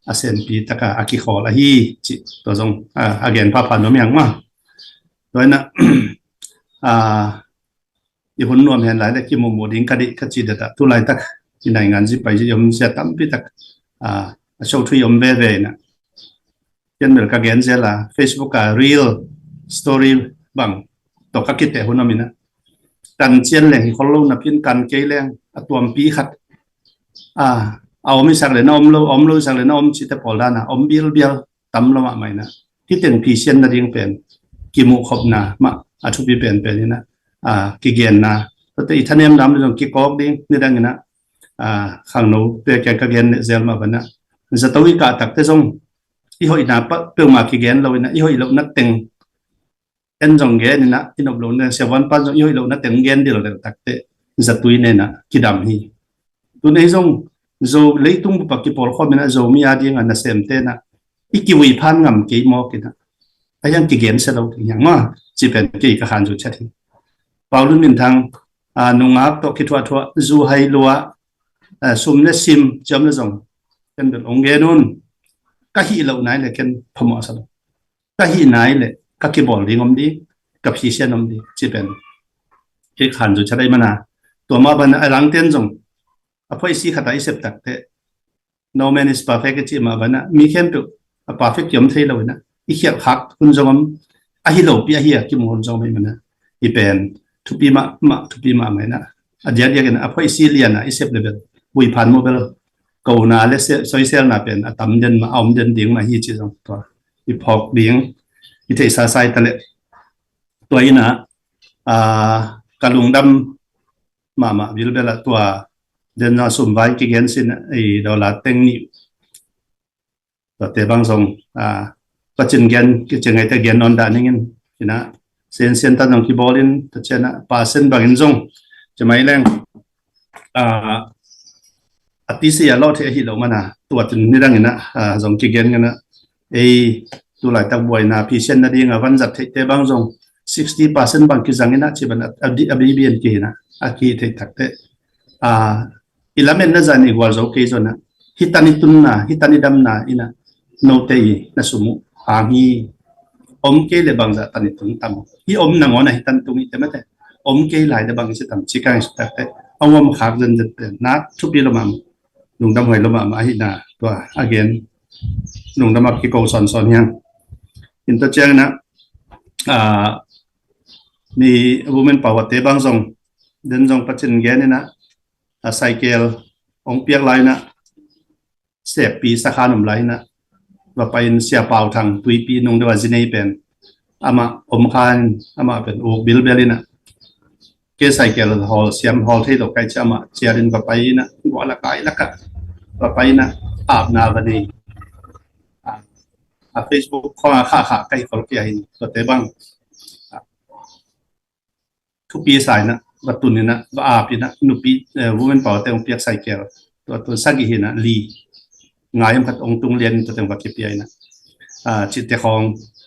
อาเซียนปีตะกะอากิขอละฮีจิตัวส่งอาเกนพาพันน้ำยังมาโดยนะญี่ปุ่นนวมเห็นหลายแต่กิโมโมดิ้งกะดิกะจิเดตะทุไลตัก ที่ไหนงานที่ไปจะยมเสียตั้มพิทักโชว์ทุยยมเบๆนะยันเหมือนกับเกณฑ์เสียละ Facebook กับ Real Story บังตกกิจแต่หุ่นน้ำมินะกันเชียนแหล่งที่เขาลงนับพินกันเกยแรงตัวปีขัดเอาไม่สักเลยนะอมรู้สักเลยนะชิตะพอลานะเบียลตั้มละมาไหมนะที่เต็นพีเชียนนั่นเองเป็นกิมุขบนะมาชุบเป็นนี่นะกิเกนนะแต่อีท่านเนี่ยดำเรื่องกิกอกดิ้งนี่ดังนะข้างโน้เปียกกันกิเกนเซลมาบันนะจะตัวอีกาตักเตส่งอีหอยนาปะเปียมากิเกนเราเนี่ยอีหอยเรานักเต็งเอ็นจงเกนนี่นะอีนบลงเนี่ยเสียวันปันจงอีหอยเรานักเต็งเกนเดียวเราตักเตจะตัวเนี่ยนะกิดำฮีตัวนี้ส่งโจเลยตุ้งปักกิปอลข้อมันนะโจมีอาดีงานเซมเตนะอีกิวิพันงำกี่มอกินะไอ้ยังกิเกนเสร็จแล้วอย่างว่าจีเป็นกี่กระหันจุดเช่นที่เป่าลุ่นมินทางนุ่งอับตกคิดว่าทัวจูไฮลัวซุมเนซิมจำเลยส่งเป็นแบบองเกนุนก็ฮีเหล่าไหนเลยกันพม่าสลับก็ฮีไหนเลยก็กิบอลดีงอมดีกับพีเชียนอมดีจีเป็นที่ขันจุดเช่นได้มานะตัวมาบันไอ้หลังเต้นส่งพออีสิขัดไอ้เสพตักเตะ no man is perfect ที่มาบันนะมีแค่ตัว perfect ยอมเทเรานะอีเขียบหักคุณจงมอาฮิโลปีอาฮิกิมคนจงไม่มันนะอีเป็นทุปีมาไหมนะเดี๋ยวกันพออีสิเลียนนะอีเสพเลเวลบุยพันโมเบลกูน่าเลสโซยเซลน่ะเป็นตั้มเดินมาเอาเดินดิ่งมาฮีจิจงตัวอีพอกดิ่งอีเทสาไซตะเลตัวอีนะกะลุงดำมาวิลเบลตัวเดินมาสุ่มไว้กิเกนสินไอ้ดอลลาร์เต็งนี่ตัวเตะบางส่งก็จึงเกนก็จึงไอ้แต่เกนนอนด่านนี่นะเซียนตันของคีบอลินตัวเชนะปาเซนบางอินส่งจะไม่แรงอติเสียรอดที่ไอ้หิโลมานะตัวจึงนี่ดังนะส่งกิเกนกันนะไอ้ตัวหลายตะบวยนะพิเศษนั่นเองวันจัดเตะบางส่ง60%บางกิจังนี่นะที่เป็นอบีเบียนกีนะอากีเทตักเตอิลาเมนนั่นจะนี่กว่าจะโอเคจนนะฮิตานิตุนนะฮิตานิดัมนะอินะโนเตย์นะสมุหางฮีอมเกลเลยบางจะตานิตุนตั้มฮีอมนังวันนะฮิตันตุมิเตมั้ยแต่อมเกลหลายแต่บางจะตั้มชิคังสุดแต่เอาว่ามันขาดจนจะเป็นนักทุบดีละมั่งลุงดำหวยละมั่งมาฮินาตัวอาเกนลุงดำมาคิโกสอนยังอินเตอร์เจงนะมีวูแมนปาวเตบางทรงเดินทรงปัจจุบันนี่นะไซเคิลองเปียกไลน์นะเสียปีสักขาหนุ่มไลน์นะว่าไปเสียเปล่าทางตุยปีนุ่งเดวาจินีเป็นอามาผมคานอามาเป็นโอบิลเบลินะเกไซเคิลฮอลเสียมฮอลที่เราใกล้จะมาเชียรินว่าไปนะว่าละไกละกันว่าไปนะอาบนาวันนี้เฟซบุ๊กข้อขาใกล้คนเกี่ยตัวเตบังทุกปีสายนะวัตถุนี่นะว่าอาปีนะนุปีวูแมนเป่าแต่องเปียกใส่แก้วตัวสักกี่เห็นนะลีง่ายมันองตุงเรียนตัวเต็มวัดเกียนะจิตเจ้าของ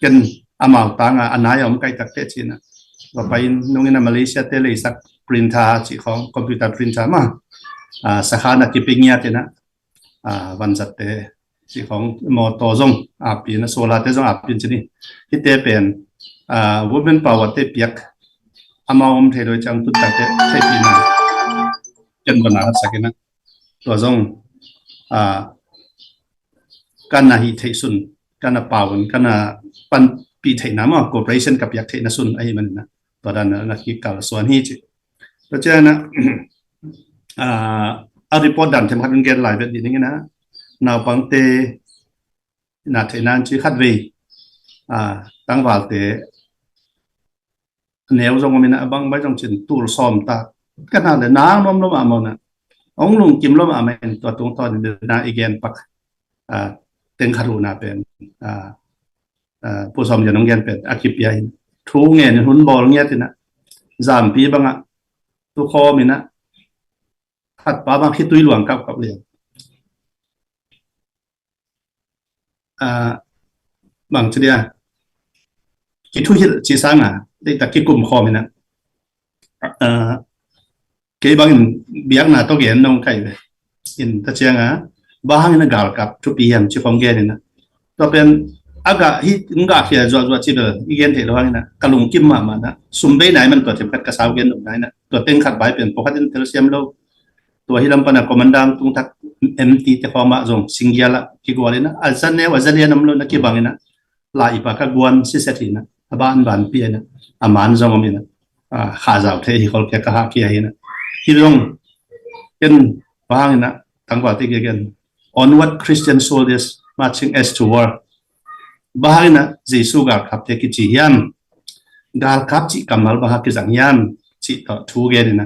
กันอามาตังอันไหนเอาไม่ใกล้ตักเตชินะว่าไปนู่นนี่นะมาเลเซียเตเลยสักปรินทาจิตของคอมพิวเตอร์ปรินทามาสาขาหนักกิปิงเงียเตนะวันจัดเตจิตของมอตอซงอาปีนะโซลาเตซงอาปีนชนิดที่เตเป็นวูแมนเป่าวัดเตเปียกอามาอมเทโดยจังตุตักเตใช่ปีนั้นจนบรรณาสักนะตัวซงกันนาฮิเทสุนกันนาป่าวันกันนาปันปีเทน้ำอ่ะ corporation กับยักษ์เทนสุนไอ้มันนะตัวนั้นนะคิดกับส่วนนี้จิเพราะฉะนั้นนะเอารีพอร์ตดันเทมขัดเงินหลายแบบนี้นะนาวปังเตนาเทนันจีขัดเวตั้งวาลเตเนียวจงมีนะบางใบจงจินตูรซ้อมตาก็น่าเลยน้ำล้มล้มอามันนะองลุงกิมล้มอามันตัวตรงตอนเดินนาอีกแกนปักเต็งคารูนาเป็นผู้สมอย่างน้องแกนเป็นอาคิปยัยทูเงี้ยหุ่นบอลเงี้ยตินะจามปีบางอ่ะตุคอมีนะขัดป้าบางคิดตุยหลวงกับเรียนบางทีเดียคิดทุยชีสังอ่ะได้แต่คิดกลุ่มคอมีนะเกี่ยบางเบียงน่ะต้องเห็นน้องใครเลยอินตะเชียงอ่ะบ้างนี่กาลกับทุกปีอย่างที่ผมเกณฑ์นี่นะตัวเป็นอากาศที่งาเขียจวดที่เดิมอีเกณฑ์เท่าไหร่นะกะลุงกิมมานะสุ่มไปไหนมันตัวเทียมกับกระสาวเกณฑ์ตรงไหนนะตัวเต็งขัดใบเป็นปกติเทลเซียมโล ตัวฮิลัมปนะคอมมานดังตุงทักMT te khoma zong singiala ki gwalina alzane wazalia namlo na ki bangina la ipa ka gwan si setina aban ban piena aman zong amina khazaw the hi khol ke ka ha ki hina hilong ken bangina tangwa ti gen onward Christian soldiers marching as to war bangina jesu ga khap te ki chi hiam gal kap chi kamal ba ki jang hiam chi to thu ge na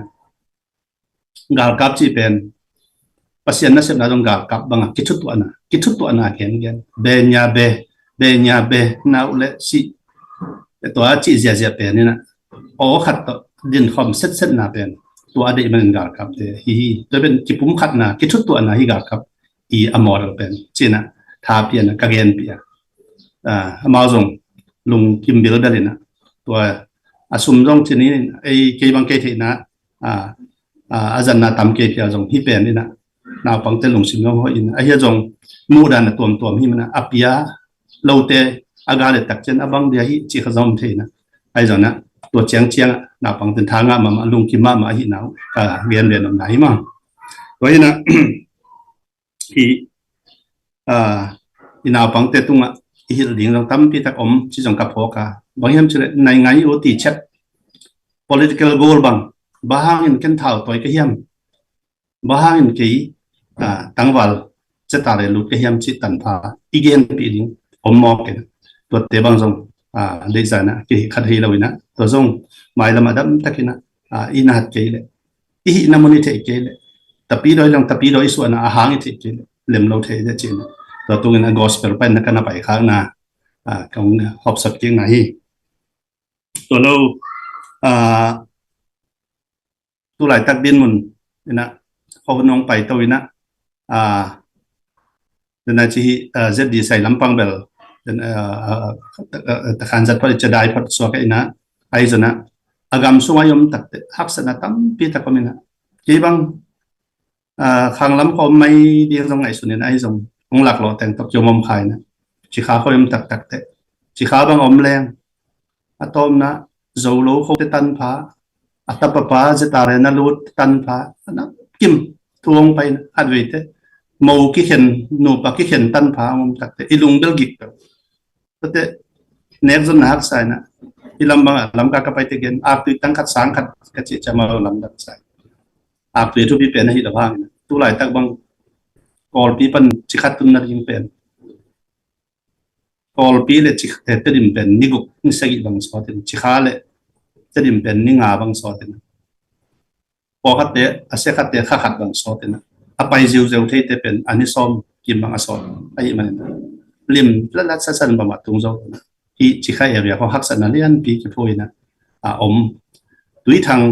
gal kap chi pen pasien na sem na dong gal kap banga kitut tu ana gen be nya be na ule si to a chi zia pen ni na o khat to din khom set na pen to ade man gal kap te hi to ben ki pum khat na kitut tu ana hi gal kap I amor pen china tha pian ka gen pia ma zong lung kim bil dalina to asum zong chini ai ke bang ke the na azan na tam ke pia zong hi pen ni na nào bằng tên lồng sim ngô in ai dòng mua đàn là tuồng hi mà apia lâu tê aga để tắc chân abang dia hi chỉ khazom thế na ai rồi na tua chiang nào bằng tên thang mà lung kim mà hi nào gen làm này mà rồi na thì nào bằng tên tung hi liền dòng tâm pi tắc chỉ dòng cặp hoa cả bằng hiểm chứ này ngay ô tì chết political goal bằng bahang in ken thảo tối cái hiểm bahang in cái tangwal chetare lut ke hiam chi tan pha igen pi ding ommo ke to te bang jong de zana ke khat hi lawina to jong mai lam adam takina ina hat ke le I namoni the ke le tapi doi su ana hang the ke lem lo the de chin to tungin gospel pa na kana pai khang na kong hop sap king na hi to lo tu lai tak din mun ina nong pai to ina dan chi ZD sai lampang bel dan takhan zat pa chadai pat so ka ina ai zana agam sungayom tak haksana tam pi ta komina ki bang khang lam ko mai ding jong ai sunin ai jong ong lak lo teng tok jomom khai na chi kha khoyom tak te chi kha bang om leng atom na zolo kho te tan pha atapa zetare na lut tan pha na kim tuong pai advete màu cái khen nụ bạc cái khen tan phá mông tắc te ilung bel gik te nét dân hắc sai na ilam bang lam ka pai te gen ap tu tang khat sang khat ka chi chama lam dak sai ap tu tu bi pen hi da bang tu lai tak bang kol pi pan chi khat tun na ring pen kol pi le chi te rim pen ni guk ni sagi bang so te chi kha le te rim pen ni nga bang so te na po khat te ase khat te kha khat bang so te na apai ziu thei te pen ani som kim bang asol ai man lim la sa san ba ma tung zo hi chi kha area ko hak san lian pi ki phoina om tui thang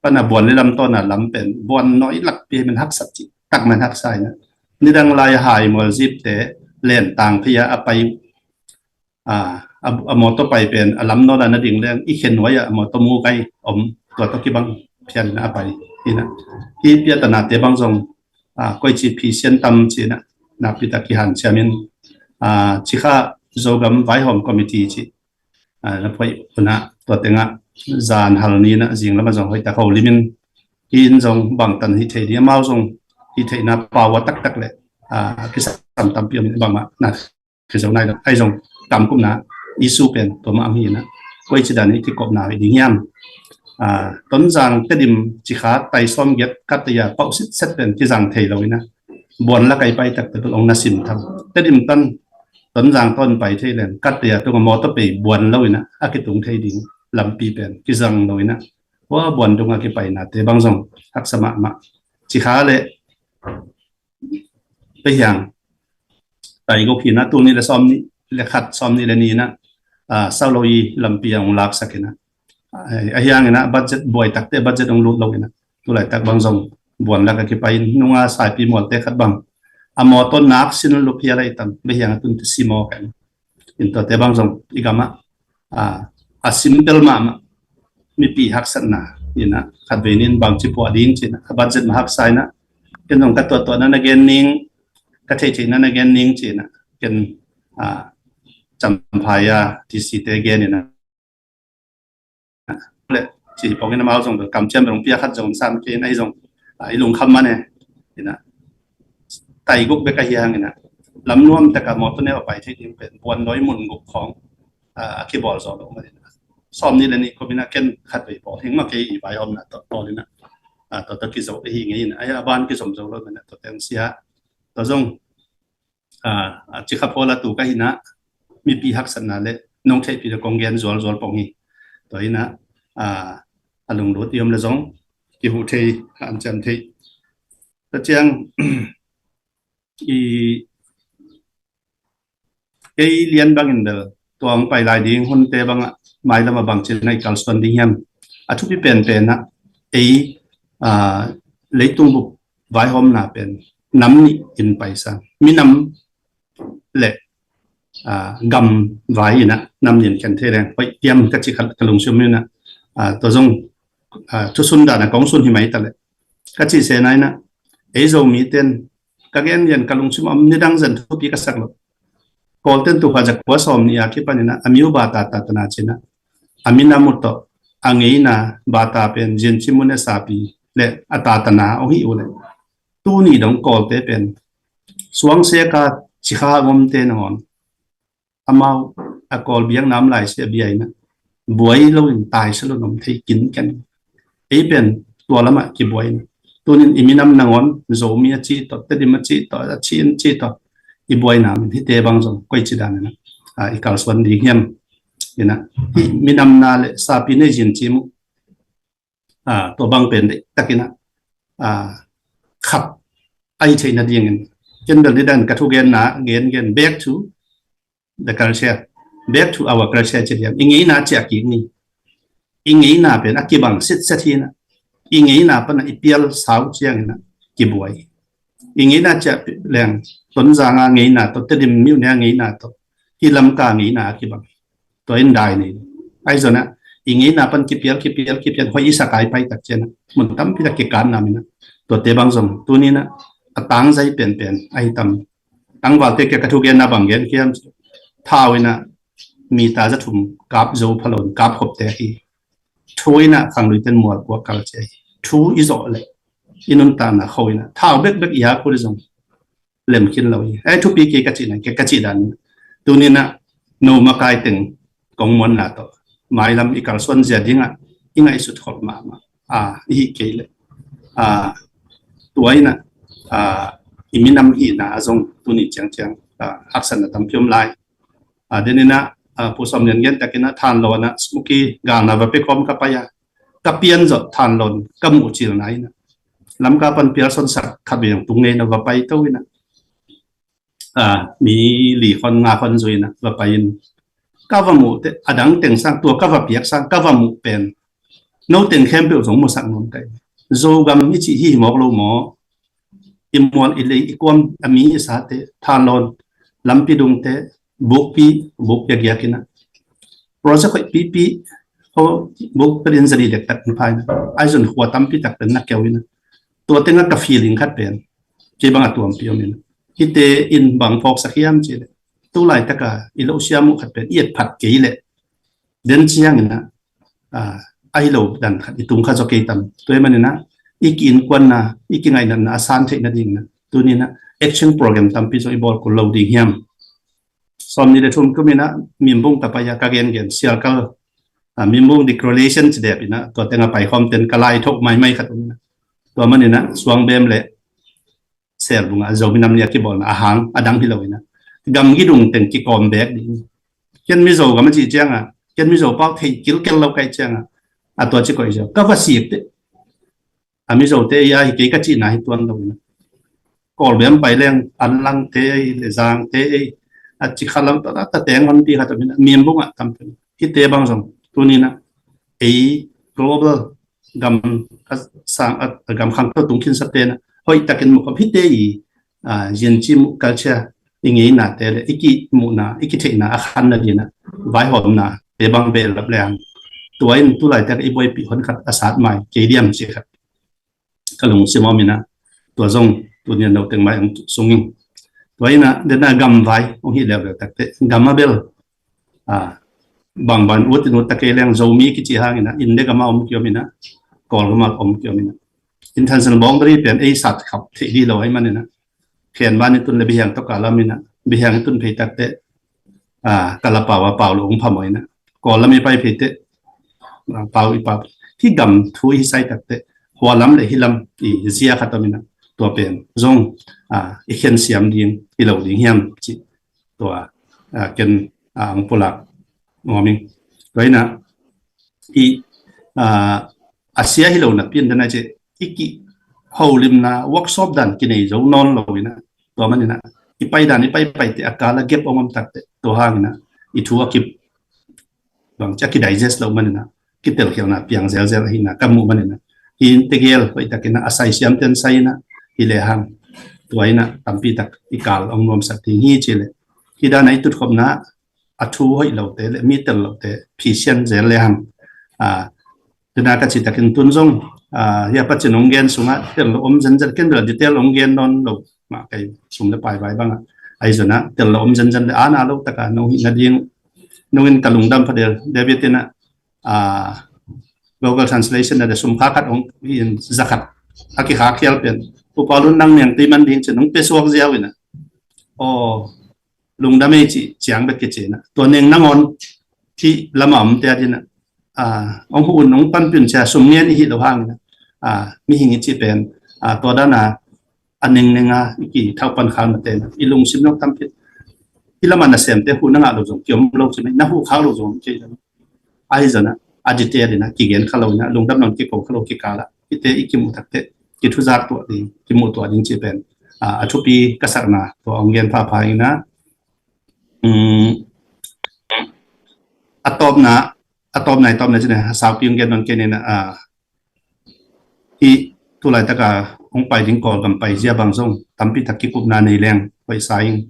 pana bon le lam to na lam pen bon noi lak pi man hak sat chi tak man hak sai na ni dang lai hai mol zip te len tang phia apai moto pai pen alam no na ding leng I khen wa ya moto mu kai om to ki bang phian na apai ina hi pia ta na te bang jong koi chi phi sian tam chi na pi ta ki han chamin chi kha zogam vai hom committee chi na phoi una to tenga zan hal ni na jing lama jong hoi ta ho limin in jong bang tan hi thei dia mau jong hi thei na pawa tak le ki sam tam pi min bang ma na ki jong nai ai jong tam kum na isu pen to ma hi na koi chi dan ki kop na ding yam tốn rằng cái điểm chỉ khá tay xóm ghét cắt tay bảo xích xét bên cái rằng thầy rồi na buồn là cái bay tập từ ông na sim thầm cái điểm tốn rằng tôn bay thầy lên cắt tay tôi có mò tập bị buồn lâu na cái tung thầy đỉnh làm pi bên cái rằng rồi na quá buồn trong cái bay na thế băng rong hắc sa mà chỉ khá lệ bây giờ tại có khi na tu ni là xóm ni là khát xóm ni là ni na sau lâu y làm pi ông lạc sa cái na ayang na budget boy takte budget ang lut law ina tulay tak bang zong buwan la ka kipain nunga sai pi mol te khat bang amo to nak sin lu pia lai tam be yang tun simo kan into te bang zong igama a simple ma mi pi hak san na ina khat venin bang chi po ding chin budget ma hak sai na ken zong ka to na again ning ka thei na again ning chin na ken champaya tc te again ina le chỉ có cái nào dùng cầm chân đồng pia khát dùng sam cái này dùng ไอ้ลุงคำมาเนี่ยนะไต่กุกเบกเฮียงนะลำนวมแต่กับมอตัวนี้ออกไปที่นี่เป็นวันน้อยมุนกุกของคีย์บอร์ดสอนลงมาเนี่ยซ้อมนี่เลยนี่ก็มีนักเก็นขัดไปพอถึงมาเกี่ยไปอมนะต่อเลยนะต่อตะกี้สอบไอ้ยังไงนะไอ้บ้านกี่สมจงแล้วนะต่อเต็มเสียต่อจงจิขับพอละตูก็หินะมีปีหักสันนะเลยน้องใช้ปีละกองเงินจวลปองฮีต่อหินะลุงรถยมละจงกี่หูเทอันจันเทแต่เจียงเรียนบางอินเดอร์ตัวไปหลายดิ้งคนเตะบางไม่ละมาบางเช่นในการสอนดิ้งยมทุกที่เป็นนะเลยตุ้งบุกไว้หอมน่ะเป็นน้ำนี่อินไปซะมีน้ำเละกำไว้นะน้ำเย็นกันเท่แรงไปเยี่ยมก็จิขัดกระลงชุ่มนี่นะตัวจงทุสุนดานะกองสุนหิมะตะเลยก็จิเสนัยนะโจมีเต้นก็เงี้ยยันกระลงชุ่มอันนี้ดังจันทุบยี่กษักเลยกอลเต้นตัวขจักวัวสอมนี่อาคิปานี่นะอามิวบาตาตาตนาเชนะอามินามุตโตอังเงินะบาตาเป็นเจนชิมุนเนสาปีและอัตตานาโอหิโอเลยตู้นี่ดงกอลเตเป็นสวงเสกาชิคางมเตนหอนอามาอกอลเบียงน้ำไหลเสียเบียนะบวยเราตายสลนมที่กินกันเป็นตัวละมากี่บวยตัวนี้มีน้ำนางอนโจมีจีต่อเตดิมาจีต่อชีนจีต่ออีบวยน้ำที่เตบังสงก้อยจีดานนะอีกาลสวนดีเฮียมนะมีน้ำนาเลสาปีเนจินจิมุตัวบางเป็นเด็กตะกินะขับไอใช่นาดีเงินเช่นเดิมที่ดันกระทุกเงินนะเงิน back to the culture back to our culture เฉลี่ยอย่างงี้นะจากอย่างนี้อย่างงี้นะเป็นอักบังสิทธิ์เสียนะอย่างงี้นะเป็นอีเปียลสาวเชียงนะกี่บวยอย่างงี้นะจะแรงต้นจางงี้นะตัวเตดิมมิวเนี่ยงี้นะตัวที่ลำกางี้นะกี่บังตัวเอ็นได้นี่ไอ้ส่วนนะอย่างนี้นะเป็นกี่เปียลหอยสักไอไปตัดเจนมันตั้มพิจารณาการนามินะตัวเตบังสมตัวนี้นะตั้งใจเป็นไอ้ตั้งว่าเตะกระทุกเงินนะบางเงินเขียนท้าวินะมีตาจะถุมกับโจพลนกับขบเตะอีช่วยนะขังลุยเต็นมัวกว่าเกาเจชูอิโซเลยอินุนตานะเขาวินะท้าเบกยาคุริจงเล่มคิดเราไอ้ทุกปีเกกจินะเกกจิดันตัวนี้นะโนมาไกตึงกองมวนนะต่อหมายลำอีกการส่วนเสียดิ้งอิงไอสุดขอบมาอีกเกลตัวนี้นะอิมินำอีนะจงตัวนี้จังอักษรตั้มพิมพ์ลายเดี๋ยวนี้นะผู้สมเด็จเงินแต่กินนะทานโลนะสมุกีกางนะว่าไปคอมกับไปกับเปลี่ยนจะทานโลนกับหมู่จีนไหนนะลำกับเป็นเปลี่ยนส่วนสักขับอย่างตรงนี้นะว่าไปตัวนี้นะมีหลีคนงาคนจุยนะว่าไปยินก้าวหมู่แต่อดังเต็งสร้างตัวก้าวเปียกสร้างก้าวหมู่เป็นโน้ตเต็งเข้มเปรี้ยวสงมุสักนนกันโจกำมิจิฮิหมอกโลหมออิมวนอิเลอีกวมอามีอิสาเตทานลอนลำปีดุงเตบุกเปียกินะโปรเจกต์ปีเขาบุกเป็นสรีเด็กตัดภายนะไอ้ส่วนหัวตั้มปีตักเป็นนักเกวินะตัวเต็งนักกับฟีลิงคัดเป็นเจ็บางตัวเปียวนี่นะฮิตเตอินบางฟอกสักยามเจเลตู้ไหลตะกาอิโลเชียมุขัดเป็นเอียดผัดเกยเลเดินเชียงนะไอโลดันขัดอิตุงข้าจเกตัมตัวมันนะอีกินกวนนะอีกินไงนั่นนะสานเทคนาดิ่งนะตัวนี้นะ action program ตั้มปีโซอีบอลกุลาวดิ่งเฮียมสอมนี่เดชุมก็มีนะมีบุ้งตะปายากาเกนเกนเซียร์ก็มีบุ้ง declaration เดียบนะตัวเต็งไปคอมเต็นกลายทุกไม่ขัดนะตัวมันนี่นะสวงเบมเละเสียบุ้งอาจจะมีน้ำเนียกี่บอลอาหารอดังพิโลนะกำกิดุงเต็งกี่กอมแบกดิ่งเช่นมิโซก็มันจีเจียงเช่นมิโซเป้าเทกิลเกลเราไกเจียงตัวจีก็อีเจ้าก็ว่าเสียบมิโซเตยาฮิเกกจีน่าฮิตัวนั้นนะกอลเบียมไปเรื่องอันลังเตยเลซางเตยจิขลังตัวนั้นแต่แตงวันที่เขาจะมีบุ้งทำเป็นฮิเตบางส่วนตัวนี้นะglobal กำสร้างกำขังตัวตุงขินสเตนะเฮ้ยแต่กินมุกฮิเตยยันจิมุกัลเชอร์อย่างงี้นะแต่อีกมุนะอีกเทนะอาคารนั่นดีนะไว้หอมนะเตบางเบลรับแรงตัวนี้ตัวไหลแต่อีบอยปีคนขัดอาสาใหม่เกเดียมสิครับก็ลงซิมอมินะตัวทรงตัวนี้เราเต็งไว้ทรงยิ่งตัวนี้นะเดินหน้ากำไว้องค์ที่เดียวแต่กำมาเบลบางวันอุดตะเกียงโจมีกิจหางนะอินเดียก็มาอมเกี่ยวมินะกอลก็มาอมเกี่ยวมินะ intentional boundary pen ei sat khap thi di lo ai manina khian ban tun le biang to kalamina biang tun phei takte kalapa wa paulo ong phamoina kolami pai phete pau I pa hi gam thu hi sai takte hwalam le hilam I zia khatamina to pen zong I khen siam ding I lo ding hiam chi to ken ang pulak ngoming toina I asia hi lo na pin dana che iki holim na workshop dan kinai zo non loina to manina I pai dan I pai te akala gap ongam takte to hangina I thu akip bang chaki digest lo manina kitel khiana piang zel zel hina kamu manina in tegel pai takina asai siam ten saina I le hang toina tampi tak ikal ong nom sakti hi chile hida nai tut khopna athu hoi lo te le mitel lo te phisian zel le ham tuna ka chi takin tunjong ya pachin onggen sunga tel om jan jan ken ra detail onggen non lo ma kai sum le pai bai banga ai zona tel om jan jan le ana lo taka no hi na ding nongin kalungdam phadel debitina Google translation na sum khakat ong in zakat aki khakial pen upalun nang yang timan ding chen ong peswak ziawina o lungdame chi chiang be ke chena to neng nangon thi lamam te adina ông hùn ông pan pin cha sum ngen hi lo hang mi hingi chi pen to dana aning nenga ki thau pan khan te ilung sim nok tam pit ilaman na sem te hu na lo jong kyom lo chi na hu kha lo jong chi ai zana adite dina ki gen khalo na lung dam non ki ko khalo ki kala ite ikimu takte ki thu zak to di ki mu to ding chi pen athupi kasarna to ongen pha pha ina atom này chứ này sao tiếng gen non kenen I tu lại tất cả ông phải đến call cầm phải ra bằng sông tampi thắc kip na nei leng phải sai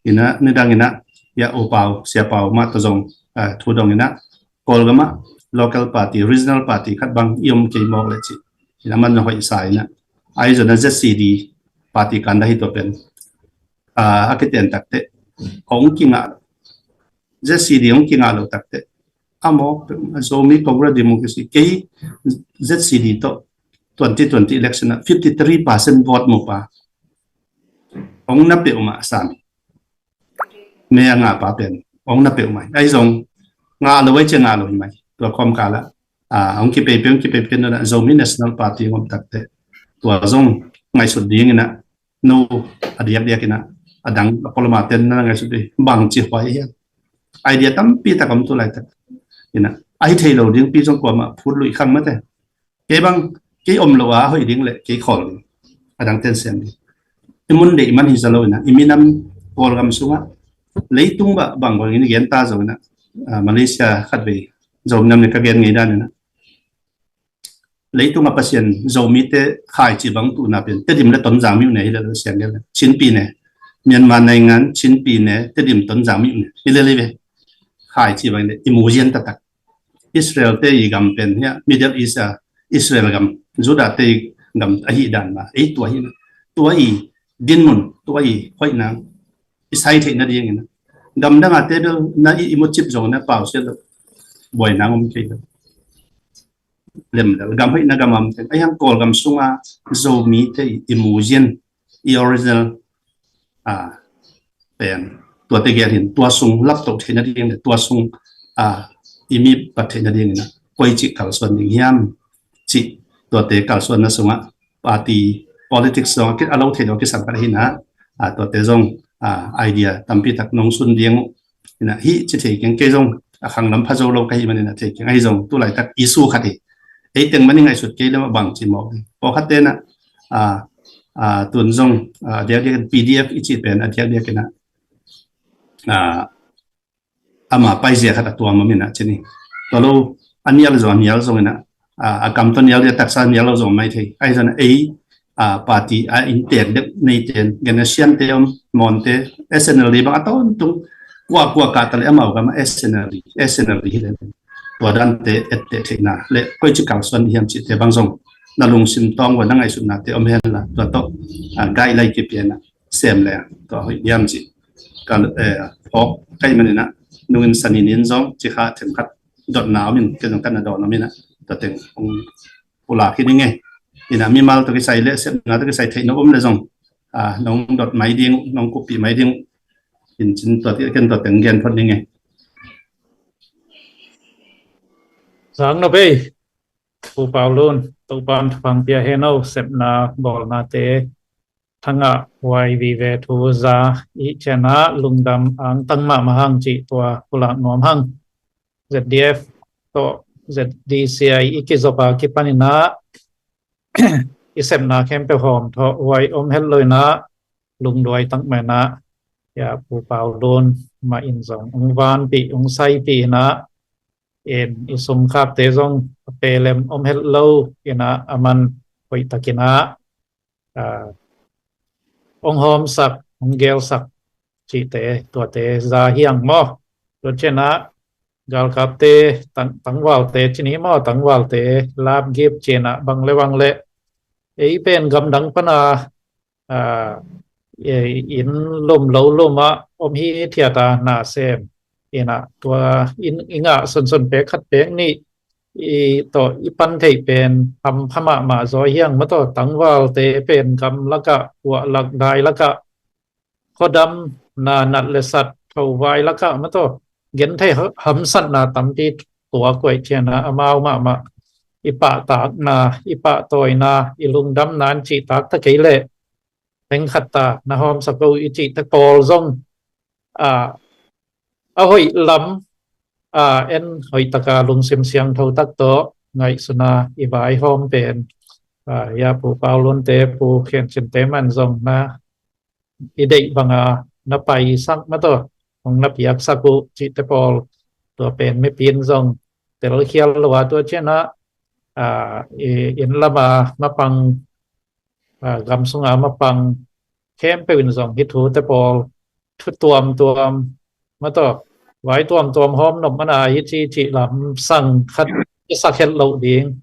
ina ne dang ina ya opau sia pau ma to zong thu dong ina call gama local party regional party khat bang yom ke mok le chi ina man hoi sai na ai zona ZCD party kan da hi to pen akiten takte ong kinga ZCD ong kinga lo takte amo zomi congress democracy ke ZCD to 2020 election 53% vote mo pa ong na pe uma san me nga pa pen ong na pe uma ai zong nga lo wai che nga lo mai to kom kala ong ki pe pen na zomi national party ngom takte to zong ngai su ding na no adiak dia kina adang poloma ten na ngai su de bang chi hwai ya idea tam pi ta kam tu lai tak ina ai thei lo ding pi jong kwa ma phut lui khang ma te ke bang ke om lo wa hoi ding le ke khol adang ten sem di imun de man hi zalo ina iminam kol gam sunga leitung ba bang bang ni gen ta zo na Malaysia khat be zom nam ne ka gen ngai dan na leitung a pasien zomi te khai chi bang tu na pen te dim le ton jang mi ne le sem le chin pi ne Myanmar nai ngan chin pi ne te dim ton jang mi ne le le khai chi bang ne emotion ta tak Israel te I gam pen ya Middle East Israel gam Judah te gam ahi dan ma ei tua I dinmun tua I hoi na isai the na ding na gam da te do na I emochip zo na pau se boy na ngom ke lem da gam hoi na gam am te ai hang kol gam sunga zo mi te emotion I original pen tua te ge hin tua sung lap to the na ding tua sung imi pathe na ding na koi chi kal son ding hiam chi to te kal son na sunga party politics so ki alo the do ki san par hina to te zong idea tampi tak nong sun ding ina hi chi the ken ke zong khang lam pha zo lo kai man na the ken ai zong tu lai tak issue khati ei teng mani ngai sut ke le bang chi mo po khate na tun zong dia PDF ichi pen dia kena ama paizia khata tua mamina chini tolo anial zong ina akam ton yal tak san yal zong mai thei ai zan ei party inter de nei ten ganasian teom monte SNL ba aton tung kwa ka tale amau ka SNL hi le wadan te ette thina le koi chi kal son hiam chi te bang zong na lung sim tong wa nangai sun na te om hen la to gai lai ki piana sem le to yam chi kal ok kai manina nungin sanin zong chi kha them khat dot naw min ke jong kan dot na mina ta teng ong pula khi ni nge ina mi mal to cái sai le set na to cái sai thei no le zong nong dot mai ding nong copy mai ding in chin to ti ken to teng gen phot ni nge sáng nó về phụ bảo luôn tụ ban phang bia heno sep na bol na te thanga wai vi ve thu za i chena lungdam ang tangma mahang chi tua pula nom hang ZDF to ZDCI ikizopa kipanina isep na kempe hom tho wai hel loi na lung doi tang me na ya pu pau don ma in zong ong van pi ong sai pi na en isum khap te zong pelem hel lo ina aman hoi takina ông hôm sạc ông gel sạc chỉ tế tua tế ra hiang mo rồi trên á gal cáp tế tăng vào tế trên ý mo tăng vào tế lab gip trên á bằng lệ ấy bên gầm đắng pana in lum lâu lum á hi thiệt na xem ina tua in inga son pe khát pe ni to ipan thei pen phama ma zo hiang ma to tangwal te pen kam laka wa lak dai laka khodam na nat le sat thau vai laka ma to gen thei ham sat na tamti tua koi chena amau ma ipa tak na ipa toy na ilung dam nan chi tak ta keile teng khatta na hom sakau ichi ta pol zong hoi lam en hoi taka lung sim siang thâu tak to ngai suna i vai hom pen ya pu pau lon te pu khen chen te man zong na i dei banga na pai sak ma to ong na piak saku chi te pol to pen me pin zong te lo khial lo wa to chena in lama ma pang gam sunga ma pang kem pe win zong hit hu te pol thu tuam ma to vài tuom hôm nộp mana hít chi làm sang khát sắc hết lâu điên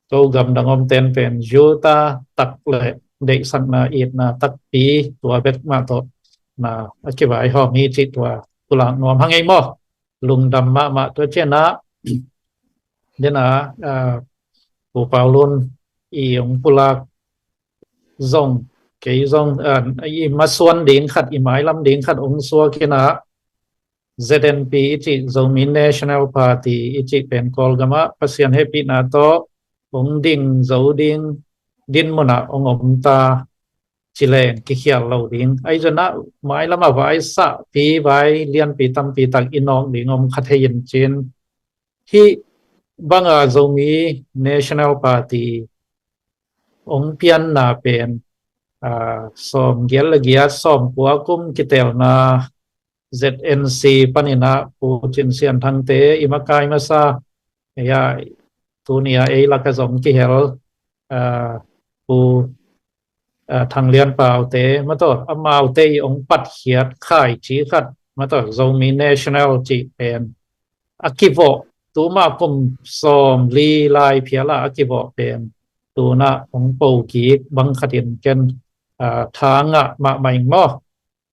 tôi gầm đằng om ten pen juta tắc lệ để sang na ít na tắc pi tua bet ma to na cái vài hôm hít chi tua lang nom hang ấy mo lung đam ma tôi chen na nên là bộ bao luôn y ông pula zong cái zong y ma xuân đến khát y mai lắm đến khát ông xua kia na ZNP ichi Zomi National Party ichi pen kol gama pasian happy na to ong ding zo ding din mona ong ta chilen ki khial lo ding ai jana mai lama vai sa pi vai lian pi tam pi tak inong ding om khathein chin hi banga Zomi National Party ong pian na pen som gel gia som kwa kum kitel na ZNC panina pu chin sian thang te imakai masa ya tunia ei la ka zong ki hel pu thang lian pau te ma to amau te ong pat hiat khai chi khat ma to Zomi National chi pen akivo tu ma kum som li lai phiala akivo pen tu na ong po ki bang khatin ken thanga ma mai mo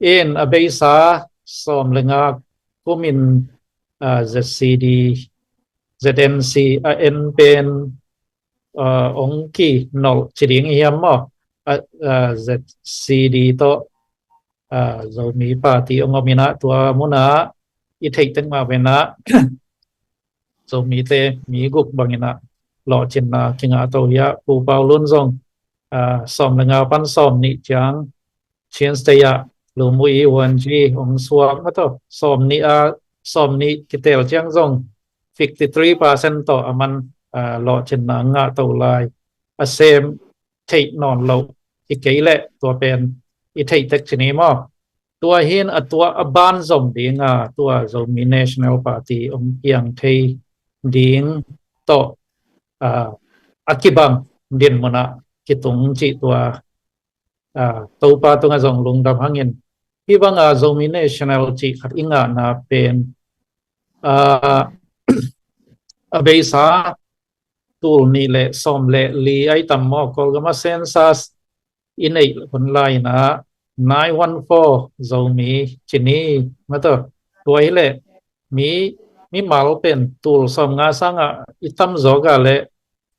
in abeisa som lenga kumin ZCD ZNC en pen ong ki nol chiding hiam mo ZCD to Zomi Party ong omina tua muna i thei teng ma vena Zomi te mi guk bangina lo chin na kinga to ya pu pau lun zong som lenga pan som ni chang chen ste ya lu mui wan ji ong suak ma to som ni kitel chang zong 53% to aman lo chen na nga to lai a sem thei non lo i keile to pen i thei tek chini mo tua hin a tua aban zom ding tua Zomi National Party ong yang thei ding to akibang din mona kitung chi tua to pa to nga zong lung dam hangin ibang Zomi National chi khat inga na pen abesa tool ni le som le li ai tam mo kol gama census inei online na 914 Zomi chini mato tuai le mi mal pen tool som nga sanga itam zoga le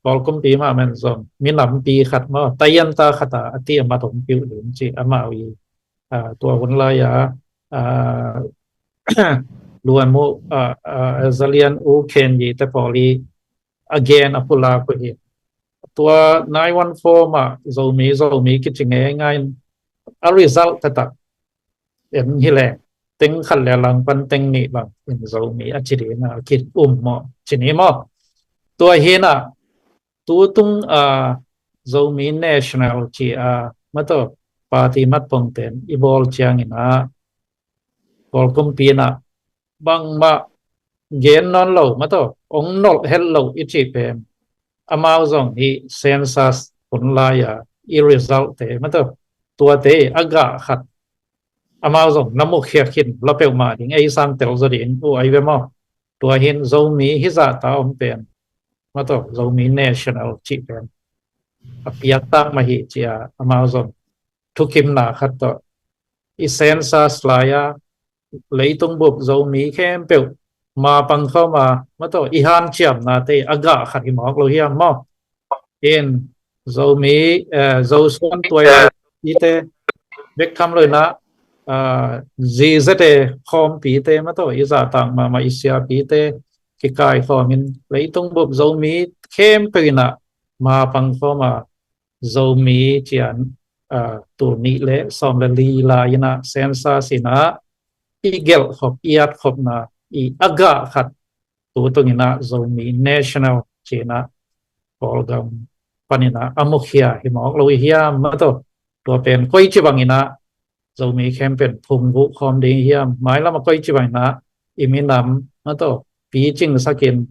Polkum pi ma men zong minam pi khat ma tayan ta khata ati ma thong piu lum chi ama wi tua hun la ya luan mo zalian u ken yi te poli again apula ko hi tua 914 ma zomi ki chinge ngai a result ta em hi le teng khal le lang pan teng ni bang in zomi a chi na kit mo chini mo tua hi na tu tung zomi national chi ma to party mat pong ten ibol chiang ina Polkum pi na bang ma gen non lo ma to ong nol hello ichi pem amao zong hi census pun la ya i result te ma to tua te aga khat amao zong namu khia khin la pe ma ding ai sang tel zo din u ai ve mo tua hin zomi hi za ta om pen ma to zomi national chi pen apiat ta ma hi chia amao zong thukim na khat to i census la ya lấy tung buộc dấu mí khem biểu mà bằng không mà tổ y han chiếm là thế aga khát hi mọc lo hiam mo in dấu mí dấu xuân tuổi y tế biết thăm rồi na gì rất là khom pi tế mà tổ y giả tặng mà Malaysia pi tế cái cái khom mình lấy tung buộc dấu mí khem biểu na mà bằng không mà dấu mí chian tụ nị lệ som lệ li la ina sensa sina igel khop iat khop na i aga khat tu tungina zomi national china polgam panina amukhia himok lo hiam ma to to pen koi chi bangina zomi campaign phum gu khom ding hiam mai la ma koi chi bangina iminam ma to pi ching sakin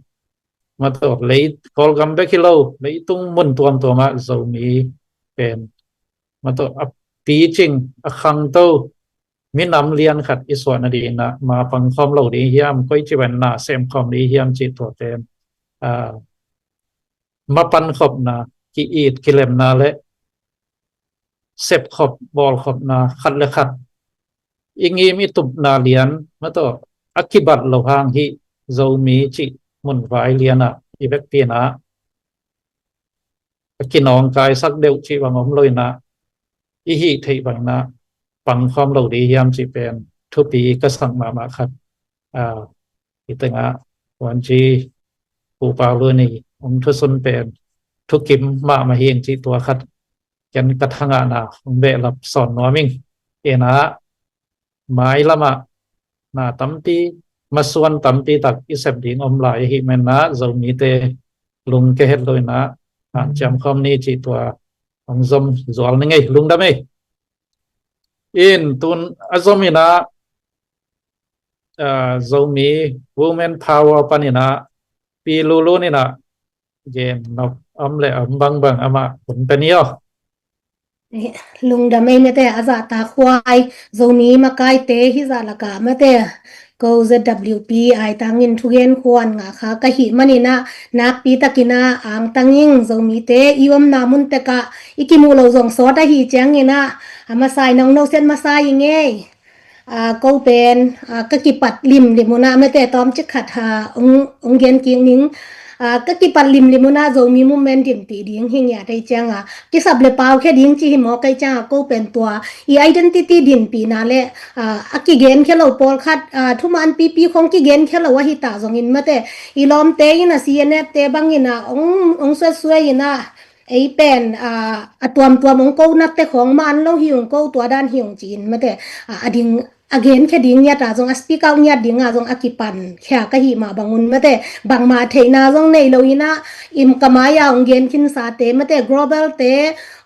ma to lei polgam bekilo lei tung mun tuam to ma zomi pen ma to pi ching akhang to miền Nam liên khát iswan na đi na mà bằng khom lâu đi hiam coi chỉ bằng na xem khom đi hiam chỉ thuộc thêm mà pan khop na ki eat kilem na le sep khop ball khop na khát le khát ingi mi tup na lian mà to akibat lo hang hi zomi chỉ mun vai lian na ibek pi na kinong kai sak deu chi bằng om loi na i hi thei bằng na bằng khom lâu đi hiam chỉ pen thu pi ka sang ma khat itanga wan chi pu pa lu ni thu sun pen thu kim ma hieng chi tua khat kan ka thanga na be lap son no ming ena mai lama na tampi masuan tampi tak isep ding om lai hi men na zomi te lung ke het loi na cham khom ni chi tua ong zom zol ni ngai lung da me in tun azomina zomi women power panina pi lulu ni na gen nok le bang ama pun penio lung da me te aza ta khwai zomi makai te hi za laka mate ko zwp ai tangin thugen khwan nga kha ka hi manina nak pi takina ang tanging zomi te iwam namun te ka ikimu lo zong so ta hi changina amasai nong no sen masai nge ko pen ka ki pat lim limuna mate tom chi khat ha ong gen king ning ka ki pat lim limuna zomi movement din ti ding hing ya dai changa ki sab le paw khe ding chi mo kai cha ko pen tua I identity din pi na le aki gen khelo pol khat thuman pi khong ki gen khelo wa hi ta zong in mate I lom te ina cnf te bangina ong swe ina ei pen tuam ong ko nat te khong man lo hiung ko tua dan hiung chin mate ading again khe ding ya ta jong speak out nya ding a jong akipan kha ka hi ma bangun mate bangma theina jong nei lo ina im kamaya ong gen kin sa te mate global te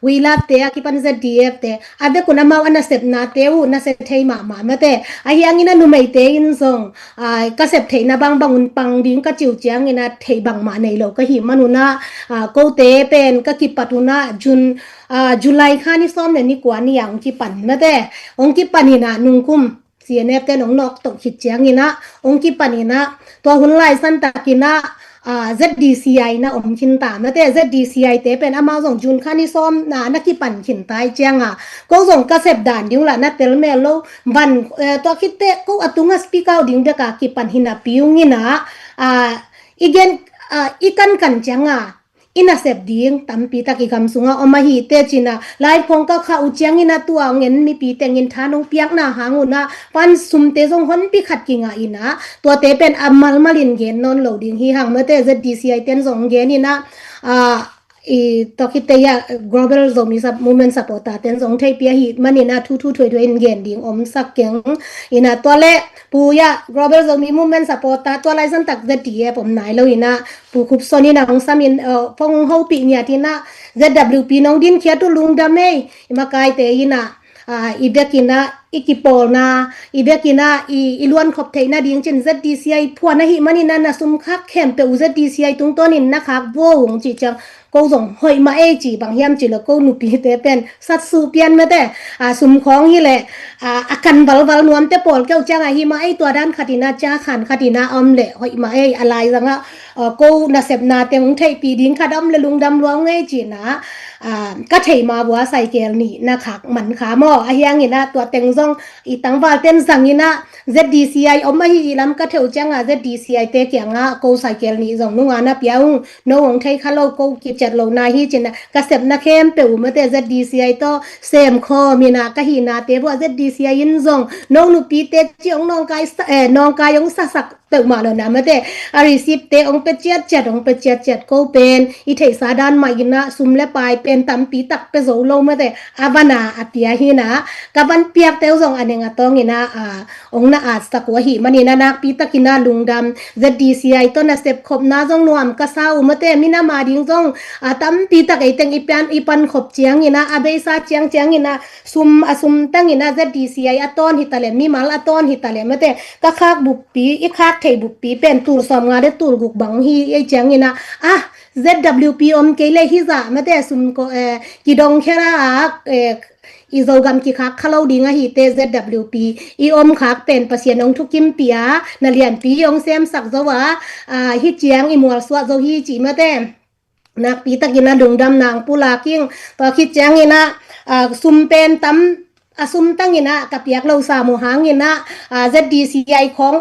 we love te akipan zdf te ade kuna ma ana sep na te u na se thei ma mate a hiang ina nu mai te in jong ka sep theina bangun pang ding ka chiu chiang ina thei bangma nei lo ka hi manuna ko te pen ka ki patuna jun July khani som ne ni kwa ni yang ki pan mate ong ki panina nungkum CNF te nong nok tok hit chiang ina ong ki panina to hun lai san takina ZDCI na om chin ta mate ZDCI te pen amazon jun khani som na ki pan khin tai chianga ko jong ka sep dan ding la na tel me lo ban to khitte ko atunga speak out ding de ka ki pan hina piung ina igen ikan kan changa ina sep ding tampi taki kam sunga omahi te china lai phong ka kha uchiang ina tua ngen mi pi tengin thanong piak na hanguna pan sumte jong hon pi khat kinga ina to te pen amal malin gen non loading hi hang mate zdci ten jong gen ina tokite ya global zomi sub movement support ten jong thei pia hi manina thu thoi gen ding om sak keng ina tole puya global zomi movement support to lai san tak zdie pom nai lo ina pu khup soni na hong samin phong ho pi nya tina zwp nong din khia tu lung da me ima kai te ina ibekina ikipol na ibekina iluan khop theina ding chen zdci phwana hi manina na sum khak khem pe zdci tung tonin na khak bo hong chi chang câu dòng hội mà ai chỉ bằng hiam chỉ là câu nụ pi tế pen sát su pian mà thế sum khong hi lệ kan val nuam te pol kêu chang hi mà ai tua dan khatina cha khan khatina le hội mà ai alai rằng câu na sep na teng thei pi ding khadam le lung dam luang ngai chỉ na ka thei ma bua sai kel ni na khak man kha mo hiang ina tua teng jong i tang wal ten sang ina zdci oma hi lam ka theu chang zdci te kyanga câu sai kel ni jong nu nga na piaung no ong thei khalo câu ki chat lo na hi china ka sep na khem pe u mate zdci to sem kho mina ka hi na te bo zdci in jong no nu pi te chiong nong kai ong sa sak tự mà là nằm thế, receive te ông pe chat câu pen, ít thấy sa đan mà ina sum le pai pen tam pi tak pe zo lo mà thế, avana apia hi na, kaban piak te zong ane ngatong ina ông na sa ko hi manina na pi tak ina lungdam zdci to na step khop na zong nuam ka sa mà thế, mina ma ding zong tam pi tak ai teng ipan khop chiang ina abe sa chiang ina sum tang ina zdci aton hitale mi mal aton hitale mà thế, ka khak bu pi i khak thei bu pi pen tur som nga de tur guk bang hi ai chang ina zwp om ke le hi za ma te sum ko ki dong khera i zo gam ki khak khalo dinga hi te zwp i om khak pen pasien ong thukim pia na lian pi ong sem sak zo wa hi chiang i mual swa zo hi chi ma te nak pi takina dungdam nang pula king to khi chiang ina sum pen tam asum tangina kapiak lo sa mo hangina zdci khong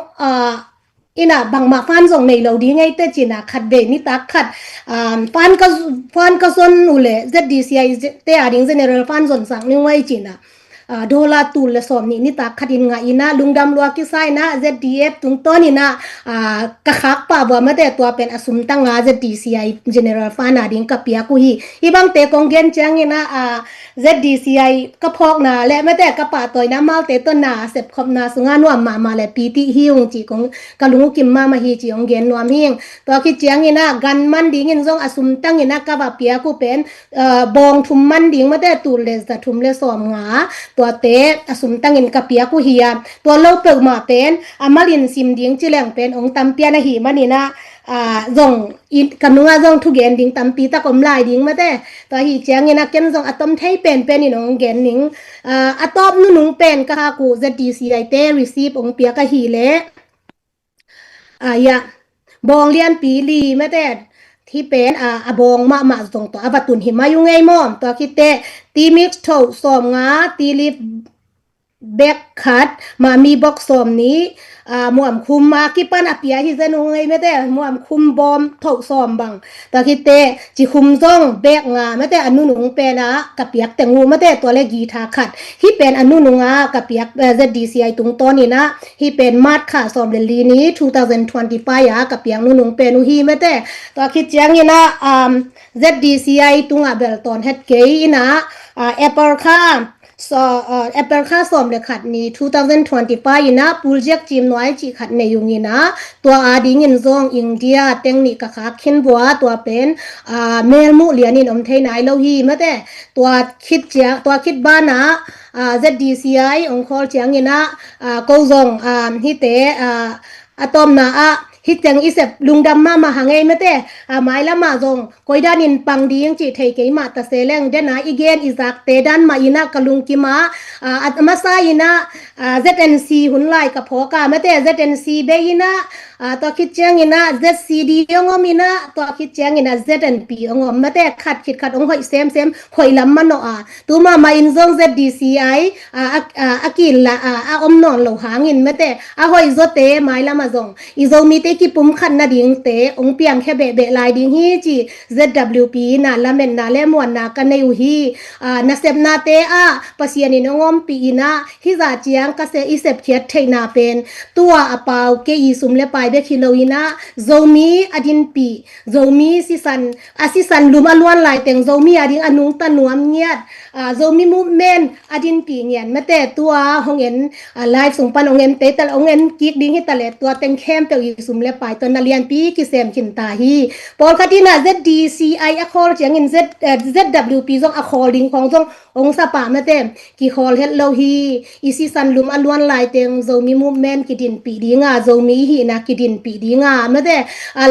ina bang ma fan zong nei lo di ngai te china khat de ni tak khat fan ka son ule zdci te ading general fan zon sang ni ngai china dola tul le som ni tak khatin nga ina lungdam lua ki sai na zdf tung ton ina ka khak pa ba ma te to pen asum tanga zdci general fan ading ka pia ku hi ibang te kongen chang ina zdci ka phok na le ma te ka pa toy na mal te to na sep khop na sunga nuam ma le pt hi ung chi kong kalungu kim ma hi chi ong gen nuam hing to ki chang ina gan man ding in zong asum tang ina ka ba pia ku pen bong thum man ding ma te tul le za thum le som ngaตัวเตะสุมตังอินกับเปียกุเฮียตัวเล่าเปิดมาเป็นอามาลินซิมดิ้งจิแหลงเป็นองตัมเปียนะหีมันนี่นะส่งอินกันนัวส่งทุกเกนดิ้งตัมปีตะกอมลายดิ้งมาแต่ตัวหีเจียงนี่นะเกนส่งอะตอมไทยเป็นนี่น้องเกนดิ้งอะตอมนุ่งเป็นกะกูจะดีซีไอเตะรีซีฟองเปียกะหีเละยะบองเลียนปีลีมาแต่ที่เป็นบองมาส่งตัวอวตุนหิมาอยู่ไงมอมตัวคิดเตะตีมิกซ์โถสอมงาตีลิฟแบกคัดมามีบ็อกสอมนี้หมวมคุมมากิปันอเปียฮิเซนงไงไม่ได้หมวมคุมบอมโถสอมบังตัวคิดเตะจิคุมซ่องแบกงาไม่ได้อนุหนุงเป็นกับเปียกแต่งูไม่ได้ตัวเลกีทาขัดที่เป็นอนุหนุงกับเปียกzdci ตุงต้นนี่นะที่เป็นมาดค่ะสอมเดลีนี้2025กับเปียกอนุหนุงเป็นอุฮีไม่ได้ตัวคิดจังนี่นะzdci ตุงเบลตอนเฮ็ดเกยนะApple ค่ะApple ค่าสอมเลยขัดนี้2025นะปูลเจกจิมน้อยจีขัดในยุงนะตัวดิ้งอินซองอินเดียเต็งนี่กะขาขินบัวตัวเป็นเมลมุเลียนินอมเทนายโลฮีมาแต่ตัวคิดบ้านนะzdci องคอลเจียงนี่นะกูซองฮิเตอะตอมนะฮิตจังอีเสบลุงดำมาหางไงไม่เต้หมายละมาจงคอยด้านินปังดียังจีไทยเกยมาตะเสลงเดนะอีเกนอีจากเตดันมาอินะกะลุงกิมามาซาอินะznc หุ่นไล่กับพอกาไม่เต้ znc เบยินะตัวคิดจังอินะ zcd องอมินะตัวคิดจังอินะ znp องอมไม่เต้ขัดองหอยเซมหอยลำมันเนาะตัวมาอินซง zdci อากินละอมนอนเหลาหางินไม่เต้หอยโซเตหมายละมาจงอีโซมีเต ki pum khan na ding te ong piang khe be lai ding hi chi ZWP na lamen na le mon na kan nei hi na sep na te a pasian in ongom pi ina hi za chiang ka se isep khiat theina pen tua apau ke i sum le pai be khiloina zomi adin pi zomi sisan luma luan lai teng zomi ading anung tanuam niat zomi movement adin pi ngian mate tua hongen live sung pan ongen te tal ongen kik ding hi tale tua teng khem pe i sum le pai ton na lian pi ki sem kin ta hi pol khatina ZDCI a khol chiang in ZWP jong a khol ding khong jong ong sa pa mate ki khol het lo hi isi san lum alwan lai teng zomi movement ki din pi dinga zomi hi na ki din pi dinga mate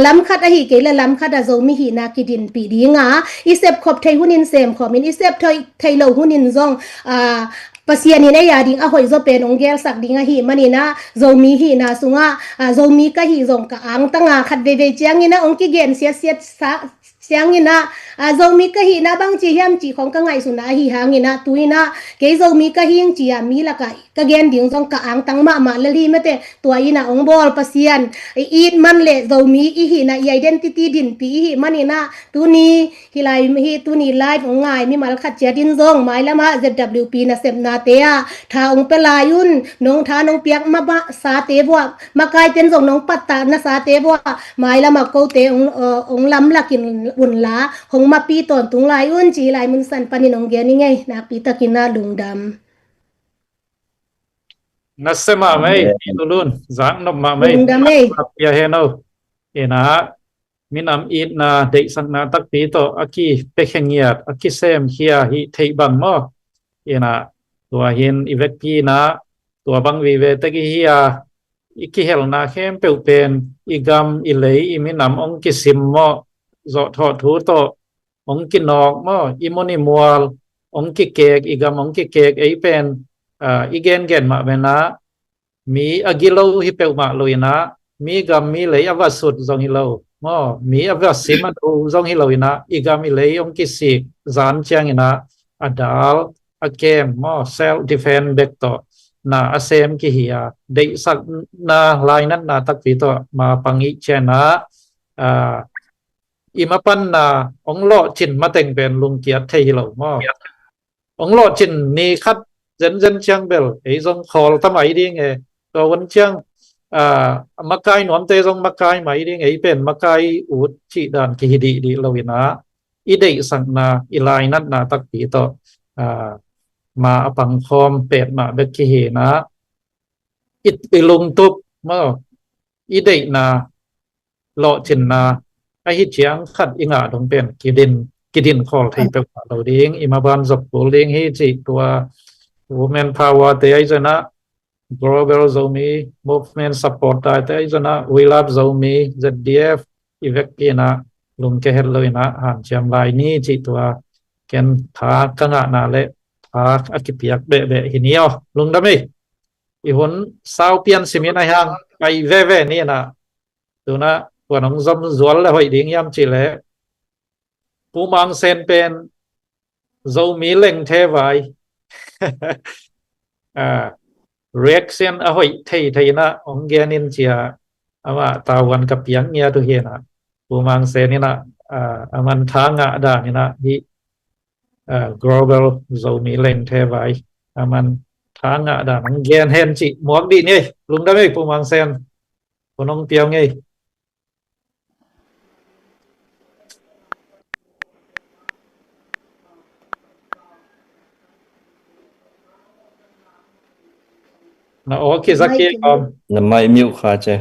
lam khat a hi ke la lam khat a zomi hi na ki din pi dinga isep khop thai hunin sem khomin isep thai lo hunin jong pasian in ya ding a hoi zo pen ong gel sak ding a hi manina zomi hi na sunga zomi ka hi zong ka ang tanga khat ve chiang ina ong ki gen sia sa siang ina zomi ka hi na bang chi hiam chi khong ka ngai su na hi hang ina tuina ke zomi ka hing chi mi la ka gen ding jong ka ang tang ma la li mate tua ina ong bol pasian it man le zomi i hi na identity din pi hi manina tuni hilai hi tuni live ong ngai mi mal khat chia din jong mai lama ZWP na sem na te a tha ong pelayun nong tha nong piak ma ba sa te bwa ma kai ten jong nong patta na sa te bwa mai lama ko te ong lam lakin un la hong ma pi ton tung lai un chi lai mun san panin ong ge ni ngai na pi takina lungdam nasema mai tulun zang no ma mai lungdam ei ya heno ina minam it na dei sang na tak pi to aki pekhengiat aki sem hia hi thei bang mo ina tua hin ivek pi na tua bang vi ve ta ki hia iki hel na khem pe pen igam ilei iminam ong ki sim mo zo tho thu to ong ki nok mo imoni mual ong ki kek igam ong ki kek ei pen igen gen ma bena mi agilo hi pe ma loina mi gam mi lei avasut zong hi lo mo mi avasim an zong hi loina igam ilei ong ki sik zan chiang ina adal akem mo self defense back to na asem ki hia dei sak na lai nan na tak pi to ma pangi chena imapan na ong lo chin ma teng pen lung kiat thei lo mo ong lo chin ni khat zen chiang bel ei jong khol tamai ding e to wan chiang makai nom te jong makai mai ding ei pen makai ut chi dan ki hidi di loina i dei sang na i lai nan na tak pi to ma apang khom pet ma be ki he na it ilung tup mo i dei na lo chin na a hi chiang khat inga dong pen kidin khol thei pe lo ding i ma ban zop bol ding hi chi tua women power te ai jana global zomi movement support te ai jana we love zomi ZDF ivek pina lung ke hel loina han cham lai ni chi tua ken tha kanga na le akipiak be hinio lung dami i hon sao pian simin ai hang kai ve ni na tuna wanong zom zual le hoi ding yam chi le pu mang sen pen zomi leng the vai reaction a hoi thei na ong genin chia ama tawan ka piang nya tu he na pu mang sen ni na aman thanga da ni na hi global zomi leng the vai aman thanga da nang gen hen chi muak di ni lung da me pu mang sen ponong piang ngai na okay zaki na mai miu kha che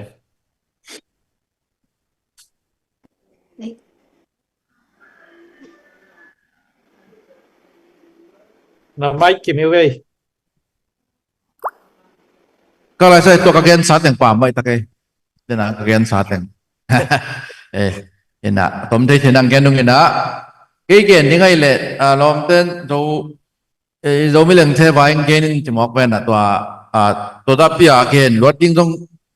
na mai ki mi weiก็เลยใช้ตัวกระเกนสาแต่งป่าไม่ตะเกยเดี๋ยวนะกระเกนสาแต่งเห็นนะผมได้เห็นนังแกนตรงนี้นะกี่เกนยังไงเลยลองเต้นเราไม่เล่นเทวายเกนจะมองเป็นตัวตับเปียเกนรถยิ่งต้อง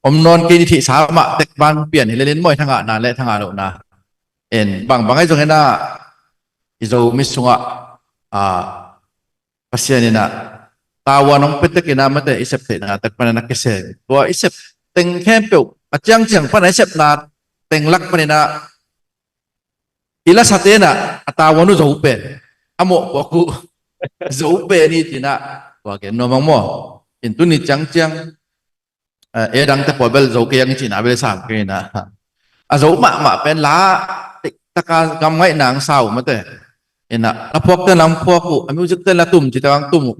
ผมนอนกินที่สามะเด็กบางเปลี่ยนเห็นเล่นมวยทั้งงานและทั้งงานหรอกนะบางให้ตรงนี้นะเราไม่สงะภาษาเนี่ยนะtawa nong petek ina mate isep te na tak pana nakese tua isep teng kempe ajang jang panai sep na tenglak panina ila satena atawanu zaupe amo waku zaupe ni tina wage nomang mo intu ni jang dang te pobel zauke yang cina bel sang ke na a zau ma pen la taka gam ngai nang sau mate ena apok te lam poku music te la tum citang tum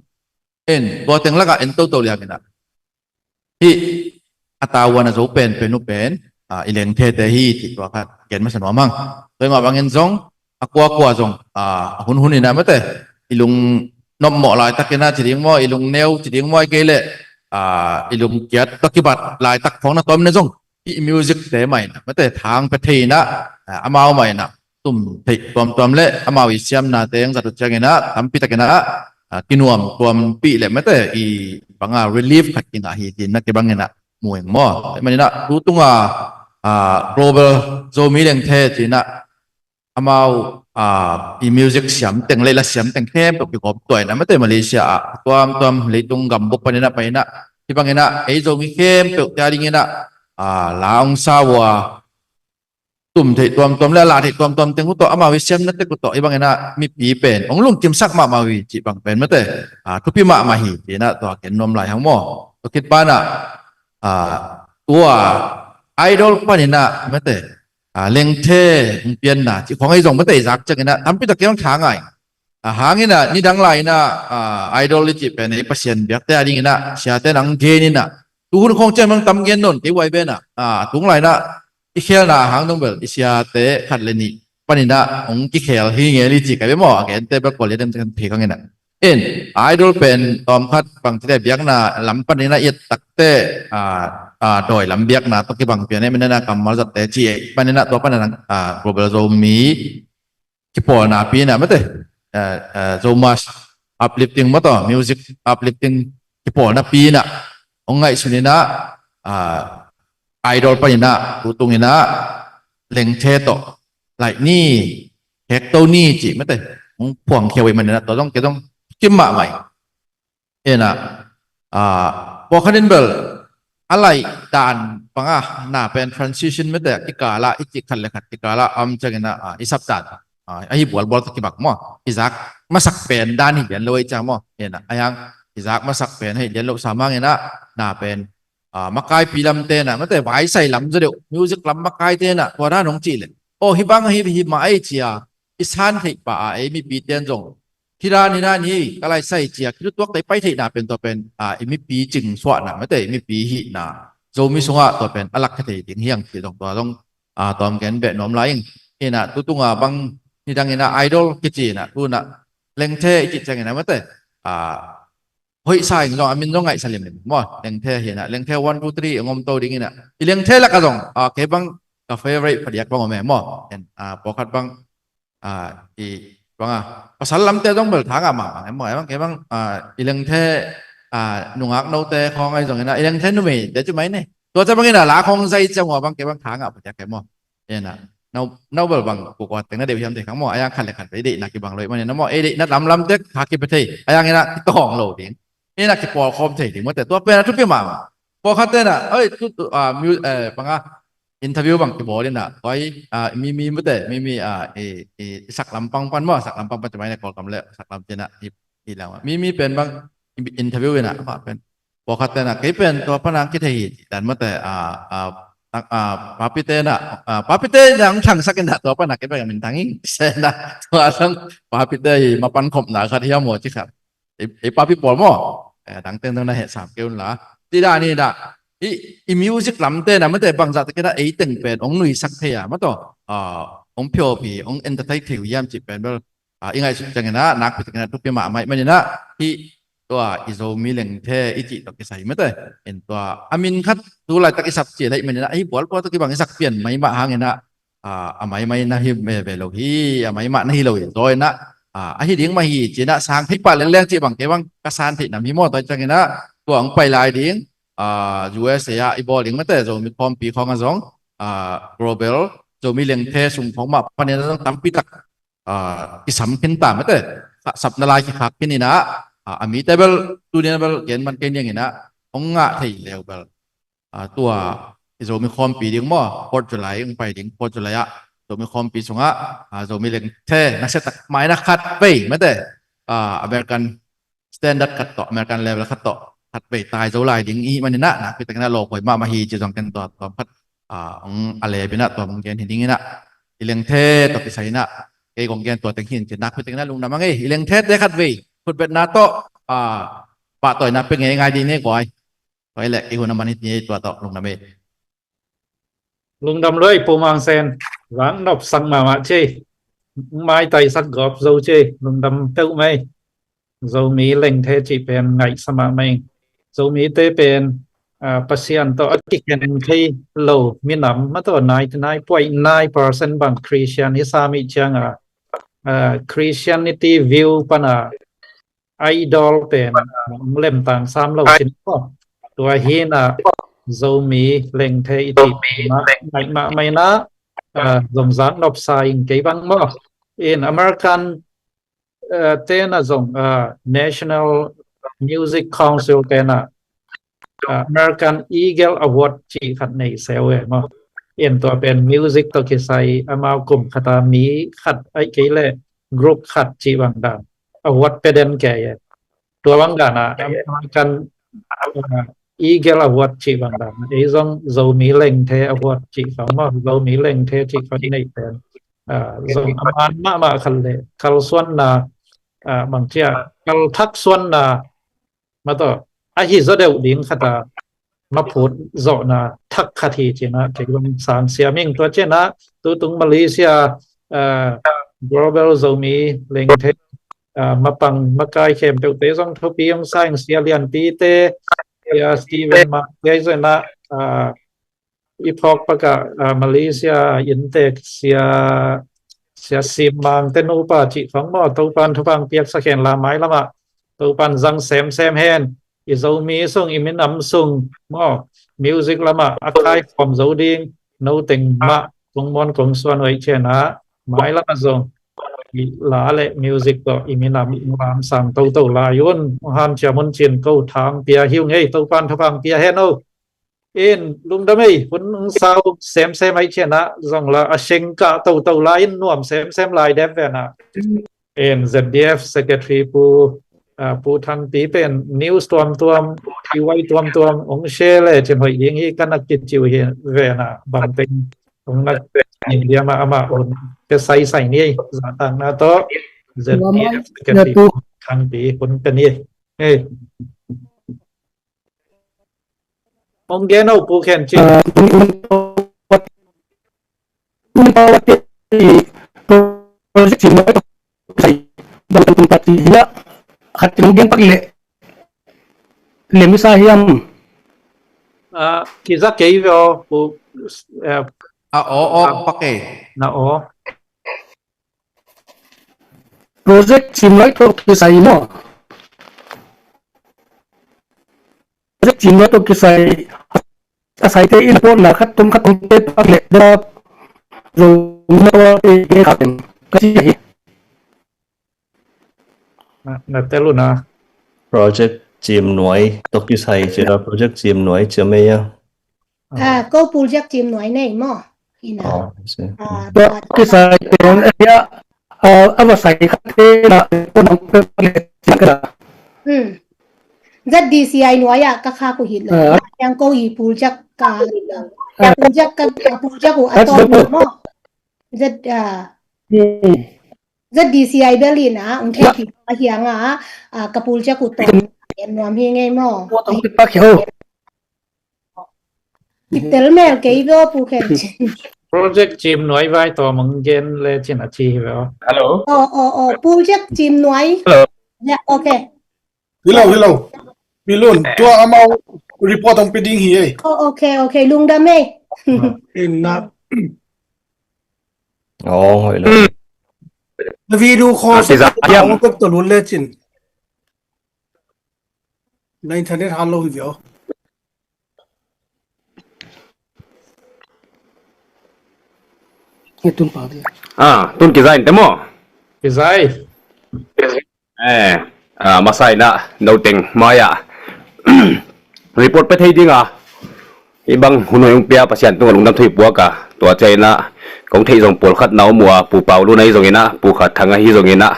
en bo teng laka en to liang ina hi atawana zo pen penu pen ileng the te hi ti to khat gen ma sanwa mang toi ma bangin zong akwa zong hun ina mate ilung nom mo lai takena chiding mo ilung neu chiding mo kele ilung kiat takibat lai tak phong na tom na zong i music te mai na mate thang pe thei na amao mai na tum thei tom le amao i siam na teng za tu changena tampi takena kinuam tuam pi le mate i banga relief khatina hi tin na ke bangena mueng mo manina tutunga global zo mi leng the china amao i music siam teng le la siam teng khem to kop toy na mate Malaysia tuam leitung gambok panina paina hi bangena ei zo mi khem pe taringena laong sawa tum thei tuam le la thei tuam teng ku to amawi siam na te ku to ibang ena mi pi pen ong lung kim sak ma mawi chi bang pen mate thupi ma hi tina to ken nom lai hang mo to kit pa na tua idol panina mate leng the pian na chi khong ai jong mate jak changena ampi to kyang thang ai hangina ni dang lai na idol chi pen ei pasien biak te ading na sia te nang ge ni na tu hun khong chen mang tam gen non ke wai be na tung lai na ikhel na hang dong bel isia te khat le ni panina ong ki khel hi nge li chi ka be mo again te ba ko le dem kan phe kang ena en idol pen tom khat bang te biak na lam panina yet tak te doi lam biak na to ki bang pian ne menana kam mal zat te chi panina to panana global zo mi ki po na pi na mate zo mas uplifting mo to music uplifting ki po na pi na ong ngai sunina idol pa ina tutung ina leng the to lại ni hek to ni chi mate ong phuang kheu man na to dong ke dong kim ma mai ena po khanin bel alai dan panga na pen transition mate ikala ichi khalle khat ikala changena isap ta ai bol to ki bak mo izak masak pen dan hi ben loi cha mo ena ayang izak masak pen hi den lo samang ena na pen makai pilam te na mate vai sai lam je music lam makai te na pora nong chi le o hibang hi ma ai chia isan thei pa ai mi pi ten jong thira ni na ni kalai sai chia kiru tok tai pai thei na pen to pen mi pi jing swa na mate mi pi hi na zo mi sunga to pen alak thei ding hiang ti dong to dong tom gen be nom laing ina tutunga bang ni dang ina idol ki chi na tu na leng the chi chang ina mate hoi sai ngong amin dong ngai salim mo leng the hi na leng the 1 2 3 ngom to ding ina ileng the la ka dong ke bang ka favorite padiak bang me mo en pokhat bang i bang pasal lam te dong bel thang ma mo bang ke bang ileng the nungak no te khong ai dong ina ileng the nu me de chu mai ne to cha bang ina la khong sai cha mo bang ke bang thang padiak ke mo ena nau bel bang ku ko teng na de hiam te khang mo ayang khan le khan pe de na ki bang loi mo ne na mo e de na lam te kha ki pe thei ayang ina ki tong lo dingนี่นะคือปอคอมเทถึงว่าแต่ตัวเป็นทุกปีมาปอคัตเต้น่ะเอ้ยทุกมิวปังอินเทอร์วิวบางที่บอกเนี่ยนะไว้มีไม่แต่มีสักลำปังปันมั้งสักลำปังปันจะไม่ได้กอลกำเล่สักลำเจนะอีแล้วมีเป็นบางอินเทอร์วิวเนี่ยว่าเป็นปอคัตเต้น่ะคือเป็นตัวพนักงานที่ไทยแต่เมื่อแต่ปาปิเต้น่ะปาปิเต้ยังช่างสักกันตัวพนักงานที่เป็นทางนี้เช่นนะตัวทั้งปาปิเต้มาปันขบหนาคดียามหมดที่ครับไอ้ปาปิปอลมั้งดังเต้นตั้งแต่เหตุสามเกลล่ะที่ด้านนี้นะอีมิวสิกลำเต้นนะมันแต่บางจัดก็ได้ไอ้ตึงเป็นองค์หนุ่ยสักเทียมันต่อองค์เพียวผีองค์เอนเตอร์เทนผิวยามจิตเป็นแบบยังไงจังนะนักพิจารณาทุกปีมาไม่เนี่ยนะที่ตัวอิโซมิเลงเทอิจิตกิสัยมันแต่เห็นตัวอามินคัดตัวอะไรตะกิสับเจียได้มันนะไอ้บอลพอตะกิบางสักเปลี่ยนไม่มาหางนะไม่นะฮิเมเบลฮีไม่มานะฮิโลยโดยนะไอ้ที่เลี้ยงมาฮีจีน่ะสร้างที่ป่าเลี้ยงจีบางเก็บางกระสานที่นำฮิโมตัวจังนะตัวองไปลายเลี้ยงUSA ไอ้บอลเลี้ยงมาแต่จะมีความปีของกันสองglobal จะมีเลี้ยงเทสุ่มของมาพันธุ์ต้องทำพิทักษ์กิสำขึ้นตามมาแต่สับนาลายขี้ขักขึ้นนี่นะมีแต่เบลตัวนี้เบลเห็นมันเก่งอย่างนี้นะองงะที่เลี้ยวเบลตัว zo mi khom pi ding mo Port July ung pai ding Port July a zo mi khom pi sunga zo mi leng the na se tak mai na khat ve ma te American standard khat to American level khat to khat ve tai zo lai ding i man na na pi tak na lo koi ma hi chi jong ken to khat ong ale bina to mong gen hinding na ileng the to ki sai na ke gong gen to teng hin chi na pi tak na lung na mangai ileng the de khat ve phut bet na to pa toy na pe ngai ngai di ne koi koi le i hun na man ni to to lung na me lung đâm lưỡiปูmang sen vắng đọc sang mà chi mai tay sắc gọp dâu chi lung đâm tiêu mây dâu mỹ lệnh thế chỉ bên ngày sa mà mình dâu mỹ tế bên pasien to atiken khi low mi nằm mà to 99.9% bằng Christian Islamic chăng Christianity view pana idol bên lem tang sam lâu xin tua hi na dâu mỹ lệnh thế thì mà mày nó dòng dáng đọc sai cái băng mò in American tên là dòng National Music Council tên là American Eagle Award chỉ khát này xéo ấy mà inตัวเป็น music ตัวที่ใส่มากลุ่มคณะมีขัดไอ้กี่เลย group ขัดจีบางด่าน award เป็นเด่นแก่ตัวบางด่านAmerican Eagle Award chỉ bằng đàn ấy dòng dầu mỹ lệnh thế award chỉ phóng mà dầu mỹ lệnh thế chỉ có nàyเป็นdầu aman mà khăn lệ khăn xuân là bằng chia khăn thắc xuân là mà to ai chỉ do đều đến khát mà phốt rõ là thắc khát thì chỉ là cái dòng sáng xia mìnhตัวเช่นนะตัวตรงมาเลเซียglobal ดาวmỹ lệnh thếมาปังมาใกล้เข้มเต๋อdòngทบีองสร้างเสียเรียนปีเตya Steven ma ya na ipok paka Malaysia intek sia simang tenupa chi phóng mo tàu pan thu bang piak sa khen la mai lama tàu pan răng xem hen i zo mi sung i min am sung mo music lama akai from zo ding no ting ma kong mon kong suan oi chena mai lama zong lá lệ music đó imi làm sang tàu la yun han chia mon chin câu thang pia hiu ngay tàu pan thang bang pia hen o in lung đam ấy vẫn sao xem ấy chuyện á dòng là asing cả tàu la in nuam xem lại đẹp về nè in ZDF secretary pu thằng tí bên news tuam TV tuam ông share lại chuyện hội diễn hi căn kịch chiều hiện về nè bằng tình ông là nhìn dia mà cái sai này giả tăng na to ZDF secretary thằng tí cũng cái này ông nghe đâu pu khen chi project sih mau dalam tempat dia hati mungkin pakai lemisa hiam kita kei vào pu pakai na project sih mau itu kisah ini project sih mau itu kisah saya itu info nak katum pakai dia rồi nó cái khát cái gì na telu na project chim nuôi tốc kỳ sai chỉ là project chim nuôi chưa mấy à câu project chim nuôi này mà cái sai cái dia apa sai cái là con ông cái ZDCI nuôi à các khá của hiện là yang câu gì project cả project của atom mà ZDCI Berlin ông thấy thì hiện kapul cha cụ tổ em làm hi ngay mò tel mel cái đó phụ khen project chim nói vai to mong gen le trên chi vậy hello project chim nói hello yeah okay hello Bilun tua amau report ang piding hi okay lung da me in na hỏi là video call ang tok to lun le chin na internet hello hi vio itu pa dia tun kizai temo kizai masai na no ting maya report pe thei ding ibang hunoyong pia pasyan tung lungdam thui puaka to chaina kong thei jong pol khat nau mua pu paulu nei jong ina pu khat thanga hi jong ina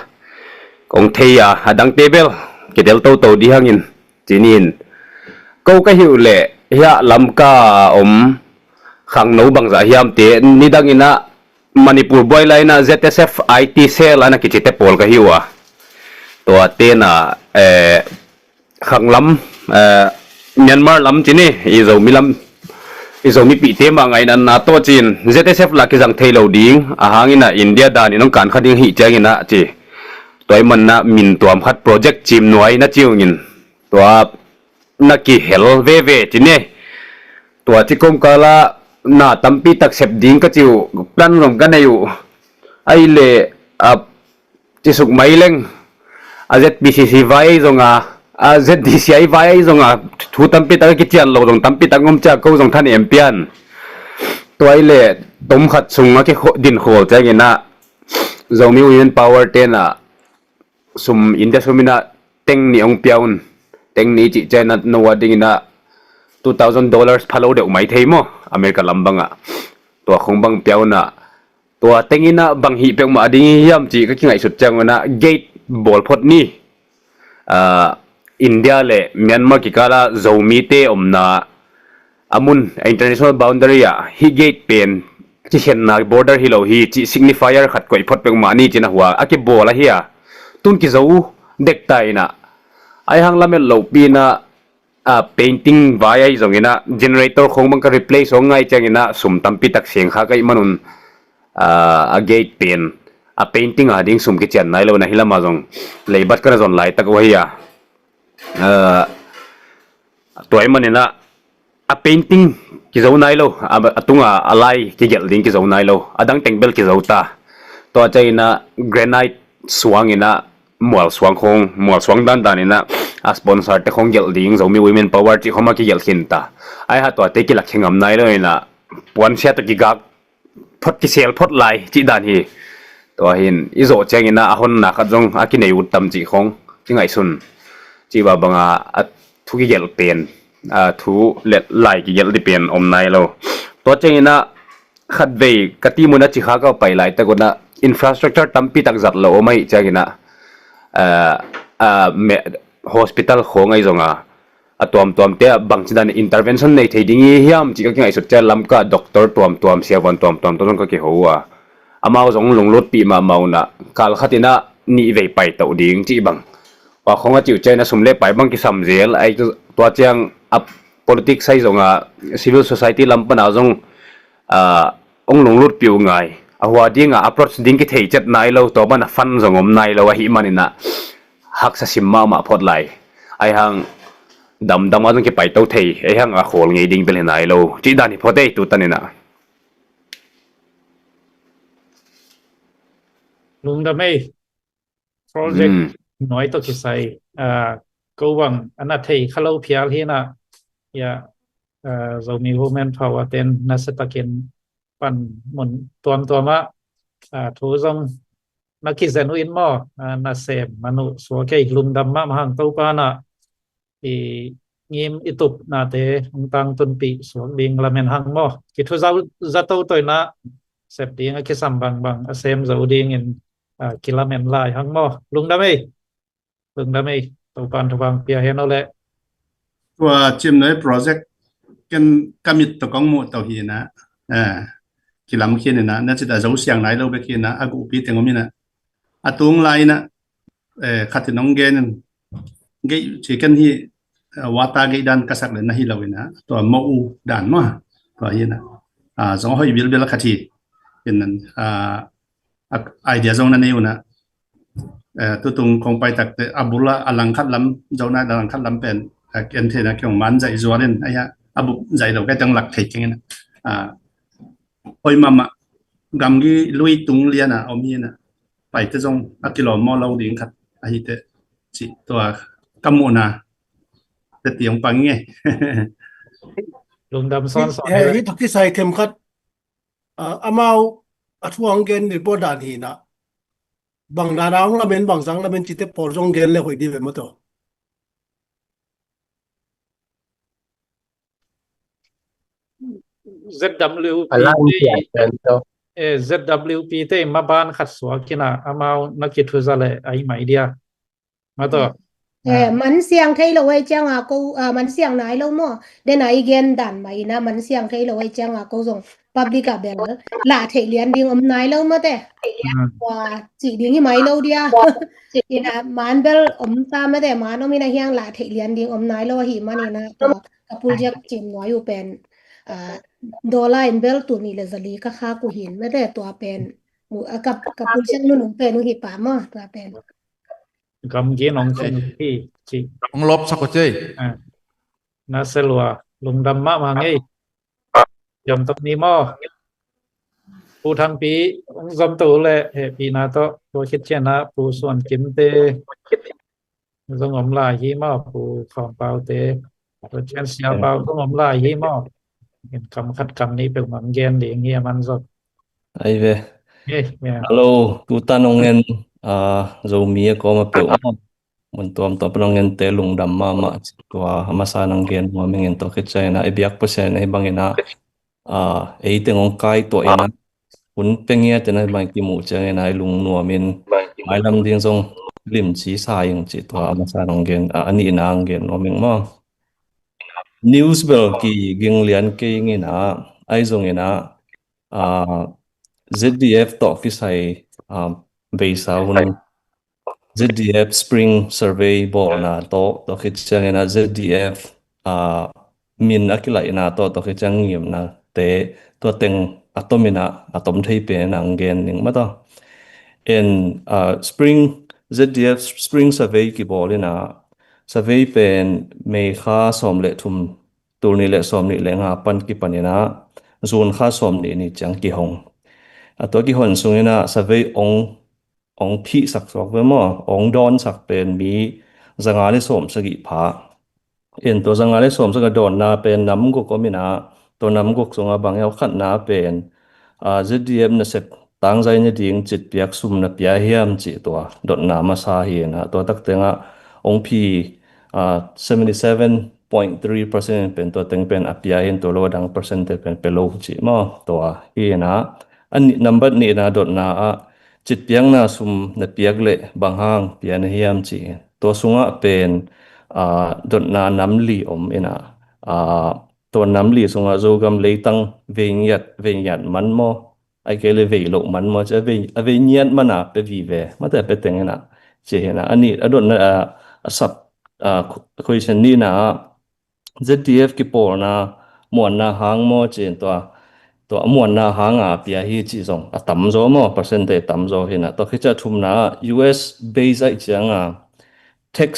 kong thei a adang tebel kedel to di hangin chinin câu cái hiệu lệ ya lam ka khang nấu bằng giả hiam te ni dang ina Manipur boy lai na ZSF IT cell ana kichite pol ka hiwa to atena khang lam Myanmar lam chini izo mi pi te ma ngai na NATO chin ZSF la ki jang thailo ding a hangina India dan inong kan khading hi changina chi toy man na min tuam khat project chim noi na chiungin to na ki hel ve chini to chi kom kala na tampi tak sep ding ka chiu plan rom ka nayu ai le chi suk mai leng ZBCC vai zonga ZDCI vai zonga thu tampi tak ki chian lo dong tampi tak ngom cha ko zong than empian to ai le tom khat sunga ki din khol cha ngina zomi women power tena sum India sumina teng ni ong piaun teng ni chi china no wading na $2,000 phalo de mai thei mo America lambanga to khong bang piauna to tengina bang hi pek ma ding hiam chi ka kingai sut changona gate bol phot ni India le Myanmar ki kala zomi te omna amun international boundary ya hi gate pen chi hen na border hi lo hi chi signifier khat koi phot pek ma ni china huwa ake bola hiya tun ki zo dek tai na ai hang lamel lo pi na painting via zongina generator khong bang ka replace ong ngai changina sum tampi tak seng kha kai manun a gate pen a painting a ding sum ki chan nai lo na hilama jong leibat ka zon lai tak wahia toy manina a painting ki zo nai lo atunga alai ki gel ding ki zo nai lo adang tengbel ki zo ta to chaina granite swangina mual swang dan ina a sponsor te khong gel ding zomi women power chi khoma ki gel khinta ai ha to te ki lakhingam nai lo ina one shot ki gak phot ki sel phot lai chi dan hi to hin izo chengina ahon na khat jong a ki nei utam chi khong chi ngai sun chi ba banga thu ki gel pen thu let lai ki gel di pen om nai lo to chengina khat ve kati muna chi kha ka pai lai ta gona infrastructure tampi tak zat lo mai chengina hospital khong ai zonga atom te bang chidan intervention nei theding hiam chi ka kingai sut cha lam ka doctor tuam sia wan tuam ton ka ki howa amao zong lunglot pi ma mauna kal khatina ni ve pai to ding chi bang wa khonga chiu chaina sumle pai bang ki samjel ai to chang politics sai zonga civil society lam pana zong ong lunglot piu ngai ahwa dinga approach ding ki thei chat nai lo to ban fan zongom nai lo hi manina hak sa simma ma phot lai ai hang dam azong ki pai to thei ai hang a khol ngei ding bel nai lo chi dan hi phote tu tanina lungdam ei project nói to ki sai ko wang ana thei khalo phial hi na ya zomi women power ten na setakin pan mon tuam thu zong na ki zenu in mo na sem manu so ke lungdam ma hang to pa na i ngim itup na te tang tun pi so ding lamen hang mo ki thu za to toy na sep ding a ki sam bang a sem zo ding in kilamen lai hang mo lungdam ei to pan thu bang pia hen ole ตัวจิมน้อยโปรเจกต์กันกำมิดตัวกองมูตัวฮีนะกิลำเขียนนะนั่นจะแต่เราเสียงไหนเราไปเขียนนะอากูปีเต็งอมีนะอาตุงไลนะขัดน้องเกนเกยเชกันที่วาตาเกยดันกษัตริย์เลยนะฮีเรานะตัวมูดันมั้งตัวฮีนะสองห้อยบิลขัดที่เป็นนั้นไอเดียตรงนั้นอยู่นะตัวตรงคงไปจากอับดุลละอลังคัดล้ำเจ้าหน้าอลังคัดล้ำเป็นเกินเทนะเกี่ยวกับมันใจจวนไอ้ฮะอับใจเราแค่จังหลักเทคอย่างนี้นะพอยมากำกี้ลุยตุงเลียนะเอามีนะไปที่ตรงอักิโลมอเราดิ้งครับไอ้เตจิตัวกำมูนะแต่เตียงปังไง ลุงดำซ้อนที่ทุกที่ใส่เข็มขัดอามาอัทวงเกนรีพอร์ตด่านหีนะบางดาราของเราเป็นบางสังเราเป็นจิตปอร์จงเกนเลยหอยดีแบบมั้งตัว ล ZWP พลังเสียงเป็นตัว ZWP เตมาบ้านขัดสวกินะอามานักกิจทุจริตไอ้ไม่เดียมาต่อ มันเสียงไทยเราไว้จังกูมันเสียงไหนเรามั่วเดนไอเกนดันมาอีนะมันเสียงไทยเราไว้จังกูส่งปับดีกับเบลละเทเลียนดิ้งไหนเรามาแต่ว่าจีดิ้งยี่ไม่เราเดียอีนะมันเบลตามมาแต่มันมีนะเฮียงละเทเลียนดิ้งไหนเราหิมันอีนะตัวกับพูดจากจิมน้อยอยู่เป็นดอลลาร์อินเบลตัวนี้เลยจะลีก็ค่ากูเห็นไม่ได้ตัวเป็นกับพูดจากนู่นเป็นนู่นหิปามะตัวเป็นกำกินองเป็นที่จี Ông lốp sao có chơi? นาเซลัวลุงดำมะมาไงยอมตบนี้มอผู้ทางปีจอมตัวเลยเฮปีนาโตผู้คิดเช่นนะผู้ส่วนกิมเตสงมลายยี่มอผู้ของเปาเตผู้เช่นเสียเปาสงมลายยี่มอเห็นคำคัดคำนี้เป็นมันเกนดีเงี้ยมันสด ai về เฮ้ยเนี่ย hello tu ta nong en zo mi ko ma pe mun tom to prong en te lung dam ma to ma sa nang gen mo meng en to ke chai na e biak pa sen e bang ena e te ngong kai to ena un pengia te na bang ki mu chang ena lung no min mai lam ding song lim chi sa yung chi to ma sa nang gen ani na ang gen no meng mo news bel ki ging lian ke ngi na ai zong ena ZDF to office hai visa hun ZDF Spring Survey bol na to khit chang na ZDF min akila ina to khit chang ngim na te to teng atomina atom thei pe na ngen ning ma to in ZDF Spring Survey ki bol ina survey pen me kha som le thum tur ni le som ni le nga pan ki panina zone kha som ni chang ki hongตัวกี่คนส่งนะสเวองพี่สักสองเมื่อองดอนสักเป็นมีสังหารในสมสกิผาตัวสังหารในสมสกิดอนนาเป็นน้ำกุกก็มีนะตัวน้ำกุกส่งบางเอาขัดนาเป็นZDF นะเสร็จตั้งใจเนี่ยดิ่งจิตเปียกซุ่มนะเปียเฮียมจิตัวดอนนามาสาเฮียนะตัวตักเตงองพี่77.3% เป็นตัวเต็งเป็นอภิยาเห็นตัวโลดังเปอร์เซ็นต์เป็นเปโลจิมอตัวเฮียนะอันนี้นับบัดนี้นะดดนาจิตเปียงนาซุมนะเปียกเละบางห้างเปียนเฮียมจีตัวสุงะเป็นดดนาน้ำลีอมเอ็นะตัวน้ำลีสุงะโจกำเลยตั้งเวียนมันโมไอเกลเวียโลมันโมจะเวียนมันไปวีเวมาแต่เป็นเนะเจนะอันนี้ดดนาสับคุยเช่นนี้นะ ZDF กี่ปอนะมวนนะหางโมเจนตัวมวนนาหางเปียฮีจีจงต่ำโจมอเปอร์เซ็นต์ต่ำโจเห็นตัวคิดจะทุ่มนา US base ไอจังtax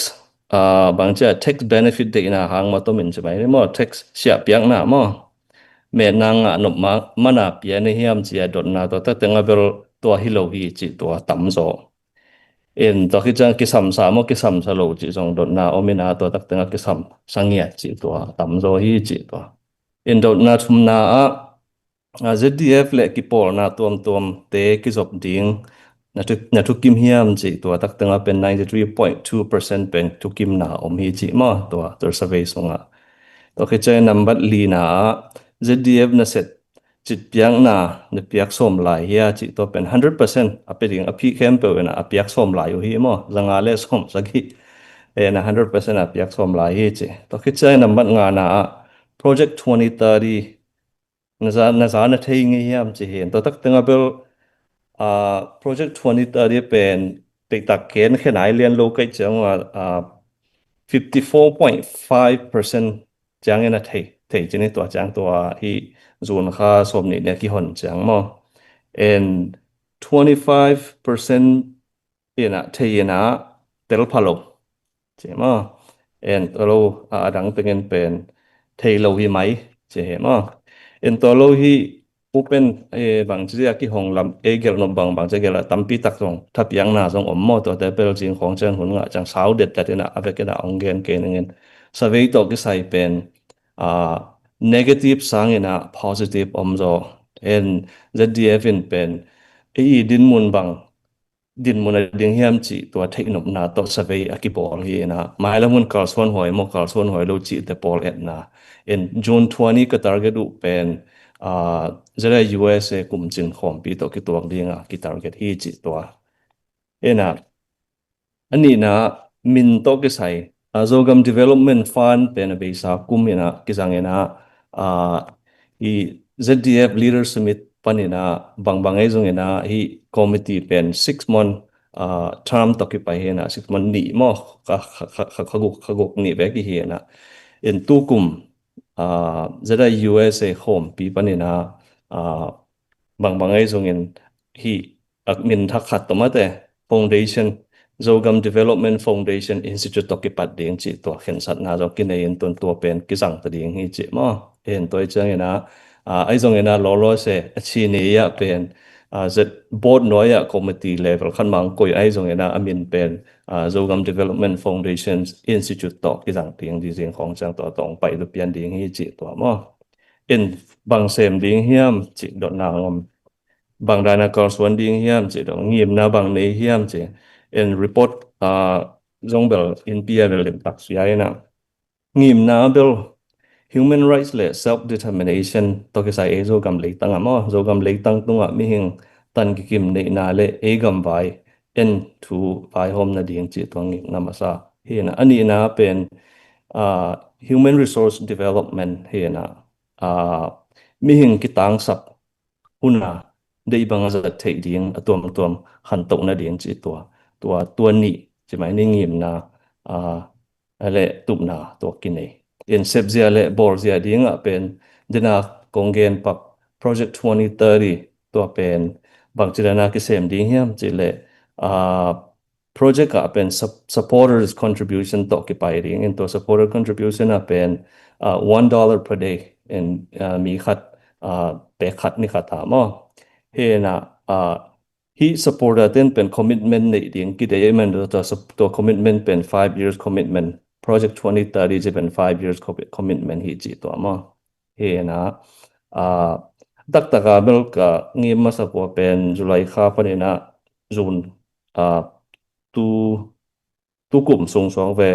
บางเจ้า tax benefit เด็กนาหางมาตัวมันจะไปมอ tax เสียเปียงนามอเมนางนบมามันเปียในเฮียมจีดดนาตัวแต่งเบลตัวฮิโลฮีจีตัวต่ำโจตัวคิดจะกิสัมสามกิสัมสโลจีจงดดนาอมินาตัวแต่งกิสัมสังเงียจีตัวต่ำโจฮีจีตัวดดนาทุ่มนาZDF และกิปอลนาตัวเตกิจบดิ่งนาทุกิมเฮียมจีตัวตักตั้งเป็น 93.2% เป็นทุกิมนาอมฮีจีมาตัว survey ส่งตัวคิดจะนำบัตรลีนา ZDF น่ะเสร็จจิตเปียงนาเปียกสมหลายเฮียจีตัวเป็น 100%เป็นดิ่งอภิเข้มเปล่าเปียกสมหลายอยู่ฮีมาจังอาเลสมสักนะ 100% เปียกสมหลายฮีจีตัวคิดจะนำบัตรงานนา Project 2030นาซานะเทียงเฮียมจะเห็นตัวตักตั้งเบลproject 2030เป็นตักเกณฑ์แค่ไหนเรียนรู้กันจังว่า54.5% จังเงินเทียจะนี่ตัวจังตัวที่ส่วนค่าสมนี่เนี่ยกี่คนจังมั้ง and 25% เนี่ยเทียนะเตลพาโลใช่มั้ง and เราดังเป็นเทียเราที่ไหมใช่มั้งตัวโลหิอุเป็นบางทีกี่ห้องลำเกลนบางทีเกลตั้มปีตักตรงทับยังนาทรงมอตัวแต่เป็นจริงของเจ้าหุ่นงะจังสาวเด็ดแต่เนี่ยเอาไปกันองเกนเกนเงินสวีตัวก็ใส่เป็นnegative สังเงินpositive โจZDF เป็นดินมุนบางดินมุนดินเฮียมจีตัวเทคโนนาตัวสวีอากิบอลฮีนะไม่ละมุนการส่วนหอยมอการส่วนหอยโลจิแต่บอลเอ็ดนะin June 20 ก็ target เป็น zara USA kum chin khom pi to ki tuak dinga ki target hi chi to ena ani na min to ki sai Zogam Development Fund pen be sa kumina kisangena i ZDF Leader Summit panina bangbangay zongena hi committee pen 6 month term occupy hena 6 month ni mo khaguk ni be ki hena in tukum zada USA home pi panina bangbangay zongin hi akmin thakhat tomate foundation Zogam Development Foundation Institute okipat ding chi to khen sat na zo kinayin ton to pen kisang ta ding hi chi mo en toy changena ai zongena lolo se achi ni ya pen zet board noya committee level khan mang koi ai zongena amin pen Zogam Development Foundation Institute to kisang ding di jing khong chang to tong pai lu pian ding hi chi to mo en bang sem ding hiam chi dot na ngom bang dana kor swan ding hiam chi dong ngim na bang nei hiam chi in report zongbel in PRL tak siya ngim na bel human rights le self determination to ke sai zo gam le tang amo zo gam le tang tunga mi hing tan ki kim nei na le e gam vai en thu vai hom na ding chi tong na masa hena ani na pen human resource development hena mi hing ki tang sak una dei banga za thei ding atom han tok na ding chi tua ni chỉ mấy nên nghiệm na lệ tụm na tua kinh này in sep zia lệ bor zia đi ngã pen dina kongen pak project 2030 tua pen bang chỉ na cái sem đi hiam chỉ lệ project cả pen supporters contribution to cái bài đi in to supporter contribution à pen $1 per day in mi khát pe khát ni khát mo he na he supported pen commitment nei ding ki dei man to commitment pen 5 years commitment project 2030 je pen 5 years commitment hi chi to ma he na dak taka bel ka ngi ma sa po pen July kha panina June tu kum song song ve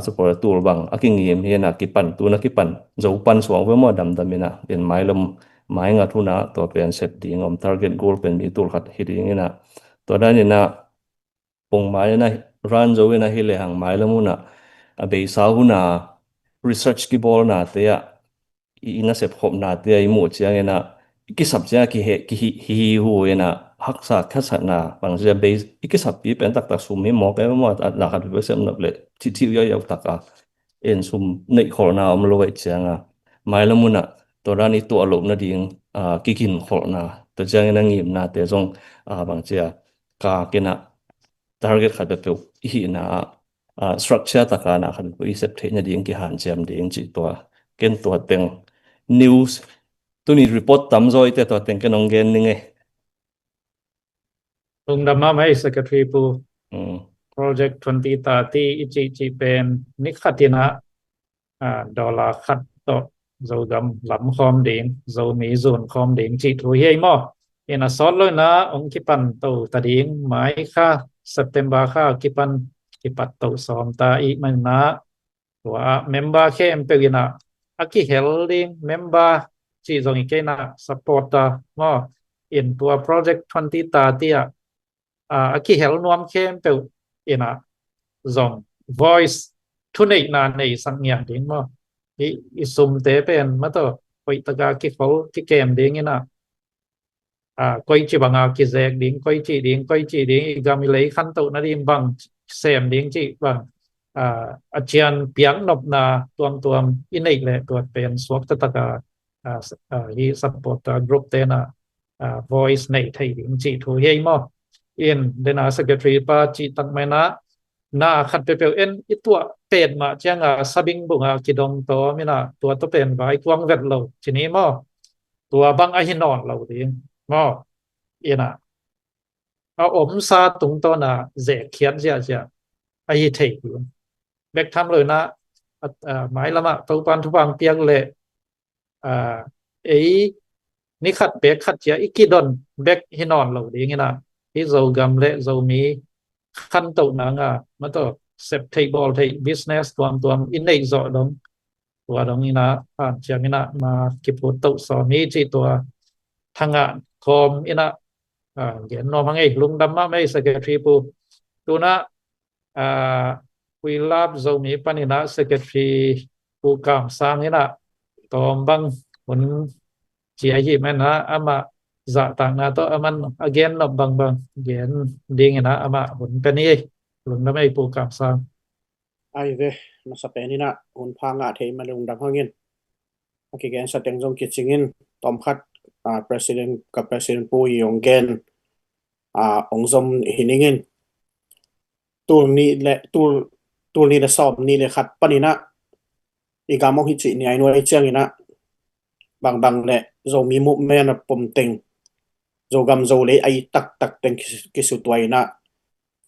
support tu bang aking ngim he na ki pan tu na ki pan zo pan song ve mo dam damina pen mailum mai nga thuna to pen set ding om target goal pen mi tul khat hiding ina to dan ina pong mai na ran zo ina hile hang mai lamuna abe sa huna research ki bol na te ya ina sep khop na te ai mu chiang ina ki sab ja ki he ki hi hu ina haksa khasa na bang ja be ki sab pi pen tak sum mi mo pe mo na khat be sem na ble chi chi yo taka en sum nei khol na om lo chiang a mai lamuna to rani to alok na ding kikin khol na to jang na ngim na te jong bang chia ka kena target khat be pe hi na structure ta ka na khan ko i sep the na ding ki han jam ding chi to ken to teng news tu ni report tam zoi te to teng ken ong gen ni nge Tung dama mai secretary pu project 2030 ichi pen nikhatina dollar khat to Zogam lam khom ding zo mi zon khom ding chi thu hei mo ina sol lo na ong kipan to ta ding mai kha September kha kipat to som ta I man na wa member khem pe ina aki helding member chi zong I ke na support ta mo in tua project 2030 aki hel nuam khem pe ina zong voice thu nei na nei sang yang ding mo I sum te pen ma to koi taka ki khol ki kem ding ina koi chi banga ki zek ding koi chi ding gami lei khan to na dim bang sem ding chi bang achian piang nop na tuam inei le to pen swak ta taka hi support group te na voice nei thei ding chi thu hei mo in dena secretary pa chi tak mai na khat pe en itua pen ma changa sabing bunga kidong to mina tua to pen vai kwang vet lo chini mo tua bang a hinon lo ding mo ina om sa tung to na ze khiat ja a hi thei bek tham lo na mai lama to pan thu bang piang le ei ni khat pe khat ja ikidon bek hinon lo ding ina hi zo gam le zo mi khăn tàu nanga mà to sep thầy bol thầy business tuam in nei zo dong ตัวตรงนี้นะผ่านเชียงนะมาเก็บตัวสอนนี้ที่ตัวทางงานคอมอินะเขียนนอมังไงลุงดำมาไม่สเกตรีปูตัวนะคุยลาบโซมีปันนะสเกตรีปูกามสร้างนี่นะตอมบังผลเจียยี่แม่นะอามาจะต่างนะตัวอามันagain นบบางเขียนดิ้งนะอามาผลเป็นนี่ลุงดำไม่ปูกามสร้างai về mà sắp đến nè hồn phang ngã thấy mà lùng đâm hăng in cái gen sát tiếng trong kitchen in tom khát presidentกับ president pu yong gen ông zom hining inตัวนี้แหละตัวนี้แหละสอบนี่แหละขัดปนินะอีกาโมหิจิเนี่ยไอ้หน่วยเชียงนี่นะบางแหละโจมีมุกแม่นะปมเต็งโจกำโจเลยไอ้ตักเต็งกิสุตัวนะ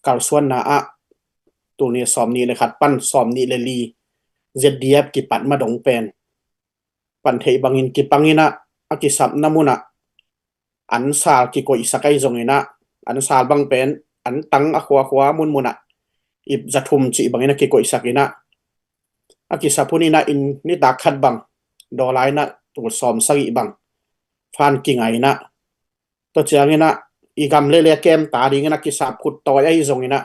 กาลส่วนนะตัวนี้สอบนี่เลยขัดปั้นสอบนี่เลยลีเจ็ดเดียบกิปัดมาดงเป็นปันเทบางอินกิปังอินะอากิสับน้ำมุนะอันซาลกิโกอิสกายจงอินะอันซาลบางเป็นอันตังอความุนะอิบจะทุ่มจีบางอินะกิโกอิสักอินะอากิสับพุนี่นะอินนี่ดักขัดบางดอลไลนะตัวสอมสักอีบางฟันกิ่งไงนะตัวเจียงอินะอีกำเล่เกมตาดีงินะกิสับขุดต่อยไอ้จงอินะ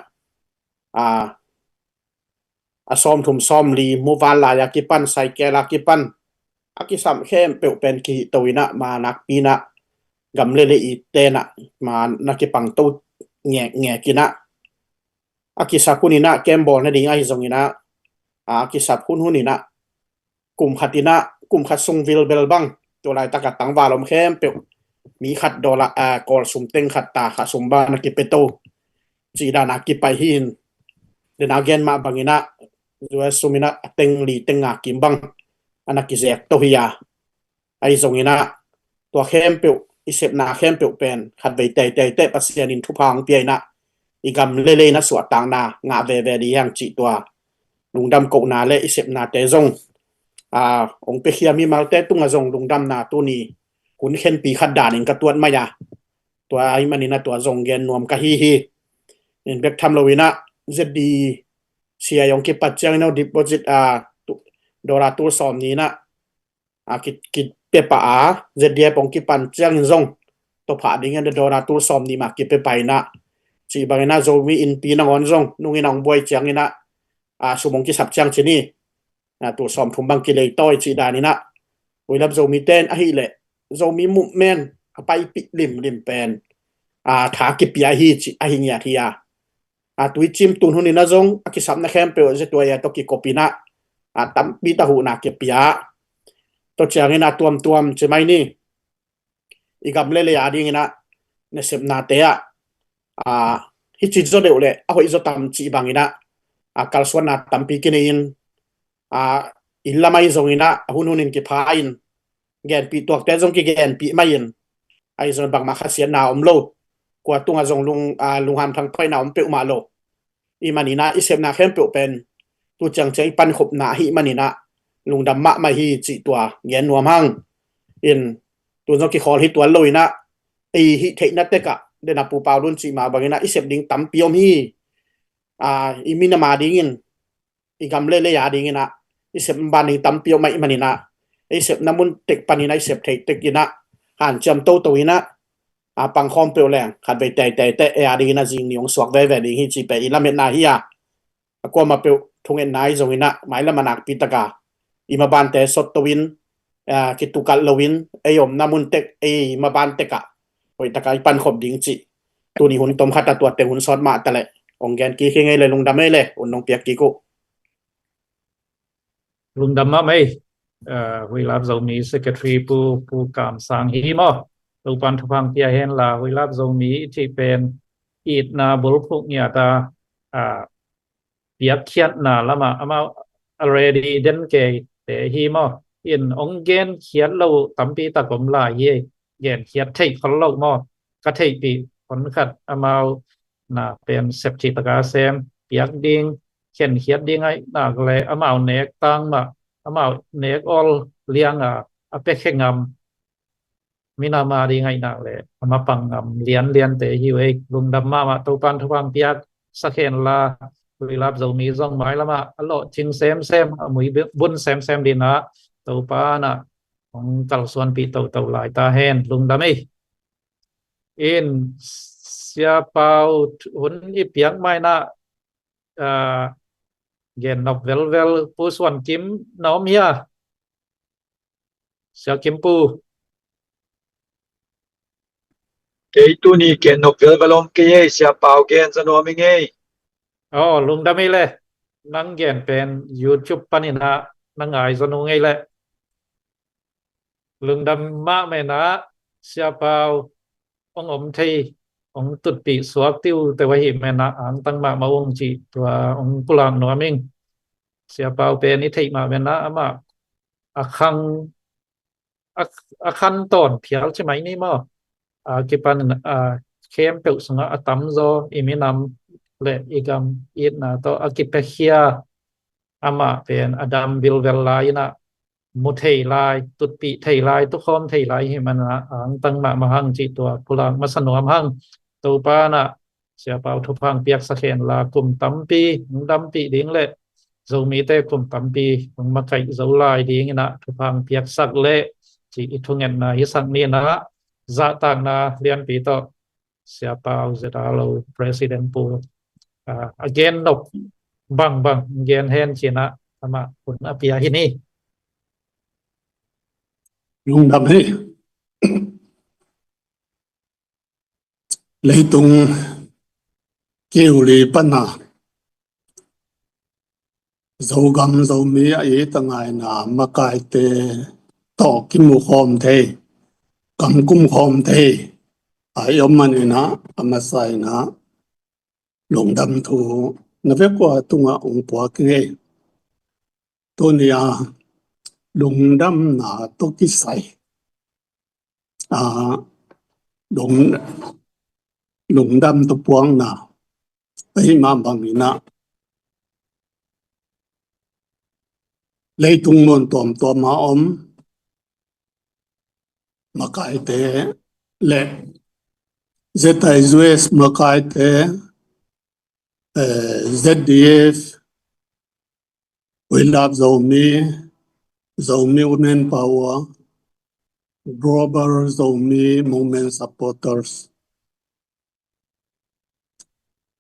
ซ้อมทุ่มซ้อมลีมูวานลายากิปันไซเกลากิปันอากิสัมเข้มเปลวเป็นกีตวินะมานักปีนะกำเล่อีเตนะมานักกิปังตู้แง่กินะอากิสับคุนินะเกมบอลนั่นเองไอ้จงอินะอากิสับคุนหุนินะกลุ่มขัดอินะกลุ่มขัดซุงวิลเบลบังตัวลายตะกัดตังวาลมเข้มเปลวมีขัดดอลกอลสุมเต็งขัดตาขัดสุมบานักกิเปโตจีดานักกิไปหินเดนาเกนมาบังอินะด้วยสุมินะเต็งลีเต็งอากิมบังอันนักกิเซกโตฮิยาไอซงอินะตัวเข้มเปียวอิเซปนาเข้มเปียวเป็นขัดใบเตะปัสเซียนินทุพังเปียนะอีกำเล่นะสวดต่างนางาเวดียังจิตัวลุงดำกนาเลอิเซปนาเตซงองเปียมีมาเตตุงซงลุงดำนาตัวนี้คุณเห็นปีขัดด่านอินกระตวนมายาตัวไอมันนี่นะตัวซงเกนนวมกะฮีอินเบกทำโลวินะเจดีเสียยองกิปัจจัยนะดิปอซิตดอราตัวสอมนี้นะกิเปปะเจดีปองกิปันจังซงตัวผ่าดิ่งกันดอราตัวสอมนี้มากิเปไปนะจีบางนะโจมีอินปีนังอนซงนุ่งอินองบวยจังนี่นะสมองกิสับจังชนีตัวสอมทุ่มบังกิเลยต้อยจีดานี่นะเวลาโจมีเต้นอะไรเลยโจมีมุมแมนไปปิลิมเป็นถากิปยาฮีจีอหิญญาทิยาตัวจิมตุนหุนินะจงอากิสับนะเข้มเปลวจะตัวใหญ่ตัวกิโกปินะตั้มปีตาหูนักเก็บปียตัวเชียงนะตัวใช่ไหมนี่อีกคำเล่ๆดิ้งนะในเสพนาเตะฮิจิโจเดวเลยเอาอิโจตั้มจีบังนะกาลสวนนะตั้มปีกินินอิลลาไม่จงนะหุนินกิพายินแกนปีตัวแต่จงกิแกนปีไม่ยินไอจงบังมาขัดเสียนาอมโลกว่าตัวจงลุงฮัมทางไปนาอมเปลวมาโลอีมันนี่นะอิเสพนาเข้มเปลวเป็นตัวจังใจปันขบหนาหิมันนี่นะลุงดำมะมาฮีจิตัวเงี้ยนวมหังอินตัวจงกิคอลฮิตัวลอยนะฮิเทนัตเตกะเดนับปูเปารุ่นจีมาบางนะอิเสพดิ้งตั้มเปียมฮีอิมินามาดิ้งอีกำเล่ยาดิ้งนะอิเสพบานิตั้มเปียมไม่มันนี่นะอิเสพน้ำมันเตกปันนี่นะอิเสพเทกกินะหันจำโตตัวนะปังคอมเปลวแรงขัดไปแต่ดีนะจริงนิยงสวกเวดิ้งฮิจิไปอิลาเมนาฮิยาก็มาเปลวทุงเอ็นไนจงอินะหมายละมันนักปิตกาอิมาบานเตสตวินกิตุกัลลวินยมนามุนเตกมาบานเตกะโอยตะกายปันขบดิ้งจิตัวนี้หุ่นต้มขัดตัวเต็งหุ่นซอดมาแต่ละองแกนกี่เงยเลยลุงดำไม่เลยอุ่นน้องเปียกกี่กุลุงดำมาไม่เวลาเรามี secretary ผู้กำสั่งฮีมอลูกปันทุพังเปียเห็นละเวลาเรามีที่เป็นอีดนาบุรุษพวกเนี่ยตาเปียกเขียนนาละมาเอามา already เด่นเกยแต่ฮีมออินองเกนเขียนเราตั้มปีตะกลมลายเย่เขียนเทคคนเรามอกระเทยปีคนขัดเอามาเป็นเซปติตกาเซมเปียกดิ้งเขียนดิ้งไอ้น่าเลยเอามาเนกตั้งมาเอามาเนกออลเลี้ยงเอาไปแข่งงำมีนามาดิ้งไงน่าเลยเอามาปังงำเลียนเตะฮิวเอกลุงดำมาตัวปันทุพังเปียกสักเห็นละ vì lạp dầu mi dòng mái lắm ạ lộ chính xem mũi bún xem đi nạ tàu pa nạ ông tal xuân bị tàu lại ta hen lung đam ấy in sia pau hun i piang mai na gen nọc vel pu xuân kim nom ya sia kim pu cái tu ni cái nộp về balom cái xia bảo cái dân nó mình nghe lung đam ấy le nang gen pen YouTube panina nang ai zonu ngai le lung đam ma me na sia pau ông thầy ông tụt bị xóa tiêuแต่ว่าหิมนะอังตั้งมาองค์จีตัวองค์กุลางนัวมิงเสียเปล่าเป็นนิทิมาเป็นนะมาอาคันตอนเพียลใช่ไหมนี่มั้งกิปันเข้มเปิลสังอาตัมโซอิมินำและอีกอีกนะตัวกิปเฮียมาเป็นอดัมบิลเวลไลนะมุทัยไลตุดปีไทยไลตุกคอมไทยไลหิมันนะอังตั้งมาหังจีตัวกุลางมาสนวมหังตัวป้านะเสียเปล่าทุพังเปียกสะเคนลากลุ่มตั้มปีดิ้งเลยเรามีแต่กลุ่มตั้มปีมันมาไก่เราลายดิ้งนะทุพังเปียกสักเละจีทุงเงินนะฮิสังนี่นะจะต่างนะเรียนปีต่อเสียเปล่าจะได้เรา president ปูagain นกบังagain เห็นจีนะทำมาผลอภิยาที่นี่ลุงดำให้เลยตรงเกี่ยวเลยปัญหาเรากำเรามีอะไรต่างไงนะมากายเตต่อกิมุขอมเทกำกุมขอมเทไอ้ยมันนะอามาใส่นะลุงดำทูนับว่าตัวองค์ปวกเงยตัวนี้ลุงดำนะตุกิใส่ลุงดำตัวปวงนะไปมาบางนี้นะเลยตุงนนตัวมามาไกเตและเจตายจุเอสมาไกเตZDF เวลาเรามีwomen power global เรามี movement supporters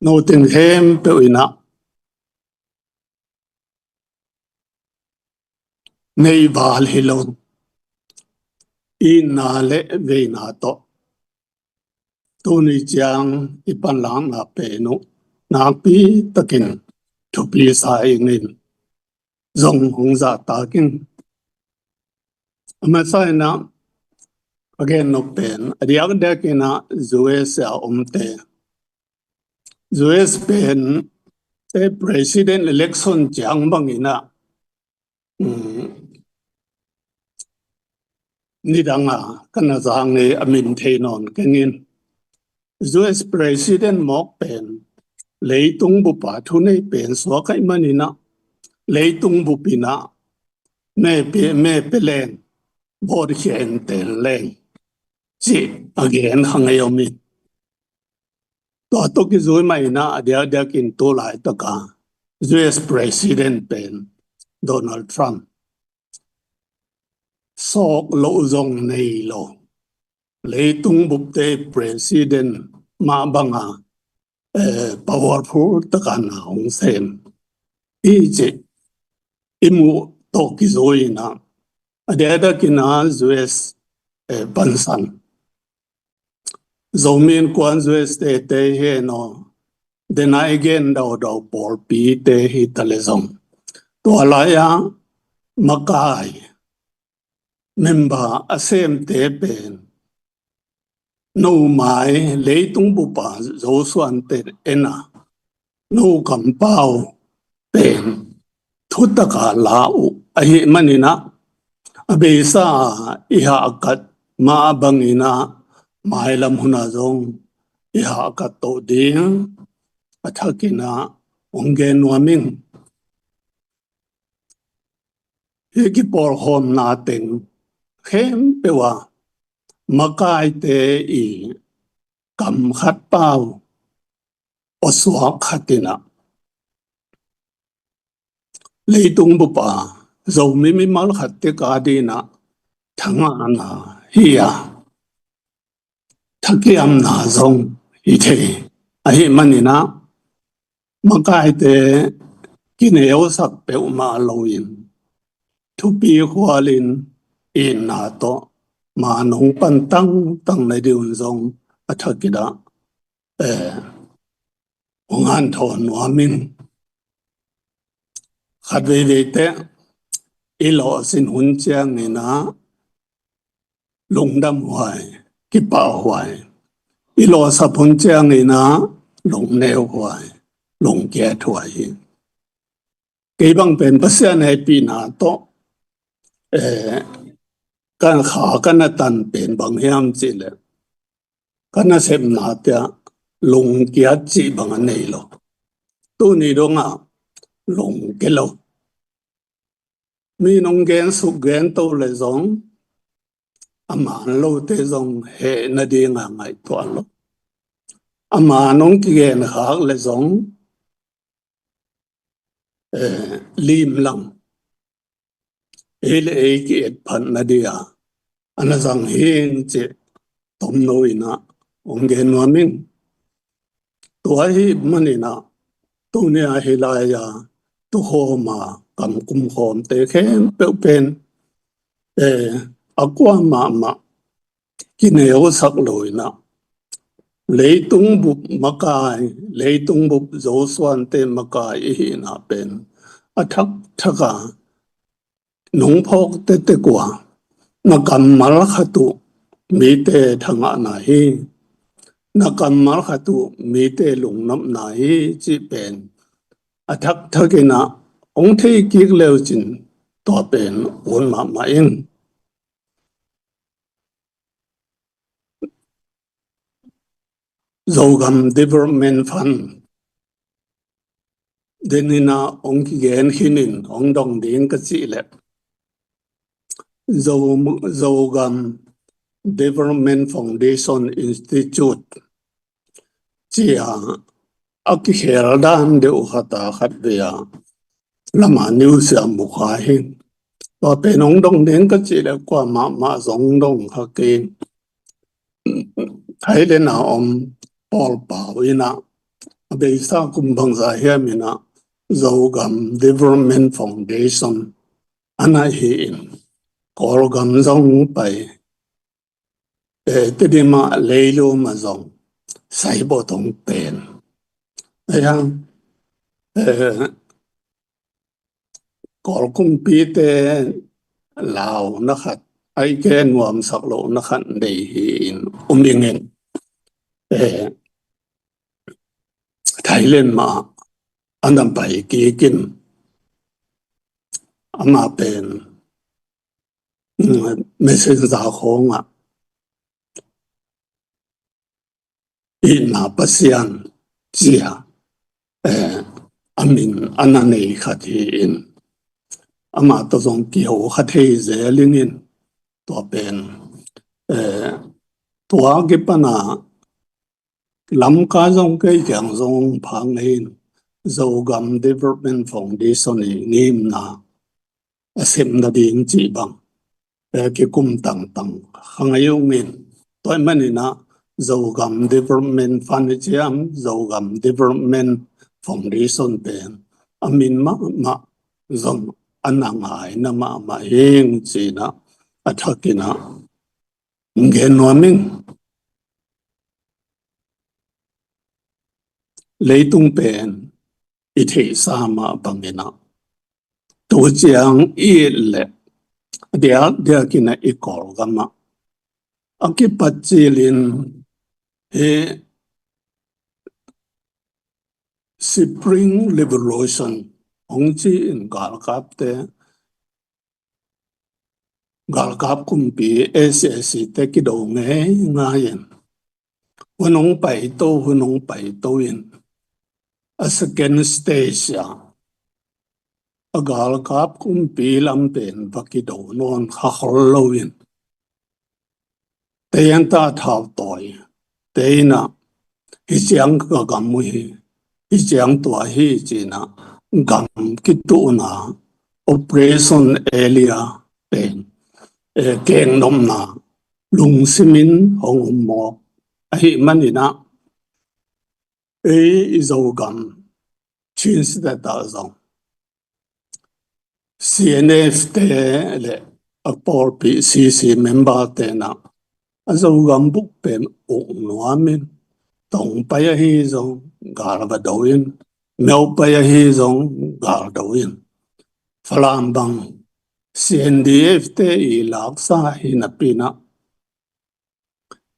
noting him เปอินะในบาลฮิลอนอินาเลเวนาโตตัวนี้จังอีปันหลังนาเปนุนาปีตะกินทุปีสายนินจงหงจากตากินมาใส่นะ again นกเป็นเรียกเด็กนะจูเอสเตจูเอสเป็นpresident election จังบางนะนี่ดังกันนะจังในอเมริกานอนกันเงิน US President มอกเป็นเลยตุงบุปผาทุนให้เป็นสวกัยมันนี่นะเลยตุงบุปินะแม่เป็นแรงบอดเขียนเต็นแรงจีagain หังยอมิตัวตุกิจุยไม่นะเดี๋ยวกินตัวหลายตะกา US President เป็นโดนัลด์ทรัมป์สอกโลจงในโลเลยตุงบุปเต president มาบังpowerful ตะกันของเซนอีเจอิมูโตกิโซยนะเดี๋ยวกินUS ปันสันจงมีกวนUSเตเฮโนเดนายเกนดาวปอลปีเตฮิตเลซงตัวลายมากายmember asem te pen no mai le tung bu pa zo suan te ena no kam pao pen thutta ka la u ai manina abesa iha kat ma bangina mai lam huna zong iha kat to ding athakina ongen waming heki por hom na teng khem pewa makai te I kam khat pau oswa khatina lấy tung bù bà dầu mi mal khát tê cả đi na thằng na hiya thắc yam na zong hi thế ai mani na mà cái thế cái này sắc béo mà lâu in thu pi hoa linh in na to mà nông pan tăng này điều zong à thắc cái đó ông an thon hoa min khát về thế ilo xin hun chiang này na lùng đâm hoài cái bảo hoài ilo sập hun chiang này na lùng neo hoài lùng kia hoài cái bằng bên bác sĩ này bị na to cái khá cái na tan bên bằng hiam chỉ lệ cái na xem na tia lùng kia chỉ bằng anh này lo tu ni đó ngà lùng cái lo mi nông gen suk gen to le zong ama lo te zong he na di nga ngai to lo ama nông ki gen ha le zong lim lang ele e ki et phan na dia ana zang hing che tom noi na ong gen wa min to hi mani na tu ne a he la ya tu ho ma cầm cung hồn tế khen béo bên ở qua mà cái nếu sắc lối nè lấy tung bục mà cái lấy tung bục dấu xoan tên mà cái ý nè bên ở thắc à nông phok tế quả mà cầm mà khát tụ mỹ tế thằng ạ này na cầm mà khát tụ mỹ tế lùng nắm này chỉ bên ở thắc cái nè ông thấy kiệt leo chín tòa bên ổn mà yên dầu gầm development fund đến na ông kia gen hinin ông đồng đến cái gì lệ dầu gầm development foundation institute chỉ à cái hệ đan đều khát về lama new sia mukha hin to pe nong dong den ka chi le kwa ma zong dong ha ke thai le na Paul pa ina be sa kum bang za he mi na zo gam development foundation ana hi in kor gam zong pai te de ma le lo ma zong sai bo tong pen yang có công ty tế Lào nó khát ai cái nguồn sạc lộ nó khát để hiện điên hình thấy lên mà anh em phải kỹ kinh mà bên message ra không ạ in mà bác sĩ anh chỉ anh này khát hiện ama to zong ki ho kha thei ze lingin to pen to ge pana lam ka zong ke kyang zong phang hin zo gam development foundation ni nim na asem na ding chi bang ke kum tang khang ayu min toy mani na zo gam development fund chiam zo gam development foundation pen amin ma zong anh ngài na mà hiền gì na à thắc cái na nghe nói mình lấy tung bền ít thì sao mà bằng cái na tổ chức ít lệ để cái na ít có cái mà à cái bắt chỉ liền Spring Revolution ông chỉ gal kap kumpi SSC te ki do nge nga yen hunong pai to yen a second stage ya a gal kap kumpi lam pen va ki do non kha khol lo yen te yan ta thao toy te na hi chiang ka gam mu hi chiang to hi chi na gam kitu na operation area pen keng nom na lung simin hong mo ahi manina izo gam chin sida da zong CNF te le apor PCC member te na azo gam buk pen nuamin tong pa hi zong gar ba doin mel pa hi zong gar doin falam bang CNDF te i laksa hi na pina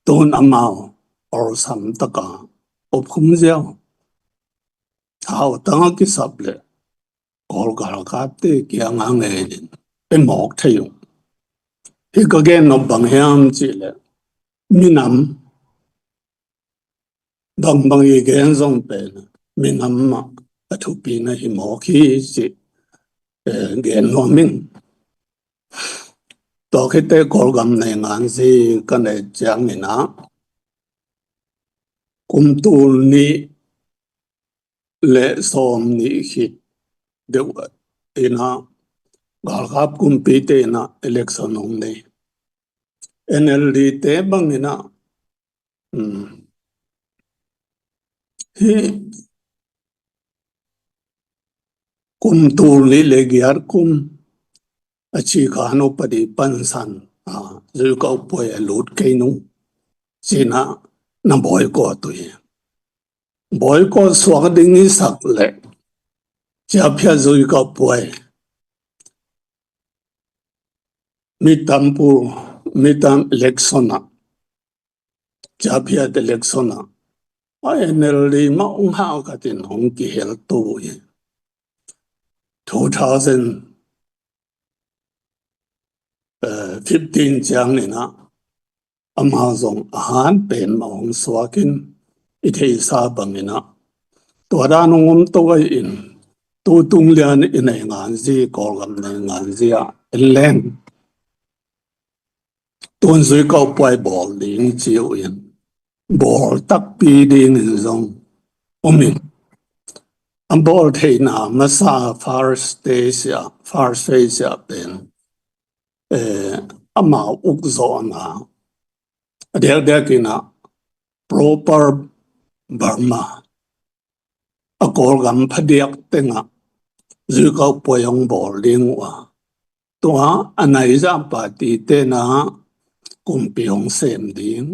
ton amao or sam taka op khum ziao hao tanga ki sable kol gar ka te kya nga nge din pe mok thayung hi ka gen no bang hiam chi le minam bang bang ye gen zong pe minam ma athu pi na hi mo khi chi gen no min to khi te kol gam nei ngan si ka ne chang ni na kum tul ni le som ni hit de ina gal khap kum pi te na election ong nei NLD te bang ni na hi kum tul ni le gyar kum achi khano padi pansan zui ka poe lut ke nu sina na boy ko tu boy ko swag ding ni sak le cha phya zui ka poe mitam election na cha phya election na NLD ma ung ha ka tin hong ki hel tu 2015 chang ni na Amazon han pen ma hong swakin I thei sa bang ina to da nongom to ai in tu tung lian in ai ngan ji kol gam nei ngan ji a len ton zui ko pai bol ding chiu in bol tak pi ding in zong omin am bol thei na ma sa first Asia pen ama uk zo na der kina proper Burma a kol gam phadiak tenga zui ko poyong bol ding wa to anai za party te na kumpiong sem ding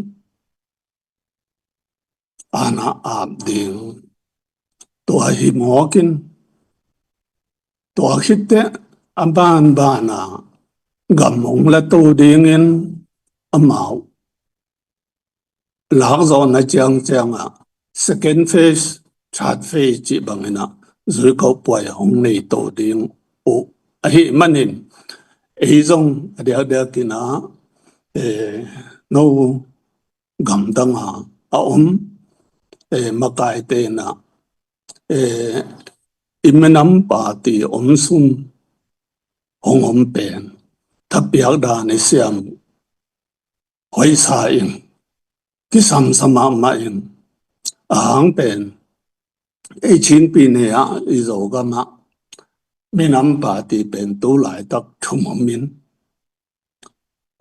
ana ab ding to hi mokin to hitte aban bana gamong la to ding in amau lag zo na chang a second phase third phase chi bangina zui ko poi hong nei to ding o hi manin zong dia kina no gam danga makai te na imenam party sun hong pen thapyak da ne siam hoi sa in ki sam sama ma in ahang pen chin pi ne a izo ga ma minam party pen tu lai tak thum min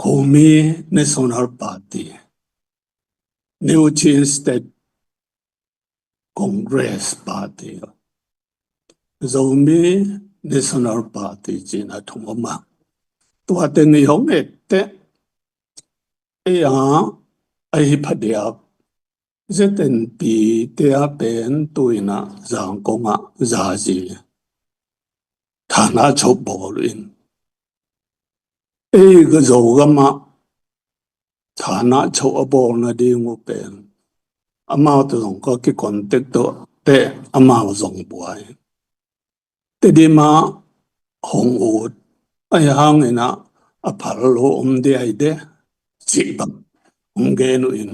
Komi National Party New Chin State Congress Party Zomi National Party China thumma tua te ni hong ette ai phadia zeten pi te a pen tuina zang konga za ji thana chop bolin ga zo ga ma thana chop bol na ding o pen ama to zong ko ki contact to te ama zong buai te di ma hong ut ai hang ina a phal lo de ai de chi bang hong ge nu in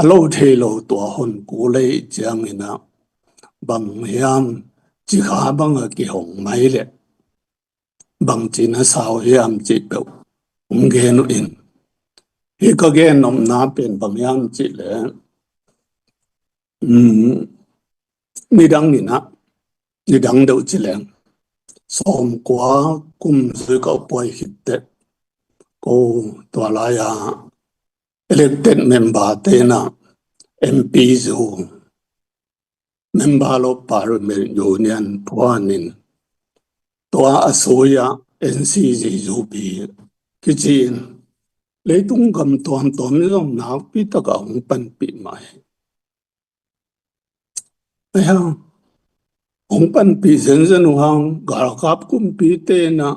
alo the lo to hon ku le chang ina bang hiam chi kha bang ki hong mai le bang chi na sao hiam chi pe ge nu in hi ko ge nom na pen bang hiam chi le ni dang ni na ni dang deuh chi leng som kwa kum zui ka poi hit te ko to la ya elected member te na MP zo member of parliament union puanin to asoya NCG zo bi kichin leitung kam tom tom zong na pi ta ka hong pan pi mai ai ha hong pan pi zen zen hang gar kap kum pi te na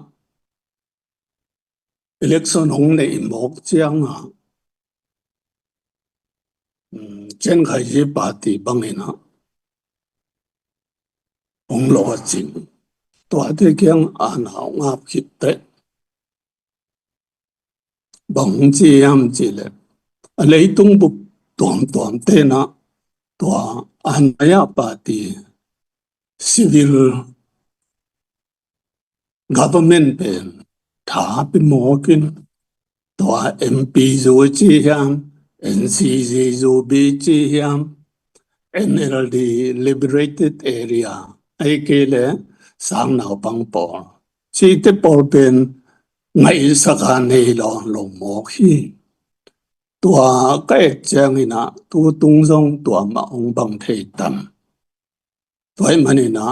election hong nei mok chiang ha chen khai ji party bangena hong lo ching to ate kyang an hao ngap khit te bang chi yam chi le leitung bu tom tom te na to an ya party civil government pen tha pi mokin to MP zo chi yam NCG zo bi chi yam NLD liberated area ai ke le sang nao pang por chi te por pen ngai sa ka nei lo lo mo hi tua cái chang ina tu tung song tua ma ong bang thei tam toy mani na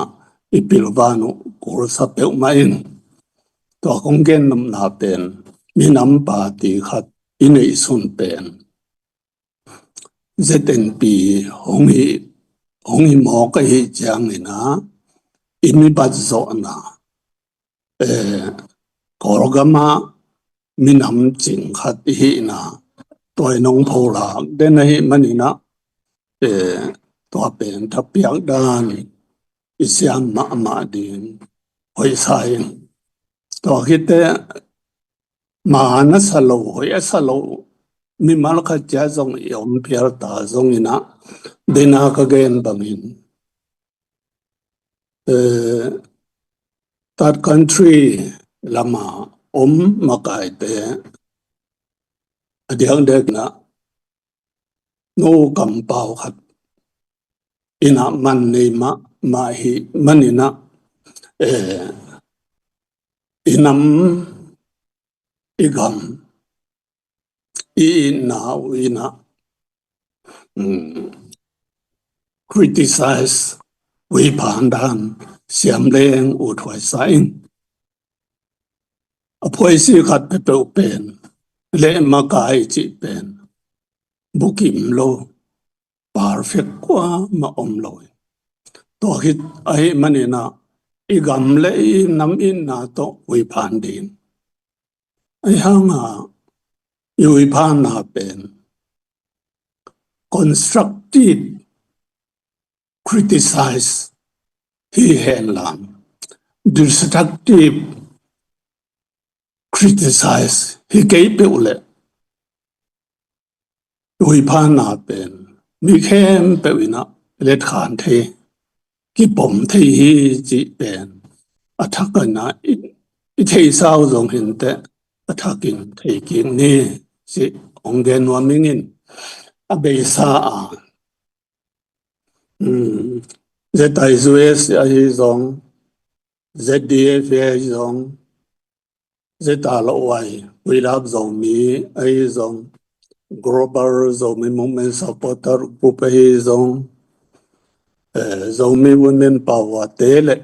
ipilvanu kur sa pe main to kong gen nam na pen mi nam pa ti khat inei sun pen ZNP hong hi mo ka hi chang ina imi ba zo na korgama mi nam ching khat hi na toy nong pho la den hi mani na to pen thap piang dan isiam ma din hoi sai to hite ma na salo hoi salo mi mal kha cha zong yom phiar ta zong ina dena ka gen bangin that country lama makai te adiang dek na no kam pau khat ina man nei ma hi manina inam igam ina criticize we pandan siam leng u thoi sain apoi si khat pe pe pen le ma kai chi pen bukim lo perfect kwa ma om loi to hit ai manina igam le nam in na to we pan din ai hanga we pan na pen constructive criticize he helan destructive criticize he gave ule we pan na pen mi khem pe ina let khan the ki pom the hi chi pen athak na I thei sao zong hin te athakin thei king ni si ongen wa mingin a be sa a ZIS ai zong ZDF ai zong ZLOI we love zong mi ai zong global zong mi movement supporter group ai zong zong mi women power te le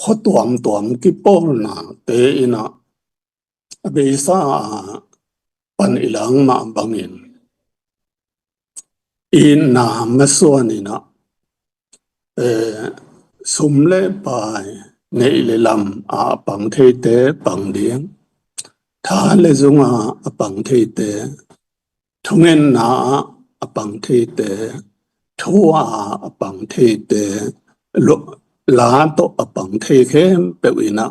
kho tuam ki pol na te ina a be sa pan ilang ma bangin in na masonina sumle pai nei le lam a pang thei te pang dieng tha le zunga a pang thei te thungen na a pang thei te thua a pang thei te lo la to a pang thei khem pe wina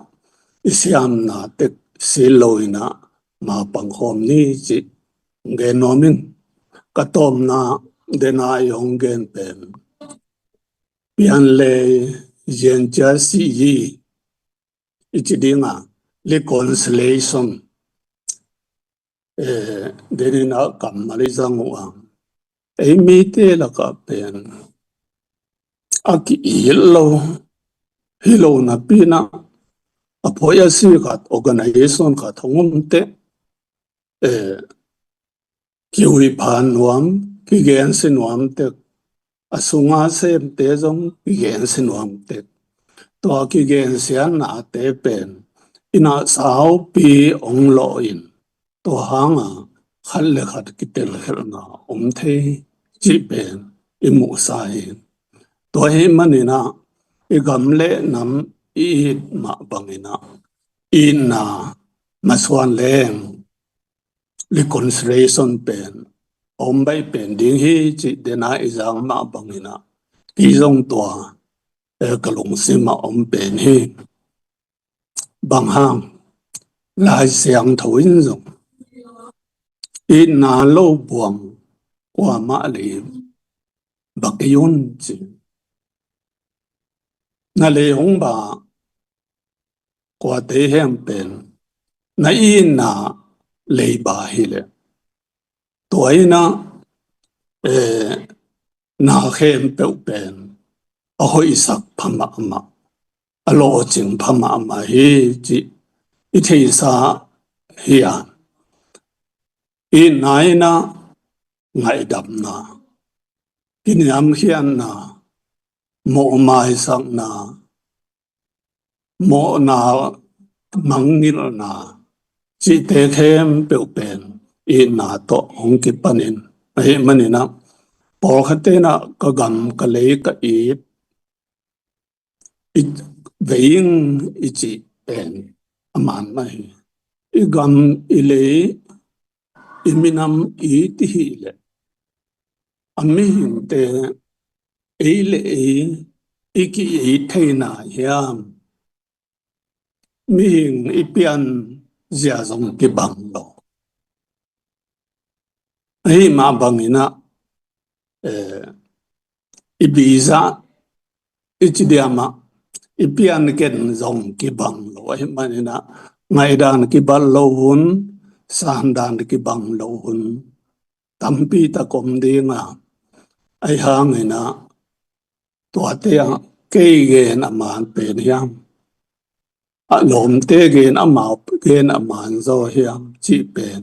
isiam na te siloina ma pang khom ni chi ge nomin ka tom na dena yong gen pen pian le yen cha si yi ichidinga reconciliation derina kamali zangwa ei mi te la ka pen aki ilo hilo na pina apoya si kat organization ka thongum te kiwi phan nuam ki gen sin nuam te asunga sem te jong ki gen sin nuam te to ki gen sian na te pen ina sao pi ong lo in to hanga khal le khat ki tel hel na the chi pen imu sai to he manina e gamle nam I ma bangina ina maswan leng reconciliation pen bay pen ding hi chi dena izang ma bangina ki jong to kalung sima pen hi bang hang lai siang thoin jong ina lo buang qua ma li bakayun chi na le hong ba qua te hem pen na ina le ba hi le toina na khem pe pen a hoi sak phama ma a lo ching phama ma hi chi I thei sa hian I nai na ngai dap na kin yam hian na mo mai sak na mo na mangil na chi te khem pe pen I na to hong ki panin he manina por khate na ka gam ka le ka I veing I chi pen aman mai I gam I le I minam I ti hi le ami hin te e le I ki thei na hiam mi hin I pian zia zong ki bang lo ai ma bangina I biza I chi diama I pian ken zong ki bang lo ai manina ngai dan ki bal lo hun san dan ki bang lo hun tampi ta kom dinga ai hang ina to te ke gen aman pen hiam a lom te gen amau gen aman zo hiam chi pen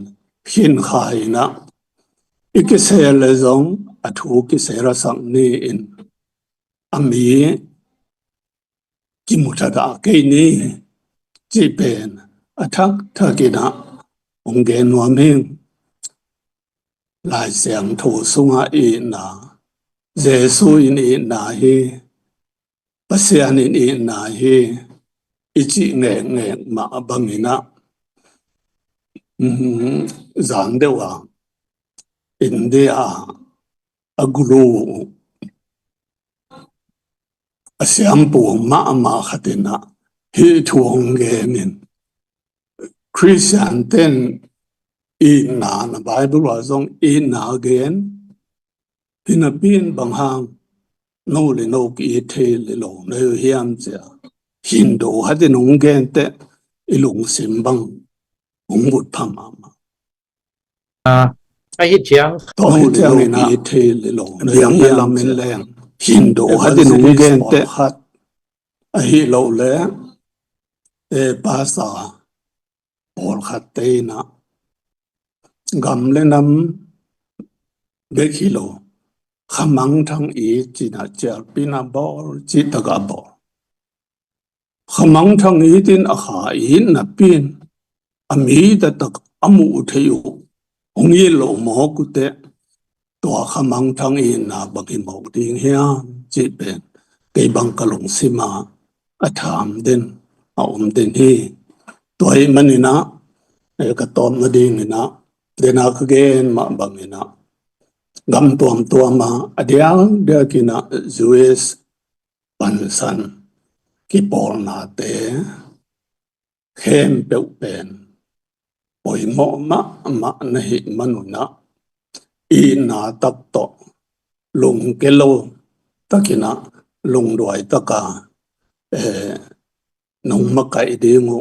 hin khai na ikisel zong athu ki sera sang ni in ami ki mutada ke ni chi pen athak thakina ong gen nuaming lai siang thu sunga I na Jesu in I na hi pasian in I na hi ichi nge ma bangina zang dewa India agulu asiam pu ma khatina hi thuong ge min Christian ten I na Bible wa zong I na gen Pinapin bang hang no le no ki the le lo ne hiam cha Hindu hadi nong gen te ilung sim bang ong mut phama ma ai hi chiang to hiang ina ki the le lo ne hiam men leng Hindu hadi nong gen te khat a hi lo le pa sa por khat te na gam le nam be khilo khamang thang I chi na chal pina bol chi taga bol khamang thang I tin a kha I na pin ami da tak amu theyu ongi lo mo ku te to khamang thang I na bagi mo ding hiam chi pen ke bang kalong sima a tham den a den hi toy manina ka tom na ding na dena ka gen ma bangina gam tuam ma adiang de kina Jewish pansan ki por na te khem pe pen oi mo ma na hi manuna I na tak to lung kelo takina lung doi taka nong makai dingo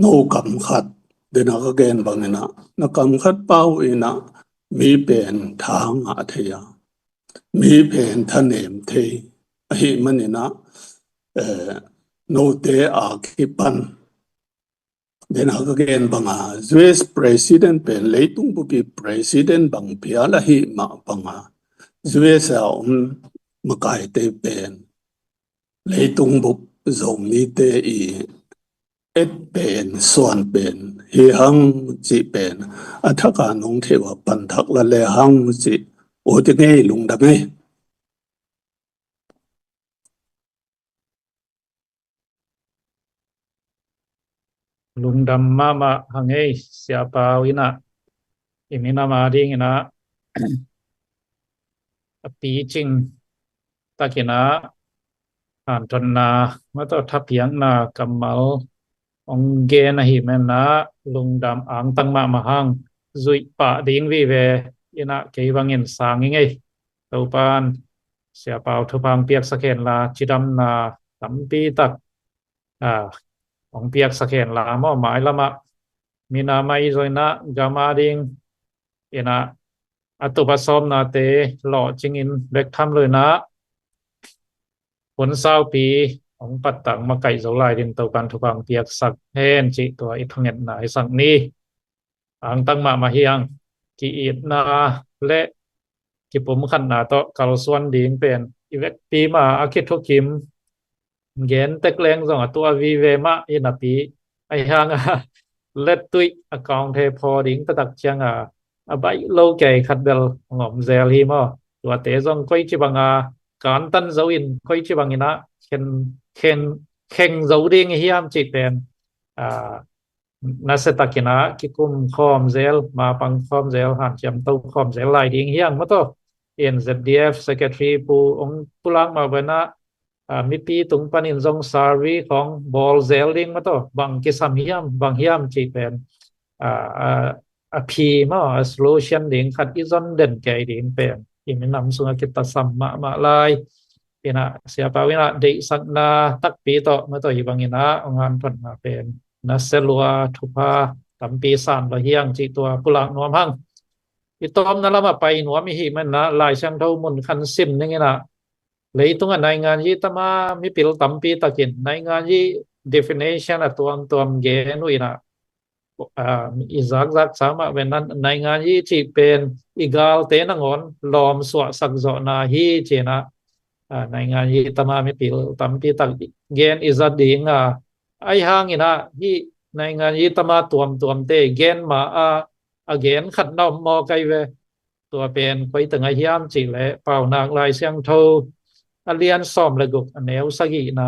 no kam khat dena ka gen bangina na kam khat pau ina mi pen thang a theya mi pen thanem the hi manina no te a kipan den ha gen banga US president pen leitung bu pi president bang pia la hi ma banga US a makai te pen leitung bu zom ni te I et pen suan pen hi hang chi pen athaka nong thewa pan thak la le hang chi o te ngei lung da me lung dam mama hangei siapa wina imina mading ina api ching takina anton na mato thapiang na kamal ong ge na hi men na lung dam ang tang ma mahang zui pa ding vi ve ina ke wangin sang ngei topan siapa thupang piak saken la chidam na tampi tak ong piak saken la mo mai lama mina mai zoina gamading ina atupa som na te lo chingin bek tham loi na huấn sao pi ong pat tang ma kai zo lai din to kan thupang piak sak hen chi to I thanget na I sang ni ang tang ma hiang ki it na le ki pum khan na to kal suan ding pen ivek pi ma akit thokim gen tek leng zong atua vi ve ma ina pi ai hang let tui account he pho ding ta tak chang bai lo ke khat bel ngom zel hi mo tua te zong koi chi banga kan tan zo in koi chi bangina khen khen khen zo ding hiam chi pen na se takina ki kum khom zel ma pang khom zel han cham to khom zel lai ding hiang ma to in ZDF secretary pu ong pulang ma bana mi pi tung panin zong sarvi khong bol zel ding ma to bang ki sam hiam bang hiam chi pen a phi ma a solution ding khat I zon den ke ding pen in nam sunga kita sam ma lai ina siapa wina de sak na tak pi to ma to ibang ina ngan thon ma pen na selua thupa tampi san la hiang chi tua pulang nuam hang itom na lama pai nuam hi man na lai sang thau mun khan sim ning ina leitung anai ngan yi tama mi pil tampi takin nai ngan yi definition atuam ge nu ina izak zak sama benan nai ngan yi chi pen igal te na ngon lom swa sak zo na hi chena nai ngan yi tama mi pil tampi tak gen izat ding ai hang ina hi nai ngan yi tama tuam te gen ma again khat nom mo kai ve tua pen koi tanga hiam chi le pau nak lai siang tho alian som le guk aneu sagi na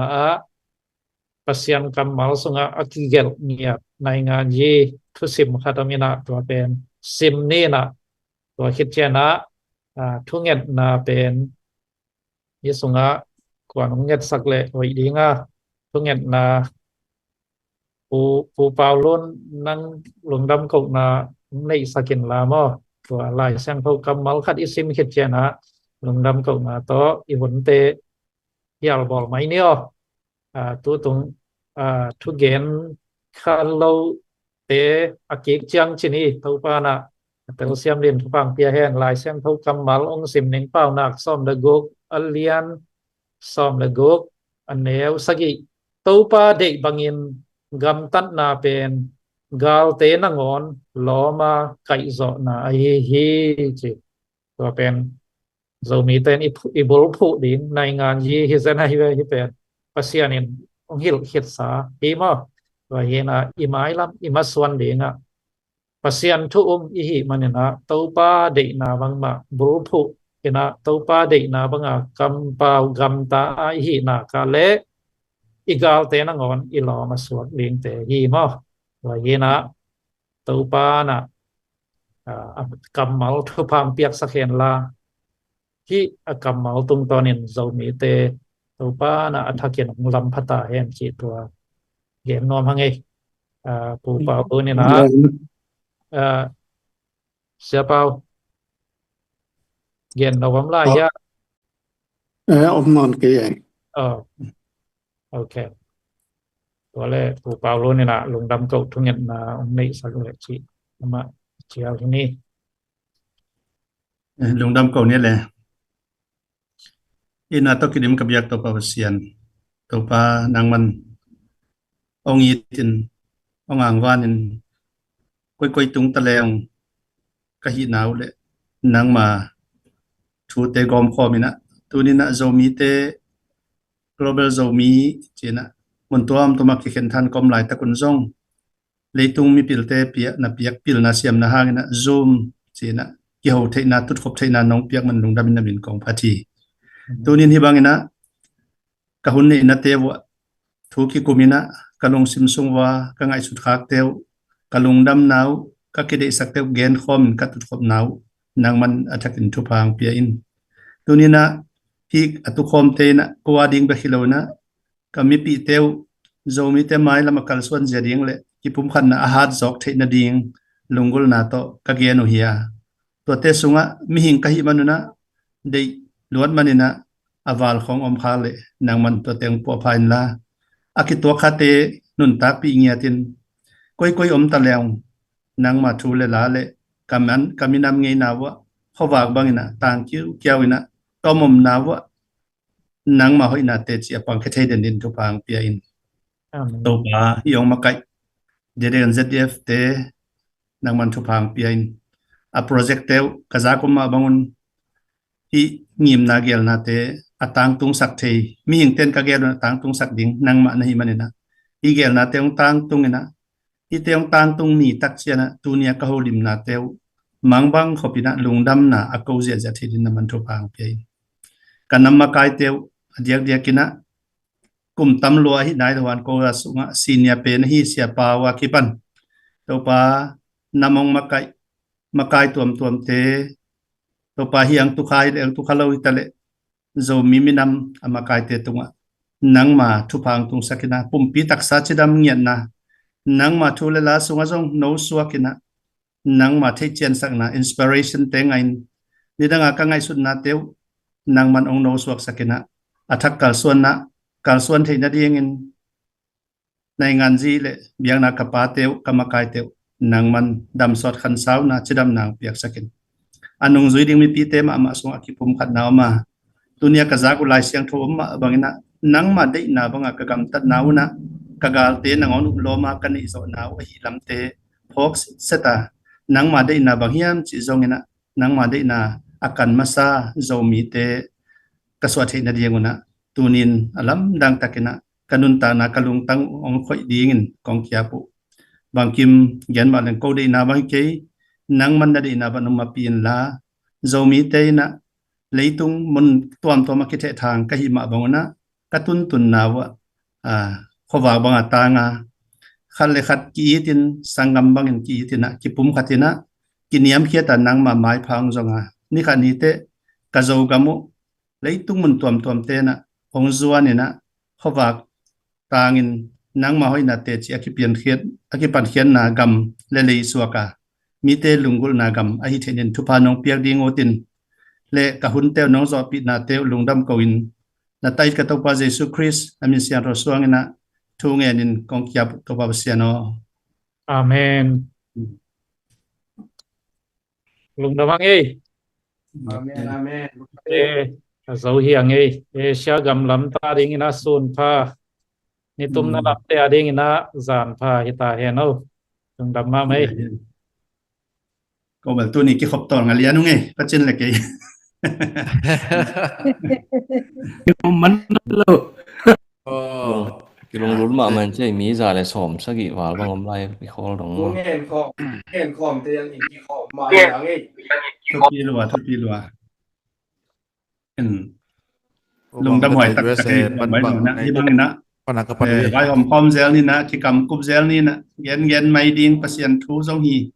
pasian kamal sunga akigel nia nai ngan yi thu sim khatamina tua pen sim ni na tua khit chena thu nget na pen yi sunga kwan nget sak le oi dinga thu nget na pu paulon nang lungdam ko na nei sakin la mo tua lai sang tho kamal khat isim khit chena lungdam ko na to I hun te yal bol mai nio tu tung thu gen khan lo te akik chang chini tho pa na tel siam din thu pang pia hen lai sang tho kamal ong sim ning pau nak som le gok alian som le gok aneu sagi to pa de bangin gam tan na pen gal te na ngon lo ma kai zo na hi chi to pen zo mi ten I bol phu din nai ngan yi hi zen hi ve hi pen pasianin ong hil hit sa hi mo wa yena I mai lam I ma suan dinga pasian thu I hi manina to pa de na bang ma bol phu ina to pa de na banga kam pau gam ta hi na ka le igal te na ngon I lo ma suak ding te hi mo wa yena to pa na kamal thu pang piak sakhen la hi kamal tung tonin zo mi te to pa na athakin lam phata hen chi tua game nom hangai pu pa pu ni na siapa gen nom la ya om non ke okayตัวเลปูเปาโลนี่นะลงดำเก่าทุ่งเงินนะในสักเลยสิมาเชียวที่นี่ lungdam ko ni le ina to kidim kabyak to pa pasian tàu pa nang man ông yi tin ông ang van in quay tung ta leong ka hi naw le nang ma thu te gom kho mina tu ni na zo mi te global zo mi china mun tuam to ma ki khen than kom lai ta kun zong leitung mi pil te pia na piak pil na siam na hang na zoom china ki ho the na tut khop the na nong piak man lung dam na min kong phathi tu nin hi bangina ka hun ne na te wa thu ki kumina kalung sim sung wa ka ngai sut khak teu kalung dam naw ka ke de sak teu gen khom ka tut khop naw nang man athak in thu phang pia in tunina hi atu khom te na ko ading ba khilona ka mi pi teu zo mi te mai lama kal swan jering le ki pum khan na ahat jok the na ding lungul na to ka ge no hiya to te sunga mi hing ka hi manuna dei luat manina aval khong om kha le nang man to teng po phain la aki to kha te nun ta pi ngia tin koi om ta leong nang ma thu le la le kaminam ngei na wa khowak bangina tang kiu kiawina tomom na wa nang ma hoina te chi apang khe thei den din thu pang pia in to ba yong ma kai deren ZDF te nang man thu pang pia in a project te kaza ko ma bangun hi ngim na gel na te atang tung sak thei mi hing ten ka gel na tang tung sak ding nang ma na hi manina hi gel na te ong tang tung ina hi te ong tang tung ni tak chiana tunia ka holim na te mangbang khopina lungdam na akau zia ja thidin na man thu pang pia in kanam ma kai te diak diakina kum tam lo hi nai wan ko ra sunga senior pen hi sia pa wa kipan to pa namong makai tuam te to pa hi ang tu khai le ang tu khalo itale zo miminam amakai te tunga nang ma thu phang tung sakina pumpi taksa chidam ngian na nang ma thu le la sunga jong no suakina nang ma thei chen sakna inspiration te ngain nidanga ka ngai sut na teu nang man ong no suak sakina athak kal suan thei na ding in nai ngan ji le biang na kapa teu kamakai teu nang man dam sot khan sau na chidam nang piak sakin anung zui ding mi pi te ma song akipum khat na ma dunia ka za ku lai siang tho ma bangina nang ma dei na banga ka gam tat nauna ka gal te nang onu lo ma kan i zo na hi lam te fox seta nang ma dei na banghiam chi zongina nang ma dei na akan masa zo mi te ka swa thei na dienguna tunin alam dang takina kanun ta na kalung tang ong khoi dingin kong kya pu bangkim gen ma leng ko dei na bang ke nang man da dei na ba no ma pin la zo mi te na leitung mun tuam to ma ki the thang ka hi ma bangona katun tun na wa khowa banga tanga khal le khat ki tin sangam bangin ki tina ki pum khatina ki niam khia ta nang ma mai phang zonga ni kha ni te ka zo gamu leitung mun tuam te na ong zuan ni na khowa tangin nang ma hoina te chi akipian khiat akipan khian na gam le suaka mi te lungul na gam a hi thenin thupa nong piak ding otin le ka hun te nong zo pi na te lungdam ko in na tai ka to pa Jesus Christ amin sian ro suangina thu nge nin kong kya to pa siano amen lungdam ang ei amen zo hiang ei sia gam lam ta ding ina sun pha ni tum na lam te ading ina zan pha hita heno lungdam ma mai ko bal tu ni ki khop tor ngalia nu nge ka chen le ke man lo cái lồng lúa mà mình chơi mí già lại xổm sắc kỹ vào bằng hôm nay cái kho đóng Hẹn khom thì anh nhìn khom mà là nghe thu pi lua lung đam hoài tak cái mấy lần na hi bang na vai om zel ni na ki kam kup zel ni na gen mai ding pasien thu zong hi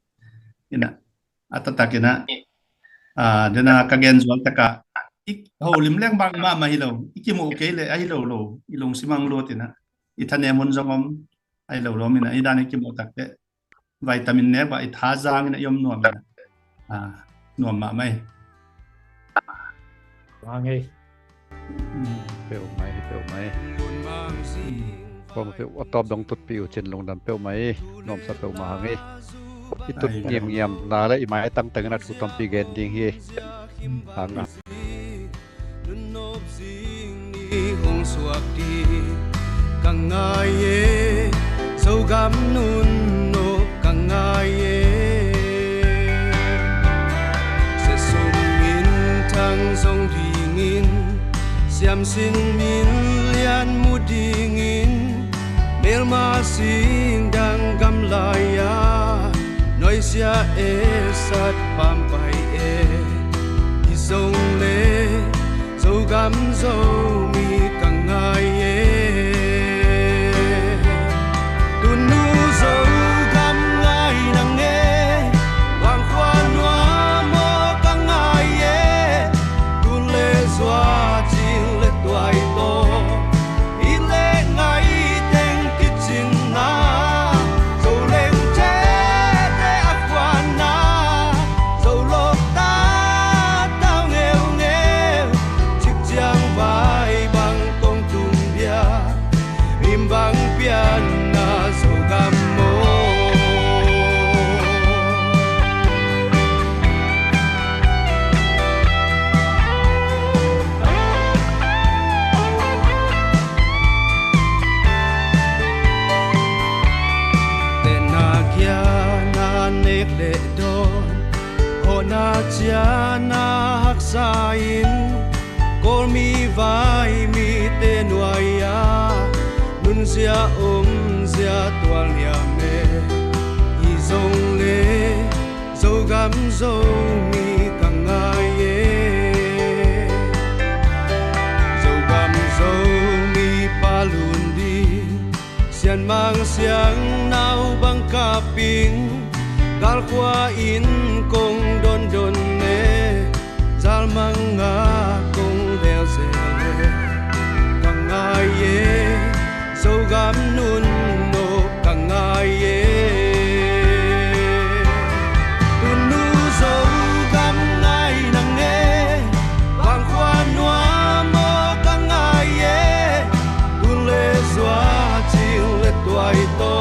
ina atatakina dena ka gen zol taka ik ho lim leng bang ma hi lo ikimu ke le ai lo ilung simang lo tina ithane mon zongom ai lo mina idan ikimu tak te vitamin ne ba itha jang na yom nuam nuam ma mai ngay Peo mai Kom pe atop dong tut piu chen long dam peo mai nom sa peo ma ngai itut ngiam na la i mai tam tang na thu tom pi gen ding hi hang na hong suak di càng ngày dấu gắm nun nô càng ngày sẽ sung min thang sông thì nghìn xiêm xin min lian mu đi nghìn mel ma sing đang gam lại nói xia sát pam pai đi sông lê dấu gắm dấu mi càng ngày tuần nu dấu gắm ngày nắng hoàng khoan hoa mơ càng ngày tuần lê xóa chiên lê toài to ít lê ngày tên kít chín na dấu lên chế để ác quan na dấu lộc ta tao nghèo nghèo chiếc giang vai bằng công tung bia im vang piano dấu gam mô tên na kia na nét lệ đón họ na chia na hắc sain call mi vai mi tên oai nun zia zia toal ya me i zong le zo gam zo mi càng ngày zo gam zo mi palun đi sian mang siang nau bang kaping gal kwa in kong don ne zal manga kong del zele càng ngày dấu gắm nun nô càng ngày tuần nu dấu gắm ngày nắng hoàng khoan hoa mơ càng ngày tuần lê xóa chiều lê toài to